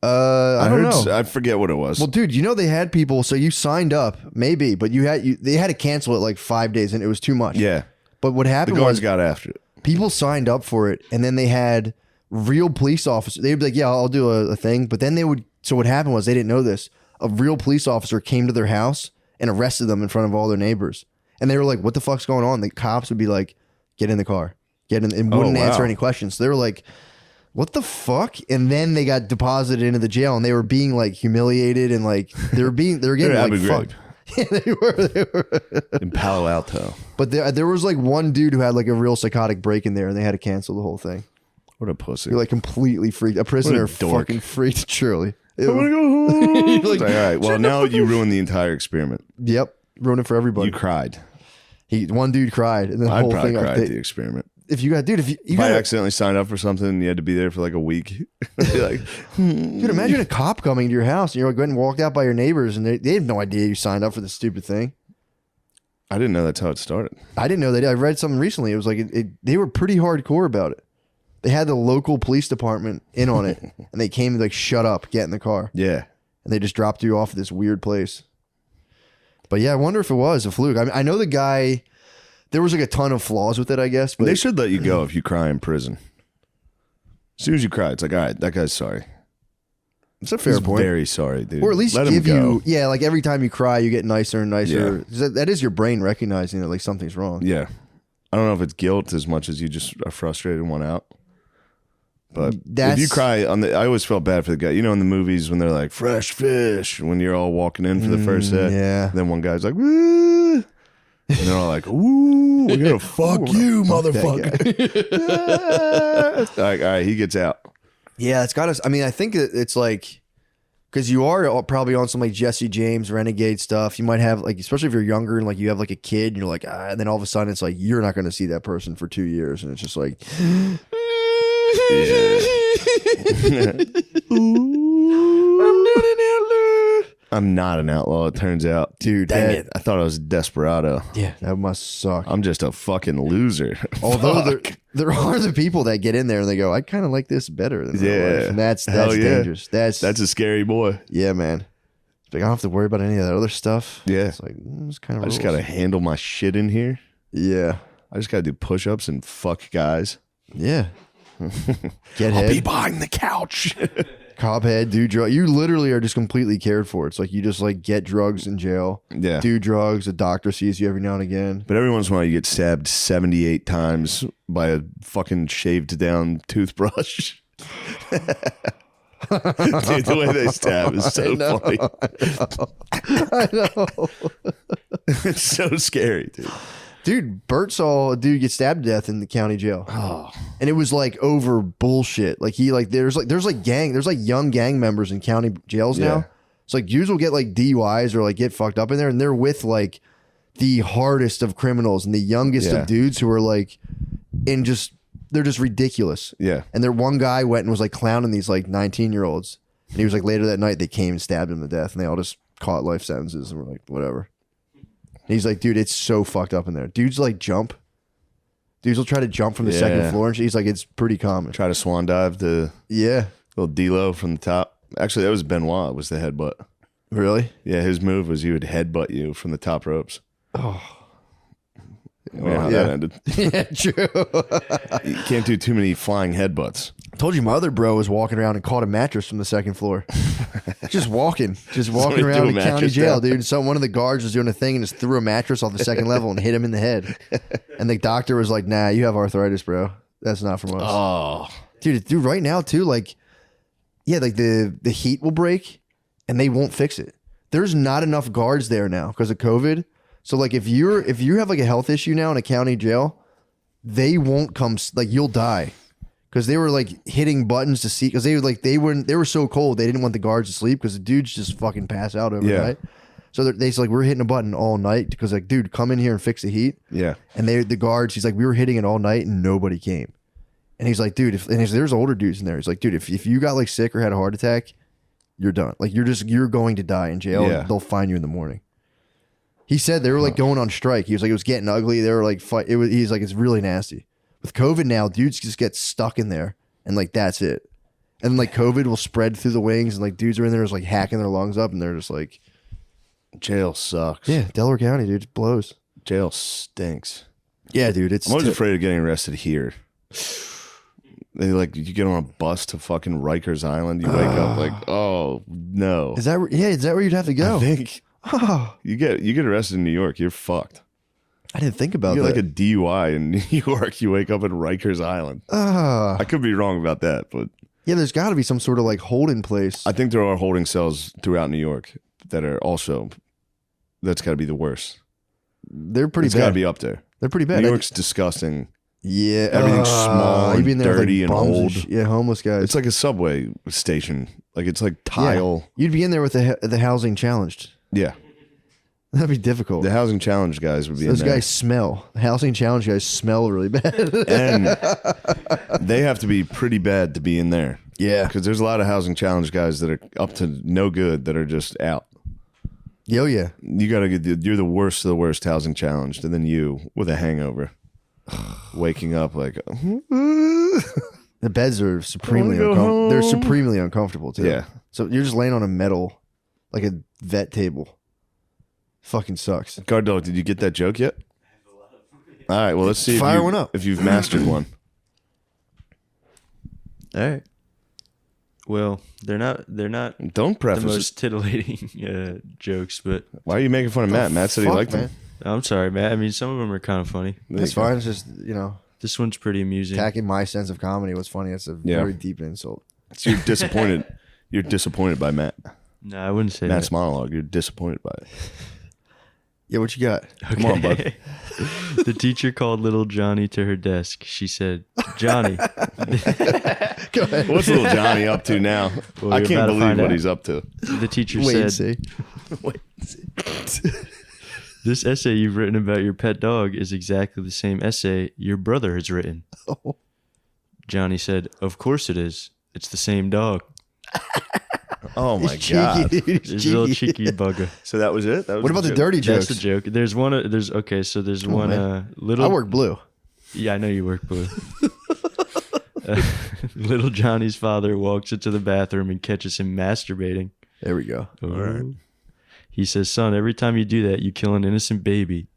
I don't know. I forget what it was. Well, dude, you know they had people. So you signed up, maybe, but they had to cancel it like 5 days, and it was too much. yeah. But what The happened guards was got after it. people signed up for it, and then they had real police officers. They'd be like, "Yeah, I'll do a thing," but then they would. So what happened was they didn't know this. A real police officer came to their house and arrested them in front of all their neighbors, and they were like, "What the fuck's going on?" The cops would be like, "Get in the car, get in," and wouldn't answer any questions. So they were like, what the fuck? And then they got deposited into the jail, and they were being like humiliated, and like they were getting like fucked. Yeah, they were In Palo Alto. But there was like one dude who had like a real psychotic break in there, and they had to cancel the whole thing. What a pussy. You're like completely freaked. A prisoner dork. fucking freaked. Surely. I want to go home. Like, all right. Well, now you ruined the entire experiment. Yep, ruined it for everybody. You cried. One dude cried, and the I'd whole probably thing. cry at the experiment. If you got, dude, if I accidentally signed up for something and you had to be there for like a week, I'd be like, dude, imagine a cop coming to your house and you're like going and walked out by your neighbors, and they have no idea you signed up for this stupid thing. I didn't know that's how it started. I didn't know that. I read something recently. It was like they were pretty hardcore about it. They had the local police department in on it, and they came and like, shut up, get in the car, Yeah. and they just dropped you off at this weird place. But yeah, I wonder if it was a fluke. I know the guy. There was like a ton of flaws with it, I guess. But They should let you go if you cry in prison. As soon as you cry, it's like, all right, that guy's sorry. it's a fair He's point. very sorry, dude. Or at least Let him give go. you, yeah, like every time you cry, you get nicer and nicer. That is your brain recognizing that like something's wrong. Yeah. I don't know if it's guilt as much as you just are frustrated and want out. But if you cry I always felt bad for the guy. You know, in the movies when they're like fresh fish, when you're all walking in for the first set, yeah. Then one guy's like, woo, and they're all like, ooh, we're gonna fuck you, motherfucker. All right, he gets out. Yeah, it's got us. I mean, I think it's like, because you are probably on some like Jesse James Renegade stuff. You might have like, especially if you're younger and like you have like a kid and you're like, and then all of a sudden it's like you're not going to see that person for 2 years, and it's just like, I'm not an outlaw, it turns out. dude, Dang it. I thought I was a desperado. yeah, that must suck. I'm just a fucking loser. Although Fuck. there are the people that get in there and they go, I kind of like this better than real life. And that's Hell yeah. dangerous. That's a scary boy. yeah, man. It's like I don't have to worry about any of that other stuff. Yeah. It's like it's kind of. I just got to handle my shit in here. Yeah. I just got to do push-ups and fuck guys. Yeah. Get I'll head. be behind the couch. Cop head, do drugs. You literally are just completely cared for. It's like you just like get drugs in jail. Yeah. Do drugs. A doctor sees you every now and again. But every once in a while you get stabbed 78 times by a fucking shaved down toothbrush. Dude, the way they stab is so funny. I know. It's so scary, dude. Dude, Bert saw a dude get stabbed to death in the county jail. Oh. And it was like over bullshit. Like there's young gang members in county jails Yeah. now. It's like dudes will get like DUIs or like get fucked up in there, and they're with like the hardest of criminals and the youngest Yeah. of dudes who are like they're just ridiculous. Yeah. And there one guy went and was like clowning these like 19-year-olds. And he was like, later that night they came and stabbed him to death, and they all just caught life sentences and were like, whatever. And he's like, dude, it's so fucked up in there. Dudes like jump. Dudes will try to jump from the second floor, and he's like, it's pretty common. Try to swan dive the Yeah. little D-Lo from the top. Actually, that was Benoit, was the headbutt. Really? Yeah, his move was he would headbutt you from the top ropes. Oh. You know how yeah. that ended. Yeah, true. You can't do too many flying headbutts. I told you my other bro was walking around and caught a mattress from the second floor. just walking Somebody around threw the a county mattress jail, down. dude. So one of the guards was doing a thing and just threw a mattress off the second level and hit him in the head. And the doctor was like, nah, you have arthritis, bro. That's not from us. Oh. Dude, right now too, like, yeah, like the heat will break and they won't fix it. There's not enough guards there now because of COVID. So like if you have like a health issue now in a county jail, they won't come, like you'll die. Because they were like hitting buttons to see, because they were so cold they didn't want the guards to sleep because the dudes just fucking pass out overnight. Yeah. So they like, we're hitting a button all night because like, dude, come in here and fix the heat. Yeah. And the guards, he's like, we were hitting it all night and nobody came. And he's like, dude, there's older dudes in there. He's like, dude, if you got like sick or had a heart attack, you're done. Like you're going to die in jail. Yeah. And they'll find you in the morning. He said they were like going on strike. He was like, it was getting ugly. They were like, he's like, it's really nasty. With COVID now, dudes just get stuck in there and like, that's it. And like COVID will spread through the wings, and like dudes are in there just like hacking their lungs up, and they're just like, Jail sucks. yeah, Delaware County, dude, it blows. Jail stinks. Yeah, dude, it's I'm always afraid of getting arrested here. They like you get on a bus to fucking Rikers Island. You wake up like, oh no. Is that where you'd have to go? I think Oh, you get arrested in New York, you're fucked. I didn't think about You that. get like a DUI in New York, you wake up at Rikers Island. I could be wrong about that, but Yeah, there's got to be some sort of like holding place. I think there are holding cells throughout New York that are also that's got to be the worst. They're pretty It's got to bad. be up there. They're pretty bad. New York's disgusting. Yeah, Everything's small you'd be in and there with, dirty and bums old. yeah, homeless guys. It's like a subway station. Like it's like Yeah. tile. You'd be in there with the housing challenged. Yeah. That'd be difficult. The housing challenge guys would be Those in there. guys smell. The housing challenge guys smell really bad. And they have to be pretty bad to be in there. Yeah. Because there's a lot of housing challenge guys that are up to no good that are just out. Yo, yeah. You got to get, you're the worst of the worst housing challenged. And then you with a hangover, waking up like, The beds are supremely I wanna go uncomfortable. They're home. supremely uncomfortable too. Yeah. So you're just laying on a metal, like a vet table. Fucking sucks. Guard dog, did you get that joke yet? All right, well, let's see Fire one up. if you've mastered one. All right. Well, they're not Don't the preface it. most titillating jokes, but Why are you making fun of Matt? Matt said he Fuck, liked man. him. I'm sorry, Matt. I mean, some of them are kind of funny. That's fine. It's just, This one's pretty amusing. attacking my sense of comedy was funny. It's a Yeah. very deep insult. So you're disappointed. You're disappointed by Matt. No, I wouldn't say Matt's that. monologue. You're disappointed by it. Yeah, what you got? Come on, bud. The teacher called little Johnny to her desk. She said, "Johnny." Go ahead. What's little Johnny up to now? Well, I you're can't about to believe find what out. he's up to. The teacher Wait and said, see. "This essay you've written about your pet dog is exactly the same essay your brother has written." Oh. Johnny said, "Of course it is. It's the same dog." Oh my He's god! cheeky, dude. He's It's a little cheeky. cheeky bugger. So that was it. That was What about the joke? dirty That's jokes? the joke. There's one. There's okay. So there's one man. little. I work blue. Yeah, I know you work blue. Little Johnny's father walks into the bathroom and catches him masturbating. There we go. All right. He says, "Son, every time you do that, you kill an innocent baby."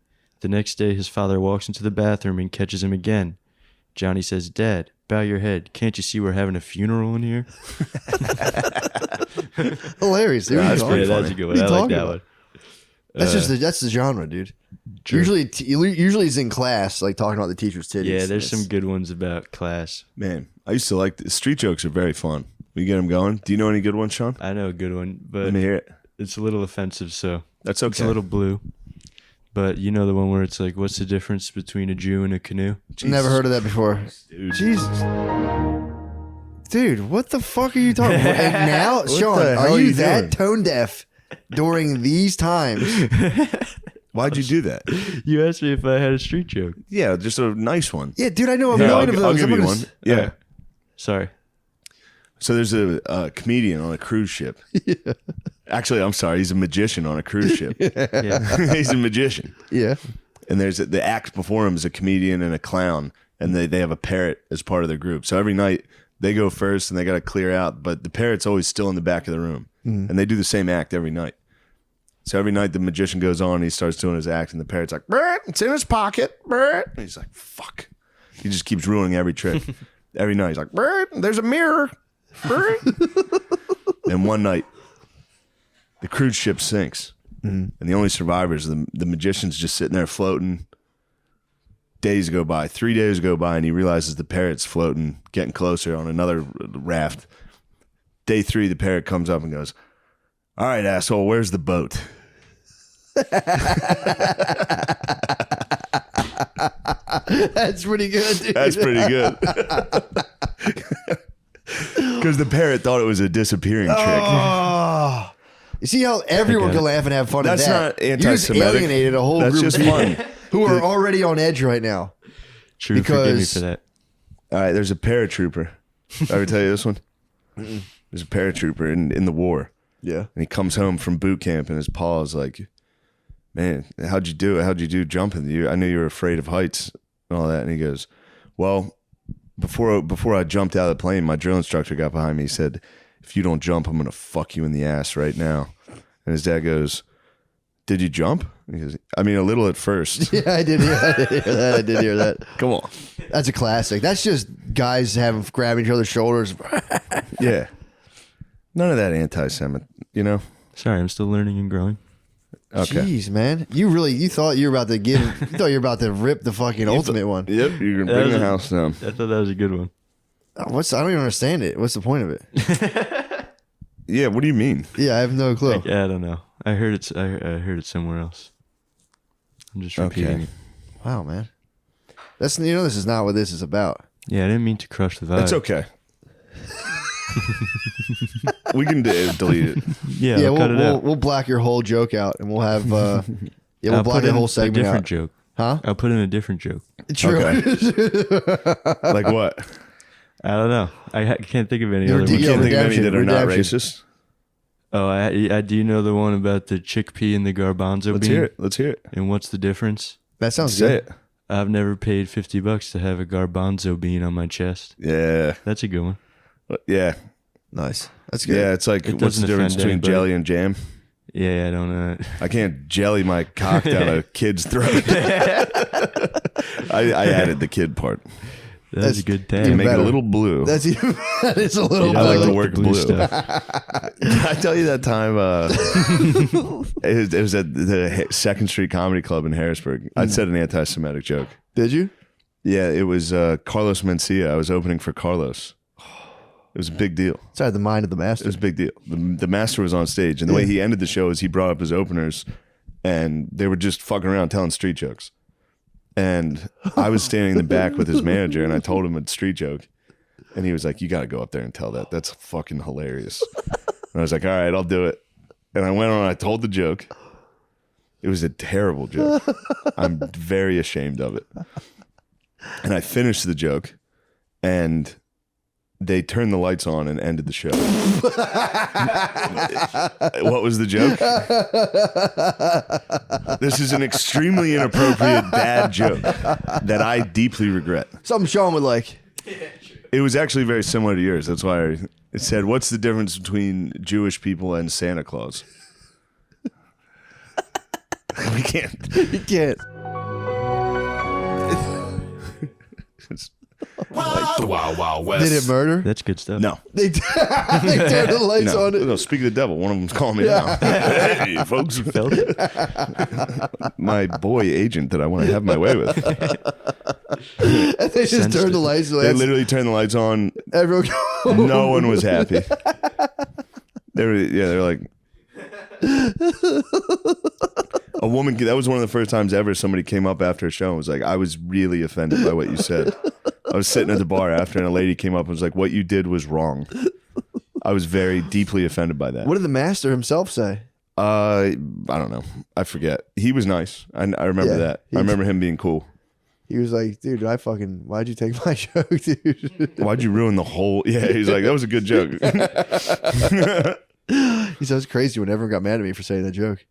The next day, his father walks into the bathroom and catches him again. Johnny says, "Dad, bow your head. Can't you see we're having a funeral in here?" Hilarious. Dude. Yeah, that's What pretty are you that's a funny. good What one. are I you like talking that about? one. That's the genre, dude. True. Usually it's in class, like talking about the teacher's titties. Yeah, there's It's- some good ones about class. Man, I used to like street jokes are very fun. We get them going. Do you know any good ones, Sean? I know a good one, Let but me hear it. it's a little offensive, so That's it's okay. a little blue. But you know the one where it's like, what's the difference between a Jew and a canoe? Never heard of that before. Dude. Jesus. Dude, what the fuck are you talking about? And now, Sean, the hell are are you you that doing? tone deaf during these times? Why'd you do that? You asked me if I had a street joke. Yeah, just a nice one. Yeah, dude, I know a Yeah, million of those. I'll give I'm you gonna one. s- Yeah. Sorry. So there's a comedian on a cruise ship. Actually, I'm sorry. He's a magician on a cruise ship. Yeah. He's a magician. Yeah. And there's the act before him is a comedian and a clown, and they have a parrot as part of their group. So every night they go first and they got to clear out, but the parrot's always still in the back of the room, and they do the same act every night. So every night the magician goes on, and he starts doing his act, and the parrot's like, "Bert, it's in his pocket, Bert." And he's like, "Fuck!" He just keeps ruining every trick. Every night he's like, "Bert, there's a mirror, Bert." And one night the cruise ship sinks. And the only survivors, the magician's just sitting there floating. Days go by, 3 days go by, and he realizes the parrot's floating, getting closer on another raft. Day 3, the parrot comes up and goes, "All right, asshole, where's the boat?" That's pretty good, dude. That's pretty good. Because the parrot thought it was a disappearing trick. Oh. You see how everyone got can it. laugh and have fun That's at that? not You just anti-Semitic. alienated a whole That's group just of people fun. who are already on edge right now. True. Forgive me Because- for that. All right, there's a paratrooper. Did I ever tell you this one? There's a paratrooper in the war. Yeah. And he comes home from boot camp, and his pa is like, "Man, how'd you do it? How'd you do jumping? I knew you were afraid of heights and all that." And he goes, "Well, before I jumped out of the plane, my drill instructor got behind me. He said, "If you don't jump, I'm gonna fuck you in the ass right now." And his dad goes, "Did you jump?" He goes, "I mean, a little at first." Yeah, I did hear that. I did hear that. Come on. That's a classic. That's just guys grabbing each other's shoulders. Yeah. None of that anti-Semitic, you know? Sorry, I'm still learning and growing. Okay. Jeez, man. You thought you were about to rip the fucking ultimate one. Yep, you're going to bring the house down. I thought that was a good one. I don't even understand it. What's the point of it? Yeah, what do you mean? Yeah, I have no clue. Like, I don't know. I heard it somewhere else. I'm just repeating Okay. it. Wow, man. This is not what this is about. Yeah, I didn't mean to crush the vibe. That's okay. We can delete it. Yeah, Yeah, I'll cut it out. we'll black your whole joke out, and we'll have we'll I'll block put the in whole a segment different out. joke. Huh? I'll put in a different joke. True. Like what? I don't know. I can't think of any Your other D- ones. You can't think of any redemption, that are not redemption. racist? Oh, I do know the one about the chickpea and the garbanzo Let's bean. hear it. Let's hear it. And what's the difference? That sounds Say good. it. I've never paid $50 to have a garbanzo bean on my chest. Yeah. That's a good one. Yeah. Nice. That's good. Yeah, it's like, It what's the doesn't difference offend between anybody. jelly and jam? Yeah, I don't know. I can't jelly my cock down a kid's throat. I added the kid part. That's a good To tag. make it better. a little blue. That's even. It's a little. You know, I like better. to work the blue blue. stuff. Did I tell you that time? It was at the Second Street Comedy Club in Harrisburg. I said an anti-Semitic joke. Did you? Yeah, it was Carlos Mencia. I was opening for Carlos. It was a big deal. Sorry, the mind of the It master. was a big deal. The master was on stage, and the way he ended the show is he brought up his openers, and they were just fucking around telling street jokes. And I was standing in the back with his manager, and I told him a street joke, and he was like, "You got to go up there and tell that. That's fucking hilarious." And I was like, "All right, I'll do it." And I went on. I told the joke. It was a terrible joke. I'm very ashamed of it. And I finished the joke, and they turned the lights on and ended the show. What was the joke? This is an extremely inappropriate, bad joke that I deeply regret. Something Sean would like. It was actually very similar to yours. That's why it said, "What's the difference between Jewish people and Santa Claus?" We can't. You can't. Like the Wild Wild West. Did it murder? That's good stuff. No. They turned the lights No, on it. no, speak of the devil. One of them's calling me now. Hey, folks. Felt it? My boy agent that I want to have my way with. And they just Sensed turned the it. lights. They literally turned the lights on. Everyone. No one was happy. They're like, a woman. That was one of the first times ever somebody came up after a show and was like, "I was really offended by what you said." I was sitting at the bar after, and a lady came up and was like, "What you did was wrong." I was very deeply offended by that. What did the master himself say? I don't know. I forget. He was nice. I remember Yeah, that. I remember him being cool. He was like, "Dude, why'd you take my joke, dude?" Why'd you ruin the whole? Yeah, he's like, that was a good joke. He said it's crazy when everyone got mad at me for saying that joke.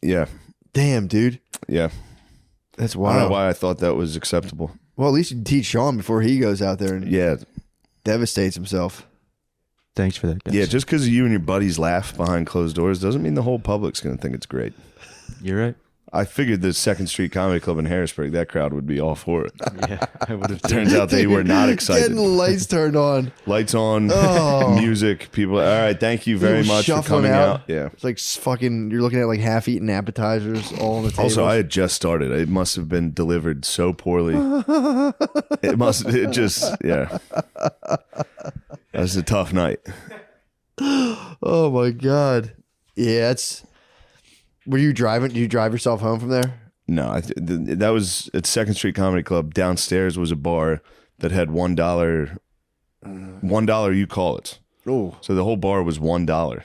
Yeah, Damn, dude. yeah. That's I don't know wild. why I thought that was acceptable. Well, at least you can teach Sean before he goes out there and Yeah, devastates himself. Thanks for that, guys. yeah. Just because you and your buddies laugh behind closed doors doesn't mean the whole public's going to think it's great. You're right. I figured the Second Street Comedy Club in Harrisburg, that crowd would be all for it. Yeah, I would have. Turns out they were not excited. Getting the lights turned on. Lights on, Oh. music, people. All right, thank you very People much for shuffling coming out. out. Yeah. It's like fucking, you're looking at like half-eaten appetizers all on the table. Also, I had just started. It must have been delivered so poorly. It just, yeah. That was a tough night. Oh my God. Yeah, it's. Were you driving? Did you drive yourself home from there? No, that was at Second Street Comedy Club. Downstairs was a bar that had $1. $1 you call it. Oh, So the whole bar was $1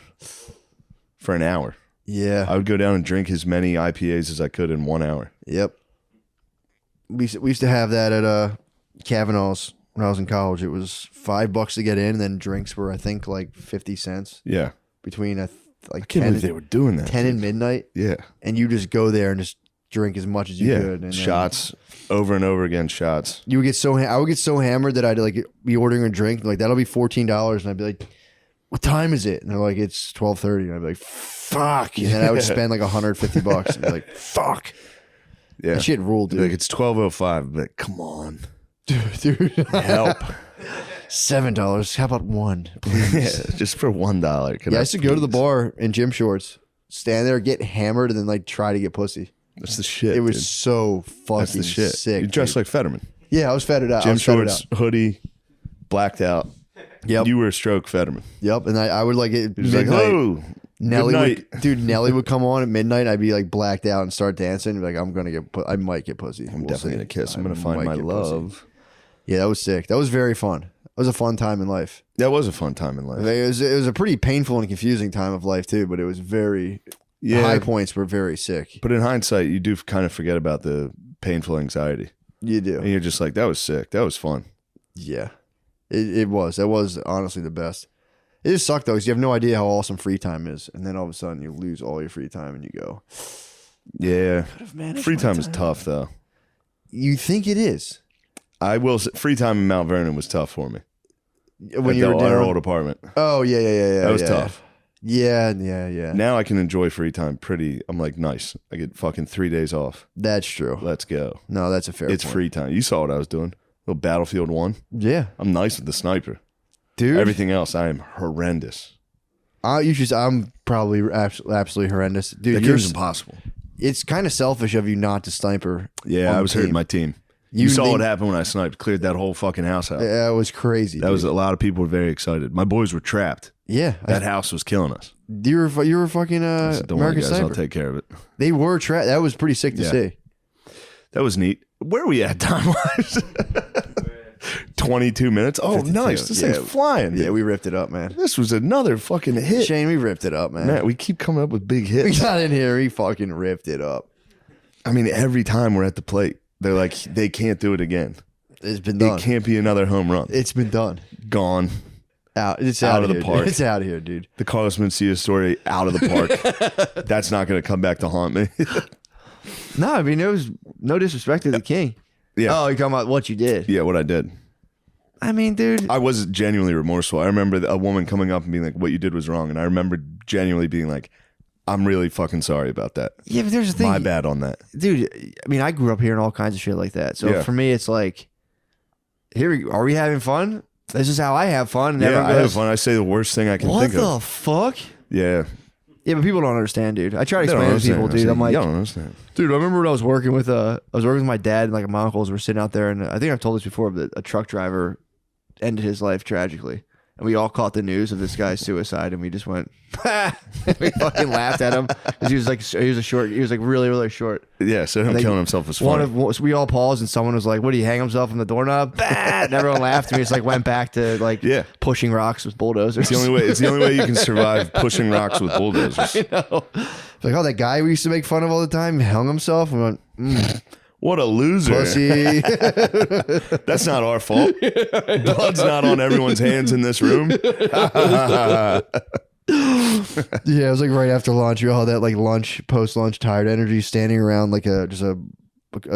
for an hour. yeah. I would go down and drink as many IPAs as I could in 1 hour. Yep. We used to have that at Kavanaugh's when I was in college. It was $5 to get in, and then drinks were I think like 50 cents Yeah. between like I can't 10, believe they were doing that. 10 and midnight, Yeah. and you just go there and just drink as much as you could. And shots over and over again. Shots. You would get I would get so hammered that I'd like be ordering a drink like that'll be $14, and I'd be like, "What time is it?" And they're like, "It's 12:30," and I'd be like, "Fuck!" And then I would spend like $150 and be like, "Fuck." Yeah, that shit ruled, dude. Like it's 12:05, but come on, dude. help. $7. How about one, please? Yeah, just for $1. I used to go to the bar in gym shorts, stand there, get hammered, and then like try to get pussy. That's the shit. It was dude. so fucking That's the shit. sick. You dressed like Fetterman. Yeah, I was fettered out. Gym shorts, hoodie, blacked out. Yep. You were a stroke Fetterman. Yep. And I would like it. He was like, "Hello, Nelly good would, dude. Nelly would come on at midnight. I'd be like blacked out and start dancing. And be like, I might get pussy. I'm definitely gonna kiss. I'm gonna find my love." Yeah, that was sick. That was very fun. It was a fun time in life. That was a fun time in life. It was a pretty painful and confusing time of life too, but it was very. The high points were very sick. But in hindsight, you do kind of forget about the painful anxiety. You do. And you're just like, that was sick. That was fun. Yeah. It was. That was honestly the best. It just sucked though, because you have no idea how awesome free time is. And then all of a sudden you lose all your free time and you go. Yeah. Free time is tough though. You think it is. I will say, free time in Mount Vernon was tough for me. When you were at down our old apartment. Oh, yeah. That was tough. Yeah. Now I can enjoy free time I'm like, nice. I get fucking 3 days off. That's true. Let's go. No, that's a fair It's point. free time. You saw what I was doing. Little Battlefield 1. Yeah. I'm nice with the sniper. Dude. Everything else, I am horrendous. I'm probably absolutely horrendous. Dude, That game's impossible. It's kind of selfish of you not to sniper. Yeah, I was hurting my team. You saw think- what happened when I sniped. Cleared that whole fucking house out. That was crazy. That was a lot of people were very excited. My boys were trapped. Yeah. That house was killing us. You were fucking Don't worry, American guys. Sniper. I'll take care of it. They were trapped. That was pretty sick to Yeah. see. That was neat. Where are we at time-wise? 22 minutes. Oh, 52. nice. This Yeah. thing's flying. Yeah, we ripped it up, man. This was another fucking hit. Shane, we ripped it up, man. Man, we keep coming up with big We hits. got in here, we fucking ripped it up. I mean, every time we're at the plate, they're like, they can't do it again. It's been done. It can't be another home run. It's been done. Gone. It's Out out of of the here, park. Dude. It's out of here, dude. The Carlos Mencia story, out of the park. That's not going to come back to haunt me. No, I mean, there was no disrespect to the king. Yeah. Oh, you're talking about what you did. Yeah, what I did. I mean, dude. I was genuinely remorseful. I remember a woman coming up and being like, what you did was wrong. And I remember genuinely being like, I'm really fucking sorry about that. Yeah, but there's a thing. My bad on that. Dude, I mean, I grew up hearing all kinds of shit like that. So Yeah. for me, it's like, are we having fun? This is how I have fun. And Yeah, everyone I have goes, fun. I say the worst thing I can what think the of. fuck? Yeah. Yeah, but people don't understand, dude. I try to They don't explain to people, understand. dude. I'm like, you don't understand. dude, I remember when I was working with my dad and like my uncles were sitting out there, and I think I've told this before, but a truck driver ended his life tragically. And we all caught the news of this guy's suicide, and we just went, we fucking laughed at him because he was like really, really short. Yeah, so him think killing himself was funny. So we all paused, and someone was like, "What? Did he hang himself on the doorknob?" Bah! And everyone laughed, and we just like went back to like pushing rocks with bulldozers. It's the only way you can survive pushing rocks with bulldozers. I know. Like, oh, that guy we used to make fun of all the time hung himself. And we went, What a loser. pussy. That's not our fault. Blood's not on everyone's hands in this room. Yeah, it was like right after lunch. You all had that like post-lunch tired energy, standing around like a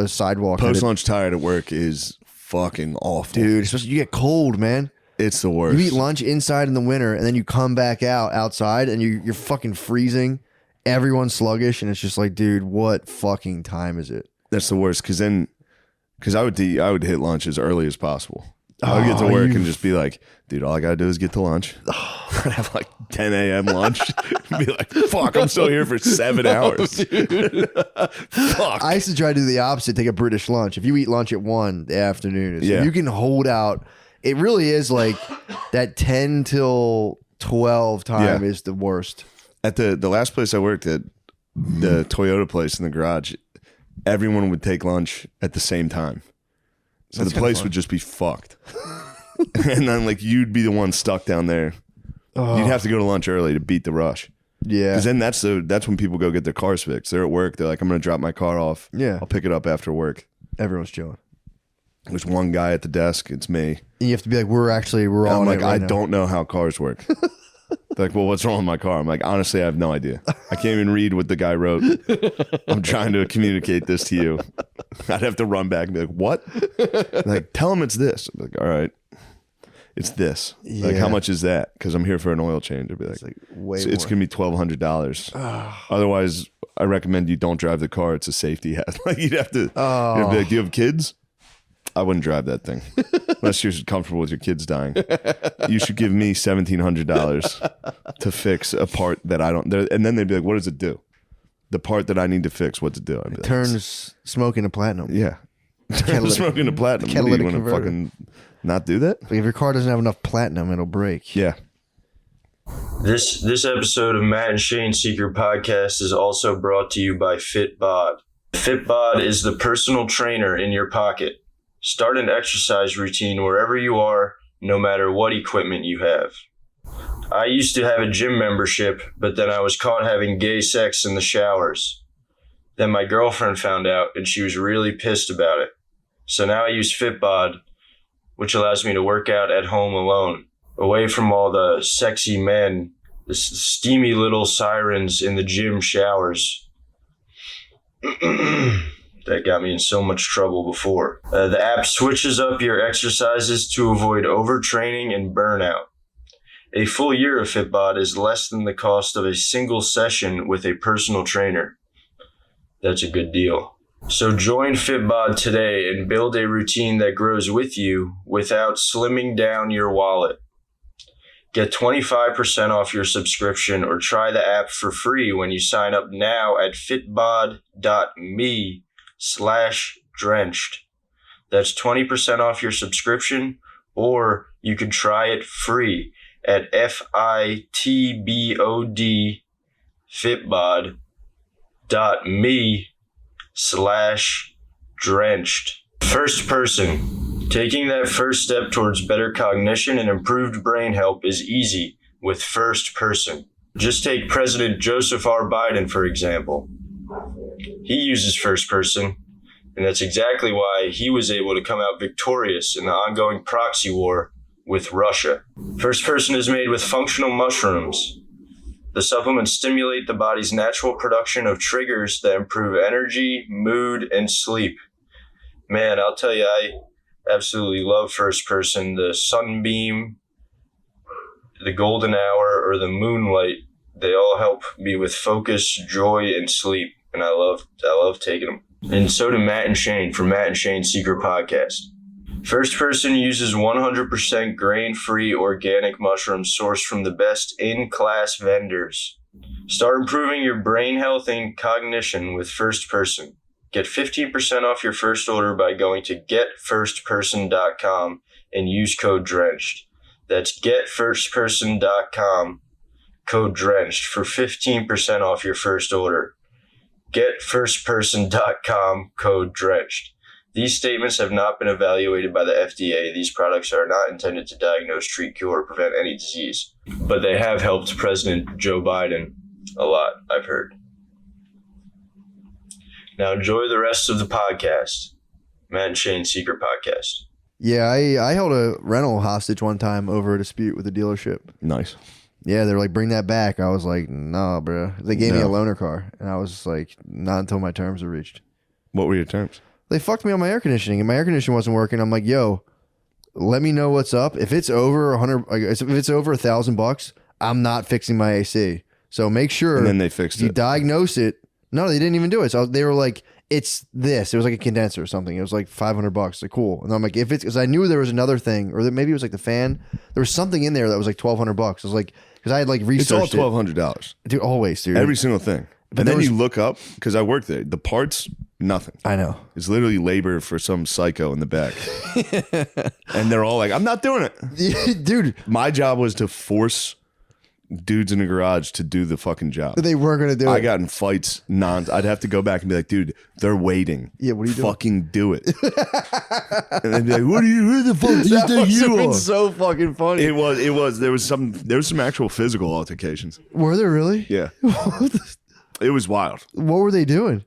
sidewalk. Post-lunch tired at work is fucking awful. Dude, especially you get cold, man. It's the worst. You eat lunch inside in the winter, and then you come back outside, and you're fucking freezing. Everyone's sluggish, and it's just like, dude, what fucking time is it? That's the worst. Because I would hit lunch as early as possible. I would get to work and just be like, dude, all I gotta do is get to lunch. I'd have like 10 a.m. lunch. Be like, fuck, I'm still here for 7 hours. Fuck. I used to try to do the opposite, take a British lunch. If you eat lunch at 1, the afternoon is. Yeah. You can hold out. It really is like that 10 till 12 time is the worst. At the last place I worked at, the Toyota place in the garage, everyone would take lunch at the same time. So the place would just be fucked. And then like you'd be the one stuck down there. You'd have to go to lunch early to beat the rush. Yeah. Because then that's when people go get their cars fixed. They're at work. They're like, I'm going to drop my car off. Yeah. I'll pick it up after work. Everyone's chilling. There's one guy at the desk. It's me. And you have to be like, we're And all I'm on like, it right I now. don't know how cars work. They're like, well, what's wrong with my car? I'm like, honestly, I have no idea. I can't even read what the guy wrote. I'm trying to communicate this to you. I'd have to run back and be like, what? Like, tell him it's this. I'm like, all right. It's this. Like, how much is that? Because I'm here for an oil change. I'd be like, it's going to be $1,200. Otherwise, I recommend you don't drive the car. It's a safety hazard. Like, you'd have to be like, do you have kids? I wouldn't drive that thing unless you're comfortable with your kids dying. You should give me $1,700 to fix a part that I don't. And then they'd be like, what does it do? The part that I need to fix, what's it do? I'd be It turns smoke into platinum. Yeah. Smoking to platinum. What, do you want to fucking not do that? Like if your car doesn't have enough platinum, it'll break. Yeah. This episode of Matt and Shane Secret Podcast is also brought to you by FitBod. FitBod is the personal trainer in your pocket. Start an exercise routine wherever you are, no matter what equipment you have. I used to have a gym membership, but then I was caught having gay sex in the showers. Then my girlfriend found out, and she was really pissed about it. So now I use FitBod, which allows me to work out at home alone, away from all the sexy men, the steamy little sirens in the gym showers. That got me in so much trouble before. The app switches up your exercises to avoid overtraining and burnout. A full year of FitBod is less than the cost of a single session with a personal trainer. That's a good deal. So join FitBod today and build a routine that grows with you without slimming down your wallet. Get 25% off your subscription or try the app for free when you sign up now at fitbod.me/drenched. That's 20% off your subscription, or you can try it free at FITBOD fitbod.me/drenched. First person. Taking that first step towards better cognition and improved brain health is easy with first person. Just take President Joseph R. Biden, for example. He uses first person, and that's exactly why he was able to come out victorious in the ongoing proxy war with Russia. First person is made with functional mushrooms. The supplements stimulate the body's natural production of triggers that improve energy, mood, and sleep. Man, I'll tell you, I absolutely love first person. The sunbeam, the golden hour, or the moonlight, they all help me with focus, joy, and sleep. And I love taking them. And so do Matt and Shane from Matt and Shane's Secret Podcast. First person uses 100% grain-free organic mushrooms sourced from the best in-class vendors. Start improving your brain health and cognition with first person. Get 15% off your first order by going to getfirstperson.com and use code DRENCHED. That's getfirstperson.com, code DRENCHED for 15% off your first order. Getfirstperson.com, code DRENCHED. These statements have not been evaluated by the FDA. These products are not intended to diagnose, treat, cure, or prevent any disease. But they have helped President Joe Biden a lot, I've heard. Now enjoy the rest of the podcast. Matt and Shane's Secret Podcast. Yeah, I held a rental hostage one time over a dispute with a dealership. Nice. Yeah, they were like, bring that back. I was like, nah, bro. They gave me a loaner car, and I was like, not until my terms were reached. What were your terms? They fucked me on my air conditioning, and my air conditioning wasn't working. I'm like, yo, let me know what's up. If it's over if it's over $1,000, I'm not fixing my AC. So make sure. And then they fixed you it. diagnose it. No, they didn't even do it. So they were like, it's this. It was like a condenser or something. It was like $500. Like, cool. And I'm like, if it's, because I knew there was another thing, or that maybe it was like the fan. There was something in there that was like $1,200. I was like, because I had like researched It's all $1,200. Dude, always, dude. Every single thing. But And then there you look up, because I work there, the parts, nothing. I know. It's literally labor for some psycho in the back. And they're all like, I'm not doing it. Dude, My job was to force dudes in the garage to do the fucking job. they weren't going to do it. I got in fights. I'd have to go back and be like, dude, they're waiting. Yeah, what are you doing? Fucking do it. And they'd be like, who the fuck do you That think must have you been are? so fucking funny. It was. There was some actual physical altercations. Were there really? Yeah. It was wild. What were they doing?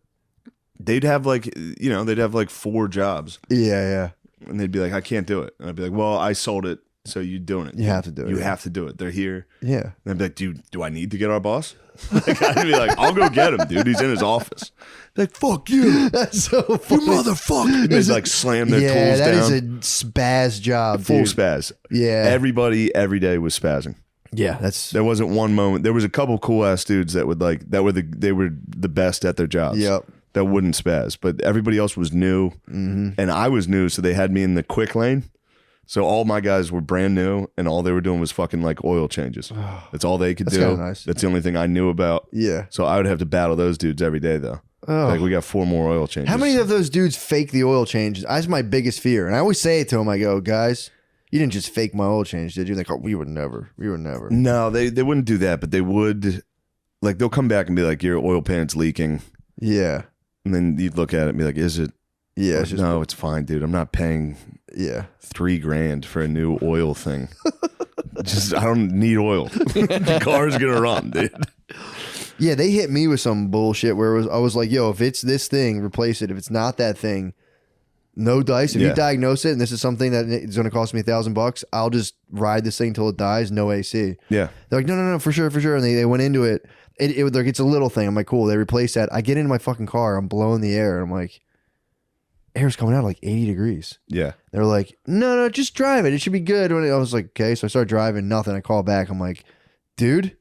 They'd have like 4 jobs. Yeah. And they'd be like, I can't do it. And I'd be like, well, I sold it So you're doing it. You have to do it. You yeah. have to do it. They're here. Yeah. And I'd be like, dude, do I need to get our boss? Like, I'd be like, I'll go get him, dude. He's in his office. Like, fuck you. That's so funny. You motherfucker. They like slam their Yeah, tools that down. is a spaz job, Full dude. spaz. Yeah. Everybody every day was spazzing. Yeah, that's There wasn't one moment. There was a couple cool ass dudes that would like they were the best at their jobs. Yep. That wouldn't spaz, but everybody else was new, and I was new, so they had me in the quick lane. So all my guys were brand new, and all they were doing was fucking like oil changes. That's all they could That's do. kinda nice. That's the only thing I knew about. yeah. So I would have to battle those dudes every day, though. Oh. Like we got 4 more oil changes. How many of those dudes fake the oil change? That's my biggest fear. And I always say it to them, I go, guys, you didn't just fake my oil change, did you? Like, oh, we would never. We would never. No, they wouldn't do that, but they would. Like they'll come back and be like, your oil pan's leaking, Yeah. and then you'd look at it and be like, is it? Yeah. Like, It's just, no, it's fine, dude. I'm not paying yeah. $3,000 for a new oil thing. Just I don't need oil. The car's gonna run, dude. Yeah, they hit me with some bullshit where I was like, yo, if it's this thing, replace it. If it's not that thing, no dice. If Yeah. you diagnose it and this is something that is going to cost me $1,000, I'll just ride this thing till it dies, no AC. Yeah. They're like, no, for sure. And they went into it. Like, it's a little thing. I'm like, cool. They replaced that. I get into my fucking car. I'm blowing the air. And I'm like, air's coming out like 80 degrees. Yeah. They're like, no, just drive it. It should be good. And I was like, okay. So I started driving. Nothing. I call back. I'm like, dude,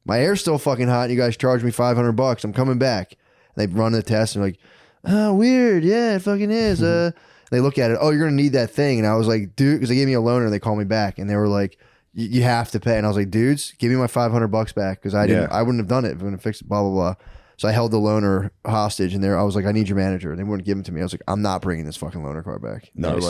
my air's still fucking hot. And you guys charged me $500. I'm coming back. And they run the test and they're like, oh, weird. Yeah, it fucking is. They look at it. Oh, you're going to need that thing. And I was like, dude, because they gave me a loaner. They called me back and they were like, you have to pay. And I was like, dudes, give me my $500 back because I wouldn't have done it if I'm going to fix it, blah, blah, blah. So I held the loaner hostage and I was like, I need your manager. And they wouldn't give him to me. I was like, I'm not bringing this fucking loaner car back. And they were Nice.